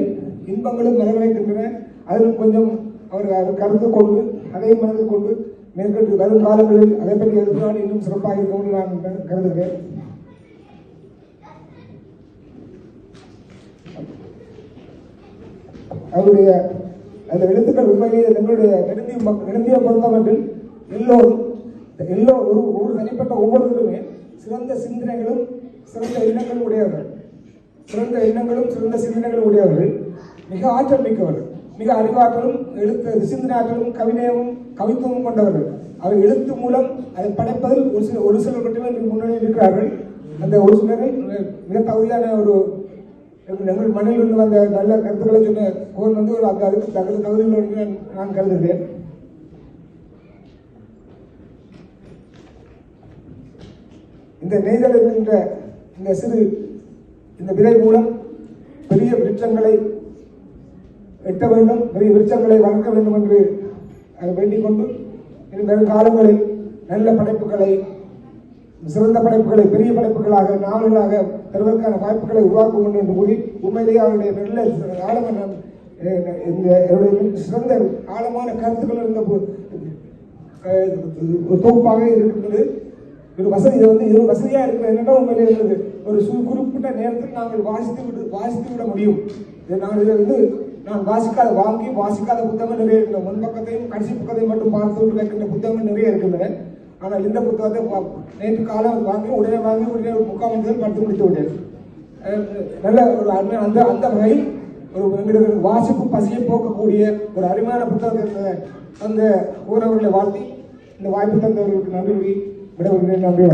இன்பங்களும் மலர் வைக்கின்றன. அதில் கொஞ்சம் அவர் கருத்து கொண்டு அதை மனதில் கொண்டு மேற்கொண்டு வரும் காலங்களில் அதை பற்றி எழுதினால் இன்னும் சிறப்பாக இருக்கும் என்று நான் கருதுகிறேன். அவருடைய அந்த எழுத்துக்கள் உண்மையிலேயே எங்களுடைய நெடுந்திய பொறுத்தவர்கள் எல்லோரும் ஒரு தனிப்பட்ட ஒவ்வொருவருமே சிறந்த சிந்தனைகளும் சிறந்த எண்ணங்களும் உடையவர்கள், சிறந்த சிந்தனைகளும் உடையவர்கள், மிக ஆற்றல் மிக்கவர்கள், மிக அறிவாற்றலும் சிந்தனை ஆற்றலும் கவிநயமும் கவித்துவமும் கொண்டவர்கள். அவர் எழுத்து மூலம் அதை படைப்பதில் ஒரு சிலர் மட்டுமே முன்னணியில் இருக்கிறார்கள். அந்த ஒரு சிலரை மிக தகுதியான எங்கள் மண்ணில் இருந்து வந்த நல்ல கருத்துக்களை சொன்ன கோன் ஒரு அதுக்கு தகுதியில் என்று நான் கருதுகிறேன். இந்த நெய்தல் என்கின்ற இந்த விதை மூலம் பெரிய விருட்சங்களை எட்ட வேண்டும், பெரிய விருட்சங்களை வளர்க்க வேண்டும் என்று வேண்டிக் கொண்டு வரும் காலங்களில் நல்ல படைப்புகளை, சிறந்த படைப்புகளை, பெரிய படைப்புகளாக நாவல்களாக தருவதற்கான வாய்ப்புகளை உருவாக்கும் என்று கூறி உண்மையிலேயே அவருடைய நல்ல சிறந்த ஆழமான கருத்துக்கள் இருந்த தொகுப்பாக இருக்கின்றது. ஒரு வசதி இது வசதியாக இருக்கிறது என்னென்னா உண்மையிலே இருந்தது ஒரு குறிப்பிட்ட நேரத்தில் நாங்கள் வாசித்து விட முடியும். நாங்கள் நான் வாசிக்காத புத்தகங்கள் நிறைய இருக்கின்றன. முன்பக்கத்தையும் கடைசி பக்கத்தையும் மட்டும் பார்த்து வைக்கின்ற புத்தகங்கள் நிறைய இருக்கின்றன. ஆனால் இந்த புத்தகத்தை நேற்று காலம் உடனே வாங்கி முக்கால் மணி நேரம் படித்து முடித்து விட்டேன். நல்ல ஒரு அருமையான அந்த வகையில் எங்களுக்கு வாசிப்பு பசியை போக்கக்கூடிய ஒரு அருமையான புத்தகத்தை அந்த ஊரவர்களை வாழ்த்தி இந்த வாய்ப்பு தந்தவர்களுக்கு நன்றி விடவில்லை. நன்றி.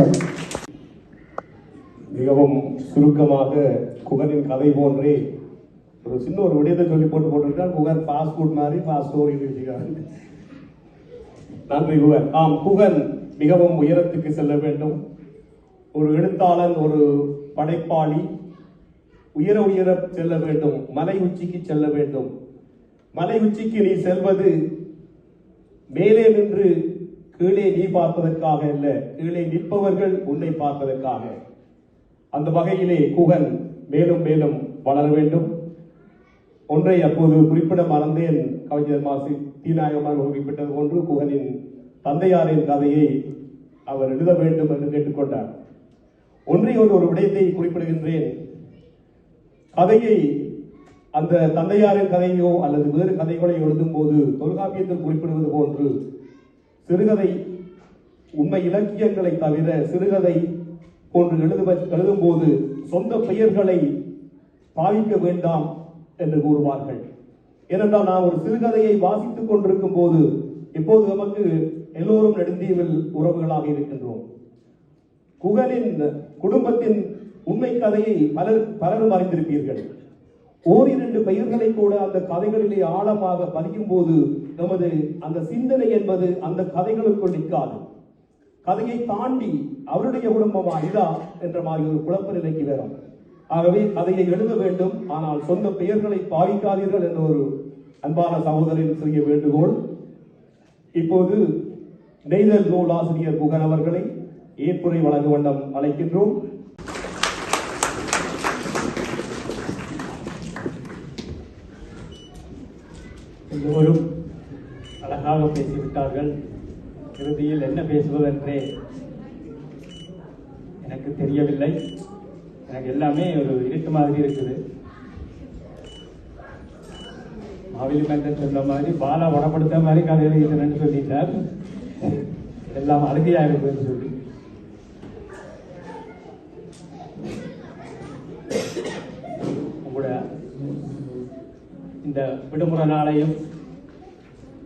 மிகவும் சுருக்கமாக குகனின் கதை போன்றே ஒரு சின்ன ஒரு விடயத்தை சொல்லி போட்டிருக்கார். குகன் ஃபாஸ்ட் ஃபுட் மாதிரி ஃபாஸ்ட் ஸ்டோரி எழுதியிருக்கிறார். நன்றி குகன். குகன் மிகவும் உயரத்துக்கு செல்ல வேண்டும். ஒரு எழுத்தாளன், ஒரு படைப்பாளி உயர செல்ல வேண்டும், மலை உச்சிக்கு செல்ல வேண்டும். மலை உச்சிக்கு நீ செல்வது மேலே நின்று கீழே நீ பார்ப்பதற்காக அல்ல, கீழே நிற்பவர்கள் உன்னை பார்ப்பதற்காக. அந்த வகையிலே குகன் மேலும் மேலும் வளர வேண்டும். ஒன்றை அப்போது குறிப்பிட மறந்தேன். கவிஞர் மாசி தீநாயகமாக குறிப்பிட்டது போன்று குகனின் தந்தையாரின் கதையை அவர் எழுத வேண்டும் என்று கேட்டுக்கொண்டார். ஒன்றை ஒரு விடயத்தை குறிப்பிடுகின்றேன். கதையை அந்த தந்தையாரின் கதையோ அல்லது வேறு கதைகளை எழுதும் போது தொல்காப்பியத்தில் குறிப்பிடுவது போன்று சிறுகதை உண்மை இலக்கியங்களை தவிர சிறுகதை போன்று எழுதும் போது சொந்த பெயர்களை பாவிக்க வேண்டாம் என்று கூறுவார்கள். ஏனென்றால் நான் ஒரு சிறுகதையை வாசித்துக் கொண்டிருக்கும் போது இப்போது நமக்கு எல்லோரும் நெடுந்தீவில் உறவுகளாக இருக்கின்றோம். குகனின் குடும்பத்தின் உண்மை கதையை பலரும் அறிந்திருப்பீர்கள். ஓரிரண்டு பெயர்களை கூட அந்த கதைகளிலே ஆழமாக பதியும் போது நமது அந்த சிந்தனை என்பது அந்த கதைகளுக்குள் நிற்காது. கதையை தாண்டி அவருடைய குடும்பமா இதா என்ற மாதிரி ஒரு குழப்ப நிலைக்கு வரும். ஆகவே கதையை எழுத வேண்டும், ஆனால் சொந்த பெயர்களை பாவிக்காதீர்கள் என்ற ஒரு அன்பான சகோதரின் சிறிய வேண்டுகோள். இப்போது நெய்தல் நூல் ஆசிரியர் குகன் அவர்களை ஏற்புரை வழங்கும் வண்ணம் அழைக்கின்றோம்.
எல்லோரும் அழகாக பேசிவிட்டார்கள். இறுதியில் என்ன பேசுவதென்றே எனக்கு தெரியவில்லை. எனக்கு எல்லாமே ஒரு இருட்டு மாதிரி இருக்குது. மாவிலி கண்டன் சொன்ன மாதிரி பாலா வடப்படுத்த மாதிரி கதையில் இருக்கிறேன்னு சொல்லிட்டார். எல்லாம் அழுகையா இருக்குன்னு சொல்லி உங்களோட இந்த விடுமுறை நாளையும்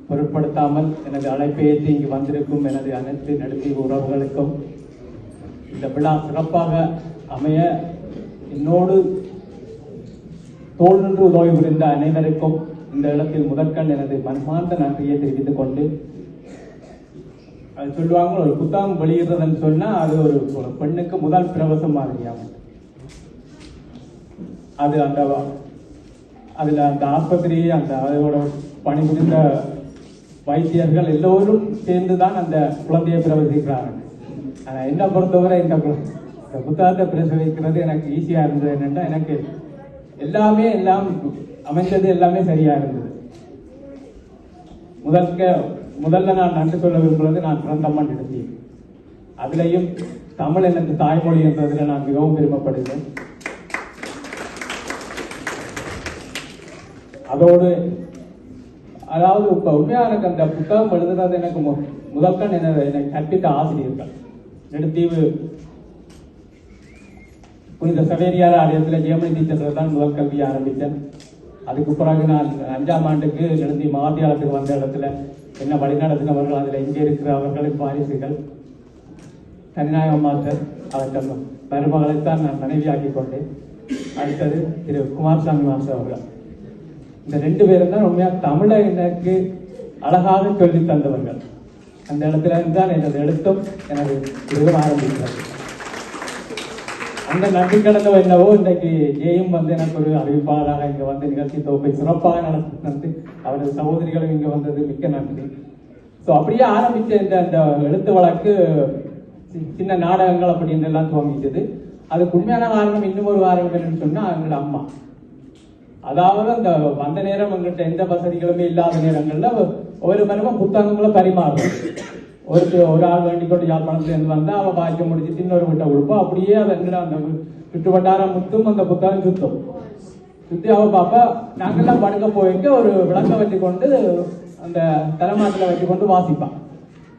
பொருட்படுத்தாமல் எனது அழைப்பை ஏற்றி இங்கு வந்திருக்கும் எனது அனைத்து நடுத்தீவு உறவுகளுக்கும் இந்த விழா சிறப்பாக அமைய என்னோடு தோல் நின்று உதவி புரிந்த அனைவருக்கும் இந்த இடத்தில் முதற்கண் எனது மனமார்ந்த நன்றியை தெரிவித்துக் கொண்டு, அது சொல்லுவாங்க ஒரு புத்தகம் வெளியிடுறதுன்னு சொன்னா அது ஒரு பெண்ணுக்கு முதல் பிரவசம் மாதிரியாகும். அது அதுல அந்த ஆஸ்பத்திரி அதோட பணிபுரிந்த வைத்தியர்கள் எல்லோரும் சேர்ந்துதான் அந்த குழந்தையை பிரவசிக்கிறார்கள். ஆனா என்ன பொறுத்தவரை இந்த புத்தகத்தை பிரசவிக்கிறது எனக்கு ஈஸியா இருந்தது. என்னென்னா எனக்கு எல்லாமே எல்லாம் அமைஞ்சது, எல்லாமே சரியா இருந்தது. முதல்ல நான் நன்றி சொல்ல விரும்புவது நான் பிறந்தம்மன் நெடுந்தீவு. அதுலேயும் தமிழ் எனக்கு தாய்மொழி என்றதில் நான் மிகவும் பெருமைப்படுகிறேன். அதோடு அதாவது இப்ப உண்மையாக எனக்கு அந்த புத்தகம் எழுதுறது எனக்கு முதற்கண் எனக்கு கற்பித்த ஆசிரியர்கள். நெடுந்தீவு புனித சவேரியார் ஆலயத்தில் ஜெயமணி டீச்சர் தான் முதல் கல்வியை ஆரம்பித்தேன். அதுக்கு பிறகு நான் 5ஆம் ஆண்டுக்கு நெடுந்தீவு மகாவித்தியாலயத்துக்கு வந்த இடத்துல என்ன வழிநடத்தினவர்கள், அதில் இங்கே இருக்கிற அவர்களின் வாரிசுகள் தனிநாயகம் மாஸ்டர், அவர் மருமகளைத்தான் நான் மனைவியாக்கி கொண்டேன். அடுத்தது திரு குமாரசாமி மாஸ்டர் அவர்கள். இந்த 2 பேரும் தான் உண்மையாக தமிழை எனக்கு அழகாக சொல்லி தந்தவர்கள். அந்த இடத்துல இருந்தால் எனது எழுத்தும் எனது இதுவும் ஆரம்பிக்கிறது. அந்த நன்றி கடந்தோ என்னவோ இன்றைக்கு ஜெயும் வந்து எனக்கு ஒரு அறிவிப்பாளராக இங்கே வந்து நிகழ்ச்சி தொகுப்பை சிறப்பாக நடத்தி அவரது சகோதரிகளும் இங்கே வந்தது மிக்க நன்றி. ஸோ அப்படியே ஆரம்பித்த அந்த எழுத்து வழக்கு சின்ன நாடகங்கள் அப்படின்னு எல்லாம் துவங்கிச்சது. அதுக்கு உண்மையான காரணம், இன்னும் ஒரு காரணம் என்னன்னு சொன்னால் அவங்களோட அம்மா. அதாவது அந்த வந்த நேரம் எங்கள்கிட்ட எந்த வசதிகளுமே இல்லாத நேரங்கள்ல ஒரு மரமும் புத்தகங்களை பரிமாறும். ஒரு ஆள் வேண்டிக் கொண்டு யாழ்ப்பாணத்துலேருந்து வந்தா அவள் வாய்க்க முடிச்சுட்டு இன்னொரு வீட்டை கொடுப்போம். அப்படியே அதை அந்த சுற்று வட்டாரம் முத்தும் அந்த புத்தகம் சுத்தி அவ பாப்பா நாங்கெல்லாம் படுக்க போயிட்டு ஒரு விளக்க வச்சு கொண்டு அந்த தலைமாட்டில் வச்சு கொண்டு வாசிப்பான்.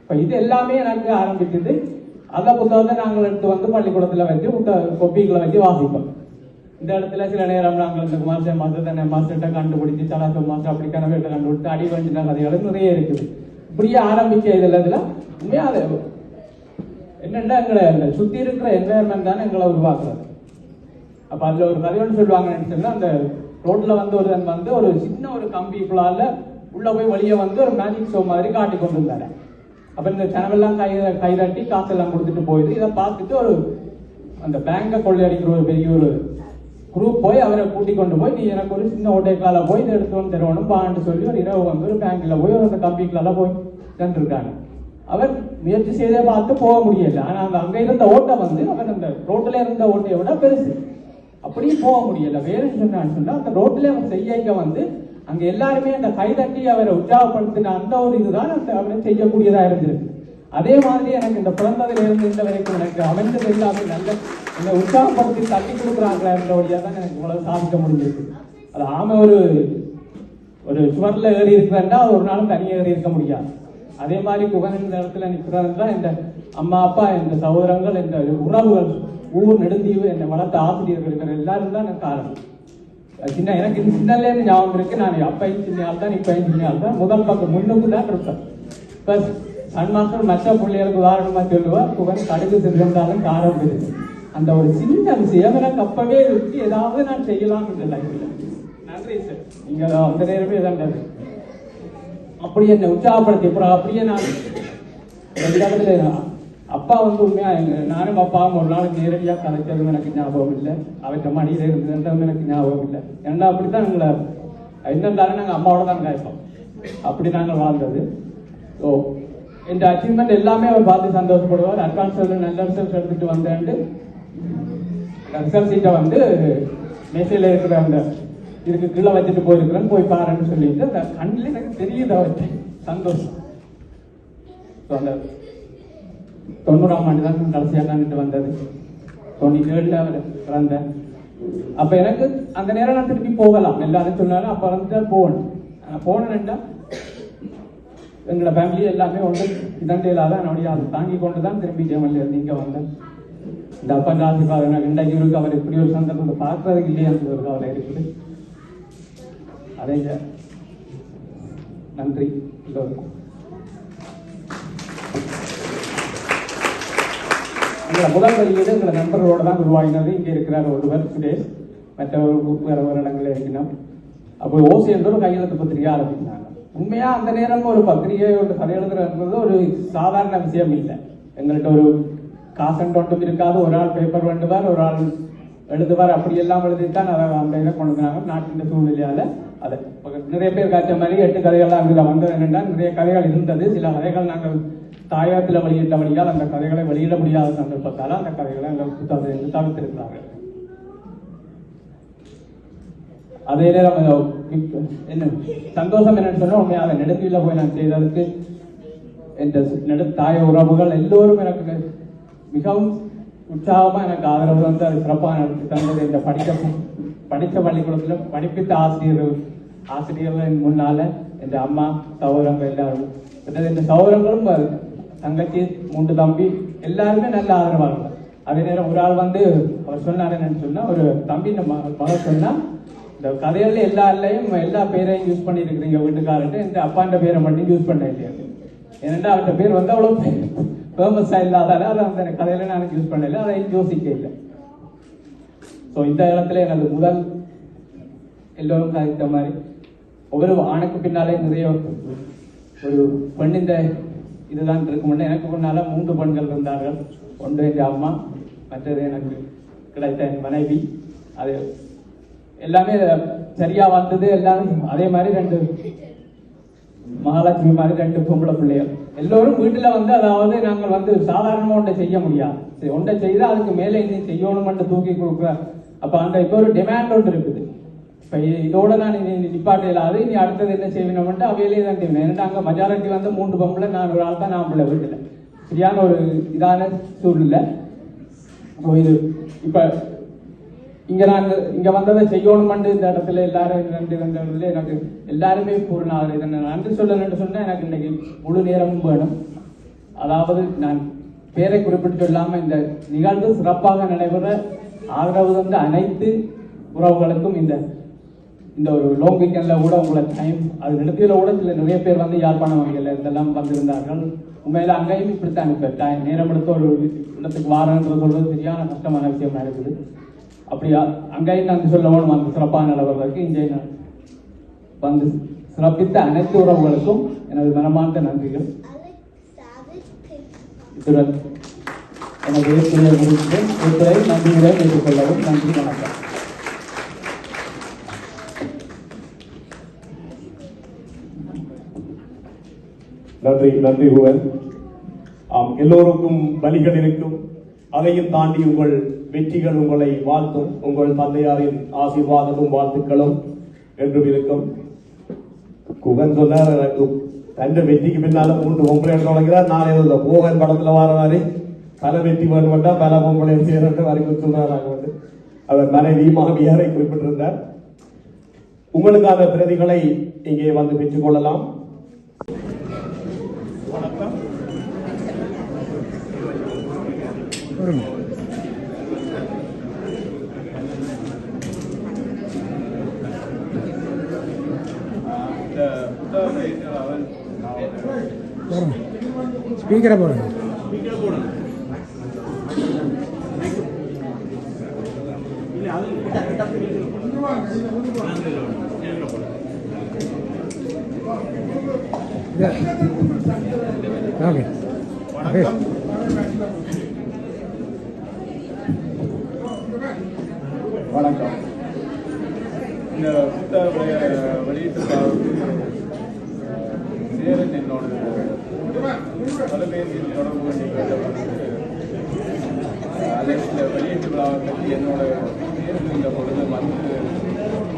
இப்போ இது எல்லாமே எனக்கு ஆரம்பிச்சது. அந்த புத்தகத்தை நாங்கள் எடுத்து வந்து பள்ளிக்கூடத்தில் வச்சு கொப்பிகளை வச்சு வாசிப்போம். இந்த இடத்துல சில நேரம் நாங்கள் இந்த மாஸ்டர்கிட்ட கண்டுபிடிச்சி சலாசோ மாஸ்டர் அப்படி கனவேட்டை கண்டுபிடிச்சு அடி வேண்டின கதைகளும் நிறைய இருக்குது. இப்படியே ஆரம்பிச்ச இதுல உண்மையா என்னென்னா எங்களை சுத்தி இருக்கிற என்வாயர்மெண்ட் தானே எங்களை உருவாக்குறது. அப்ப அதுல ஒரு கதையோடு சொல்லுவாங்கன்னு சொன்னா, அந்த ரோட்ல வந்து ஒருவன் வந்து ஒரு சின்ன ஒரு கம்பிக்குள்ளால உள்ள போய் வெளியே வந்து ஒரு மேஜிக் ஷோ மாதிரி காட்டி கொண்டு இருந்தாரு. அப்ப இந்த செலவெல்லாம் கைதட்டி காசெல்லாம் கொடுத்துட்டு போயிடுது. இதை பார்த்துட்டு ஒரு அந்த பேங்கை கொள்ளையடிக்கிற ஒரு பெரிய ஒரு குரூப் போய் அவரை கூட்டி கொண்டு போய், நீ எனக்கு ஒரு சின்ன ஓட்டைக்கால போய் இதை எடுத்து வந்து தருவணும் பான்னு சொல்லி ஒரு இரவு வந்து ஒரு பேங்க்ல போய் ஒரு அந்த கம்பிக்குள்ள போய் சென்றிருக்காங்க. அவர் முயற்சி செய்தே பார்த்து போக முடியல. ஆனா அந்த அங்க இருந்த ஓட்டை வந்து அவர் அந்த ரோட்ல இருந்த ஓட்டையை விட பெருசு. அப்படியே போக முடியல. வேறுன்னு சொன்னா அந்த ரோட்ல அவன் செய்ய வந்து அங்க எல்லாருமே அந்த கைதட்டி அவரை உற்சாகப்படுத்தின அந்த ஒரு இதுதான் அவரை செய்யக்கூடியதா இருந்திருக்கு. அதே மாதிரி எனக்கு இந்த பிறந்ததுல இருந்து இந்த வரைக்கும் எனக்கு அமைந்தது எல்லாமே நல்ல என்னை உற்சாகப்படுத்தி தட்டி கொடுக்குறாங்களா என்ற வழியா தான் எனக்கு இவ்வளவு சாதிக்க முடிஞ்சிருக்கு. அது ஆமை ஒரு சுவர்ல ஏறி இருக்கிறா ஒரு நாளும் தனியாக ஏறி இருக்க முடியாது. அதே மாதிரி குகன் இந்த இடத்துல நிற்கிறதா இந்த அம்மா அப்பா, இந்த சகோதரங்கள், இந்த உறவுகள், ஊர் நெடுந்தீவு, என்னை வளர்த்த ஆசிரியர்கள் இருக்கிற எல்லாரும் தான் எனக்கு காரணம். எனக்கு சின்னல இருந்து ஞாபகம் இருக்கு. நான் அப்பையும் சின்ன தான் இப்பையும் சின்ன தான். முதல் பக்கம் முன்னுக்கு தான் இருப்பேன். இப்ப சன்மாஸ்டர் மற்ற பிள்ளைகளுக்கு உதாரணமா சொல்லுவார், குகன் கடுகு சென்றாலும் காரம் இருக்கு. அந்த ஒரு சின்ன விஷயம் எனக்கு அப்பவே விட்டு ஏதாவது நான் செய்யலாம் இந்த லைஃப்ல. நன்றி சார், நீங்க அந்த நேரமே தான் அப்படி என்னை உற்சாகப்படுத்தி அப்படியே நான் அப்பா வந்து உண்மையா நானும் அப்பாவும் ஒரு நாள் நேரடியாக கதைச்சதும் எனக்கு ஞாபகம் இல்லை. அவற்றை மடியில இருந்ததும் எனக்கு ஞாபகம் இல்லை. ஏன்னா அப்படித்தான் எங்களை என்னென்றாலும் நாங்கள் அம்மாவோட தான் காய்ப்போம். அப்படி நாங்கள் வாழ்ந்தது. ஸோ இந்த அச்சீவ்மெண்ட் எல்லாமே அவர் பார்த்து சந்தோஷப்படுவார். அட்வான்ஸ் நல்ல ரிசல்ட் எடுத்துட்டு வந்தேன்ட்டு ரிசல்ட் சீட்டை வந்து மேசையில் இருக்கிற அந்த இதுக்கு கீழே வச்சுட்டு போயிருக்கிறேன்னு போய் பாருன்னு சொல்லிட்டு அந்த கண்ணில் எனக்கு தெரியுது அவற்றை சந்தோஷம். ஸோ அந்த 90ஆம் ஆண்டு தான் கடைசியாக தான்ட்டு வந்தது. 97 அவர் பிறந்தேன். அப்ப எனக்கு அந்த நேரம் நான் திருப்பி போகலாம் எல்லாரும் சொன்னாலும் அப்ப வந்துட்டு போகணும். போனேன்டா எங்களோட ஃபேமிலி எல்லாமே ஒன்று இதண்டையில தான் என்னுடைய அதை தாங்கி கொண்டு தான் திரும்பி ஜெமல்ல இருந்து இங்க வந்தேன். இந்த அப்பா ஆசீர்வாதம் எனக்கு இன்றைக்கு இருக்கு. அவர் இப்படி ஒரு சந்தர்ப்பத்தை பார்க்கறதுக்கு இல்லையா ஒரு கவலை இருக்குது. அதே நன்றி எல்லோருக்கும். எங்களை முதல் வெளியீடு எங்களை நண்பர்களோட தான் உருவாகினது. இங்கே இருக்கிறார் ஒருவர் சுரேஷ், மற்றவர் வேறு இடங்களில் இருக்கணும். அப்போ ஓசி என்ற ஒரு கையெழுத்து பத்திரிகை ஆரம்பிக்கிறாங்க. உண்மையா அந்த நேரம் ஒரு பத்திரிகை ஒரு கதை எழுதுறது ஒரு சாதாரண விஷயம் இல்லை. எங்கள்கிட்ட ஒரு காசன் ஒன்றும் இருக்காது. ஒரு ஆள் பேப்பர் வேண்டுவார், ஒரு ஆள் எழுதுவார். அப்படி எல்லாம் எழுதித்தான் அதை அந்த இதை கொண்டு வந்தாங்க. நாட்டின் சூழ்நிலையால அதை நிறைய பேர் காய்ச்ச மாதிரி 8 கதைகள்லாம் அதில் வந்தது. என்னென்னா நிறைய கதைகள் இருந்தது. சில கதைகள் நாங்கள் தாயகத்தில் வெளியிட்டபடியால் அந்த கதைகளை வெளியிட முடியாத சந்தர்ப்பத்தால் அந்த கதைகளை அந்த புத்தகத்திலிருந்து தவிர்த்திருக்கிறார்கள். அதே நேரம் என்ன சந்தோஷம் என்னன்னு சொன்னா, உண்மையாக நெடுந்தீவில் போய் நான் செய்ததுக்கு என் தாய உறவுகள் எல்லோரும் எனக்கு மிகவும் உற்சாகமா எனக்கு ஆதரவு வந்து அது சிறப்பாக நடத்தி தந்தது. இந்த படித்த பள்ளிக்கூடத்தில் படிப்பித்த ஆசிரியர்கள் முன்னால என் அம்மா சகோதரங்கள் எல்லாரும், இந்த சகோதரங்களும் தங்கச்சி 3 தம்பி எல்லாருமே நல்ல ஆதரவாக. அதே நேரம் ஒரு ஆள் வந்து அவர் சொன்னார் என்னன்னு சொன்னா, ஒரு தம்பி மகள் சொன்னா, இந்த கதையில எல்லா பேரையும் யூஸ் பண்ணி இருக்கிறீங்க வீட்டுக்காரன்ட்டு, இந்த அப்பாண்ட பேரை மட்டும் யூஸ் பண்ண இல்லையா. ஏன்னா அவர்கிட்ட பேர் வந்து அவ்வளவு ஃபேமஸா இல்லாதால அதை அந்த கதையில நான் யூஸ் பண்ணல, அதை யோசிக்க இல்லை. ஸோ இந்த இடத்துல எனது முதல் எல்லோரும் கதைத்த மாதிரி ஒவ்வொரு ஆணுக்கு பின்னாலே நிறைய ஒரு பெண்ணிந்த இதுதான் இருக்கும். எனக்கு முன்னால 3 பெண்கள் இருந்தார்கள். ஒன்று என் அம்மா, மற்றது எனக்கு கிடைத்த என் மனைவி. அது எல்லாமே சரியா வந்தது. எல்லாரும் அதே மாதிரி 2 மகாலட்சுமி மாதிரி 2 பொம்பளை பிள்ளைகள். எல்லோரும் வீட்டுல வந்து, அதாவது நாங்கள் வந்து சாதாரணமா ஒன்றை செய்ய முடியாது, ஒன்றை செய்தா அதுக்கு மேலே இனி செய்யணும்னு தூக்கி கொடுக்குற. அப்ப அந்த இப்போ ஒரு டிமாண்ட் ஒன்று இருக்குது. இப்ப இதோட நான் நிப்பாட்ட இல்லாது இனி அடுத்தது என்ன செய்யணும்ட்டு அவையிலே தான் செய்யணும். ஏன்னா அங்க மெஜாரிட்டி வந்து 3 பொம்பளை, நான் ஒரு ஆள் தான், நான் பிள்ளை வீட்டுல. சரியான ஒரு இதான சூழ்நிலை. இது இப்ப இங்க வந்ததை செய்யணும்னு இந்த இடத்துல எல்லாரும் எனக்கு எல்லாருமே பூர்ணாக இதை நன்றி சொல்லணும்னு சொன்னா, எனக்கு இன்னைக்கு முழு நேரமும் வேணும். அதாவது நான் பேரை குறிப்பிட்டு சொல்லாம இந்த நிகழ்வு சிறப்பாக நடைபெற ஆதரவு வந்து அனைத்து உறவுகளுக்கும் இந்த ஒரு லாங் வீக்கெண்ட்ல கூட உங்களை டைம் அது நிறுத்தியில கூட நிறைய பேர் வந்து யாழ்ப்பாணம் வகையில் இதெல்லாம் வந்திருந்தார்கள். உண்மையில அங்கேயும் இப்படித்தான் இப்ப நேரம் எடுத்து ஒரு இடத்துக்கு வாரன்றது சொல்றது சரியான கஷ்டமான விஷயமா இருக்குது. அப்படியா அங்கேயும் நான் சொல்லணும், அந்த சிறப்பான நிலவர்களுக்கு இங்கே வந்து சிறப்பித்த அனைத்து உறவுகளுக்கும் எனது மனமார்ந்த நன்றிகள். இத்துடன் எனது உரையை நன்றிகளை ஏற்றுக்கொள்ளவும். நன்றி, வணக்கம்.
நன்றி குவன். எல்லோருக்கும் வழிகள் இருக்கும். அதையும் தாண்டி உங்கள் வெற்றிகள் உங்களை வாழ்த்தும். உங்கள் தந்தையாரின் ஆசீர்வாதமும் வாழ்த்துக்களும் என்றும் இருக்கும். குகன் சொன்னார், எனக்கு தந்த வெற்றிக்கு பின்னால 3 பொம்பளை தொடங்கிறார். நான் ஏதோ போகன் படத்துல வர மாதிரி பல வெற்றி வேணுமெண்டா பல பொம்பளை சேரட்டு வரைக்கும் சொன்னாராக வந்து அவர் மனைவி மாமியாரை குறிப்பிட்டிருந்தார். உங்களுக்கான பிரதிகளை இங்கே வந்து பெற்றுக் கொள்ளலாம்.
வணக்கம். இந்த புத்தக வெளியீட்டில் அவன்
ஸ்பீக்கரை போடுங்க. ஓகே.
வணக்கம். இந்த புத்தக வெளியீட்டுக்காக சேரன் என்னோட தொலைபேசியில் தொடர்பு கொண்டு அதில் வெளியீட்டு விழாவை பற்றி என்னோட நேர்ந்த பொழுது வந்து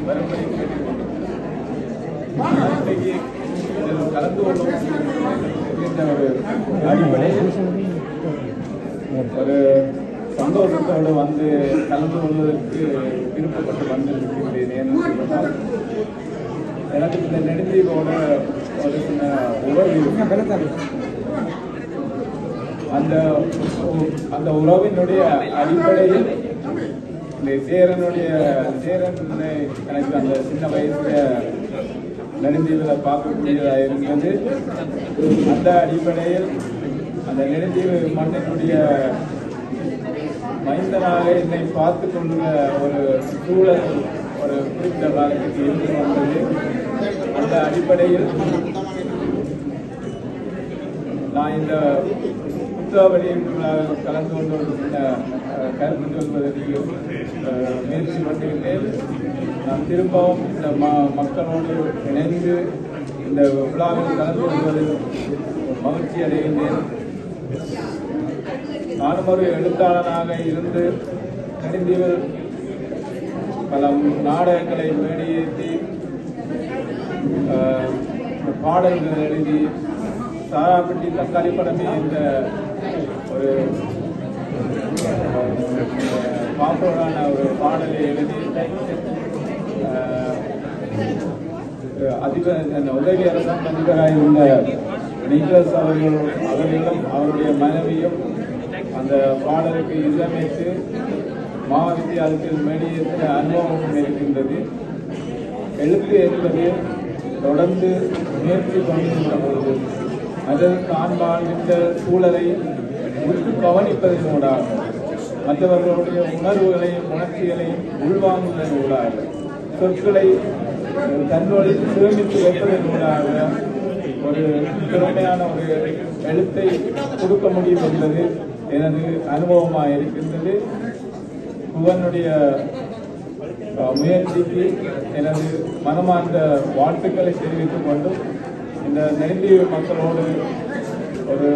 வரும்படி கேட்டுக்கொண்டு இன்றைக்கு இதில் கலந்து கொள்ளும் ஒரு அடிப்படையில் ஒரு சந்தோஷத்தோடு வந்து கலந்து கொள்வதற்கு விருப்பப்பட்டு வந்திருக்கின்றேன். எனக்கு இந்த நெடுந்தீவோட ஒரு சின்ன உறவு, அந்த உறவினுடைய அடிப்படையில் இந்த சேரன் எனக்கு அந்த சின்ன வயசுல நெடுந்தீவில் பார்க்கக்கூடியதாக இருந்தது. அந்த அடிப்படையில் அந்த நெடுந்தீவு மண்ணினுடைய மைந்தனாக என்னை பார்த்து கொண்ட ஒரு சூழல் ஒரு குறிப்பிட்ட காலத்துக்கு இருந்து வந்தது. அந்த அடிப்படையில் நான் இந்த புத்தகவழியில் கலந்து கொண்டு ஒரு சின்ன கருத்து சொல்வதற்கு முயற்சி பண்ணிவிட்டேன். நான் திரும்பவும் இந்த மக்களோடு இணைந்து இந்த விழாவில் கலந்து கொள்வதில் மகிழ்ச்சி அடைகின்றேன்.
நானும் ஒரு எழுத்தாளனாக இருந்து நெடுந்தீவில் பல நாடகங்களை மேடையேற்றி பாடல்கள் எழுதி சாராப்பட்டி தக்காளி படமே என்ற ஒரு பாப்புலரான ஒரு பாடலை எழுதி உதவி அரசாங்க அதிபராக இருந்த நிக்கல்ஸ் அவர்களும் அவருடைய மனைவியும் அந்த பாடலுக்கு இசையமைத்து மகாவித்தியாலயத்தில் மேடையேற்ற அனுபவம் இருக்கின்றது. எழுத்து என்பது தொடர்ந்து முயற்சி கொண்டிருந்த பொழுது அது தான் வாழ்கின்ற சூழலை உற்று கவனிப்பதனூடாக மற்றவர்களுடைய உணர்வுகளையும் உணர்ச்சிகளையும் உள்வாங்குவதனூடாக சொற்களை தன்னோடு சேமித்து வைப்பதனூடாக ஒரு திறமையான ஒரு எழுத்தை கொடுக்க முடியும் என்பது எனது அனுபவமாக இருக்கின்றது. குகனுடைய முயற்சிக்கு எனது மனமார்ந்த வாழ்த்துக்களை தெரிவித்துக் கொண்டும் இந்த நெடுந்தீவு மக்களோடு ஒரு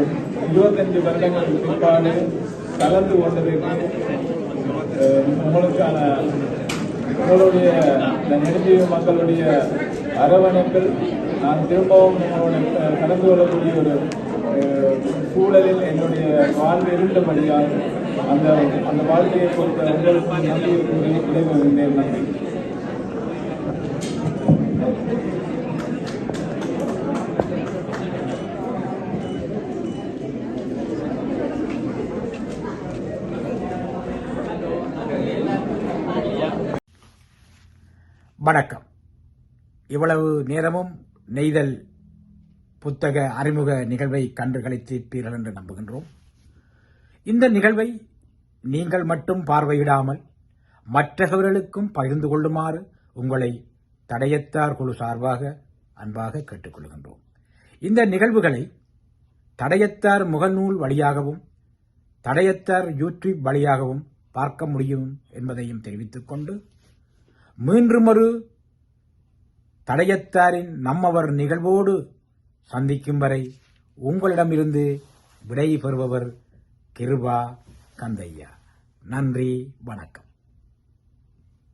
25 வருடங்களுக்கு பிற்பாடு கலந்து கொண்டதற்கு உங்களுடைய இந்த நெடுந்தீவு மக்களுடைய அரவணைப்பில் நான் திரும்பவும் உங்களோட கலந்து கொள்ளக்கூடிய ஒரு சூழலில் என்னுடைய வாழ்வு இருந்தபடியால் அந்த வாழ்க்கையை பொறுத்த உங்களுக்கு நன்றி விடைபெறுகின்றேன். நன்றி.
வணக்கம். இவ்வளவு நேரமும் நெய்தல் புத்தக அறிமுக நிகழ்வை கண்டு களித்திருப்பீர்கள் என்று நம்புகின்றோம். இந்த நிகழ்வை நீங்கள் மட்டும் பார்வையிடாமல் மற்றவர்களுக்கும் பகிர்ந்து கொள்ளுமாறு உங்களை தடயத்தார் குழு சார்பாக அன்பாக கேட்டுக்கொள்கின்றோம். இந்த நிகழ்வுகளை தடயத்தார் முகநூல் வழியாகவும் தடயத்தார் யூடியூப் வழியாகவும் பார்க்க முடியும் என்பதையும் தெரிவித்துக் கொண்டு மீண்டும் ஒரு தடயத்தாரின் நம்மவர் நிகழ்வோடு சந்திக்கும் வரை உங்களிடமிருந்து விடை பெறுபவர் கிருபா கந்தையா. நன்றி, வணக்கம்.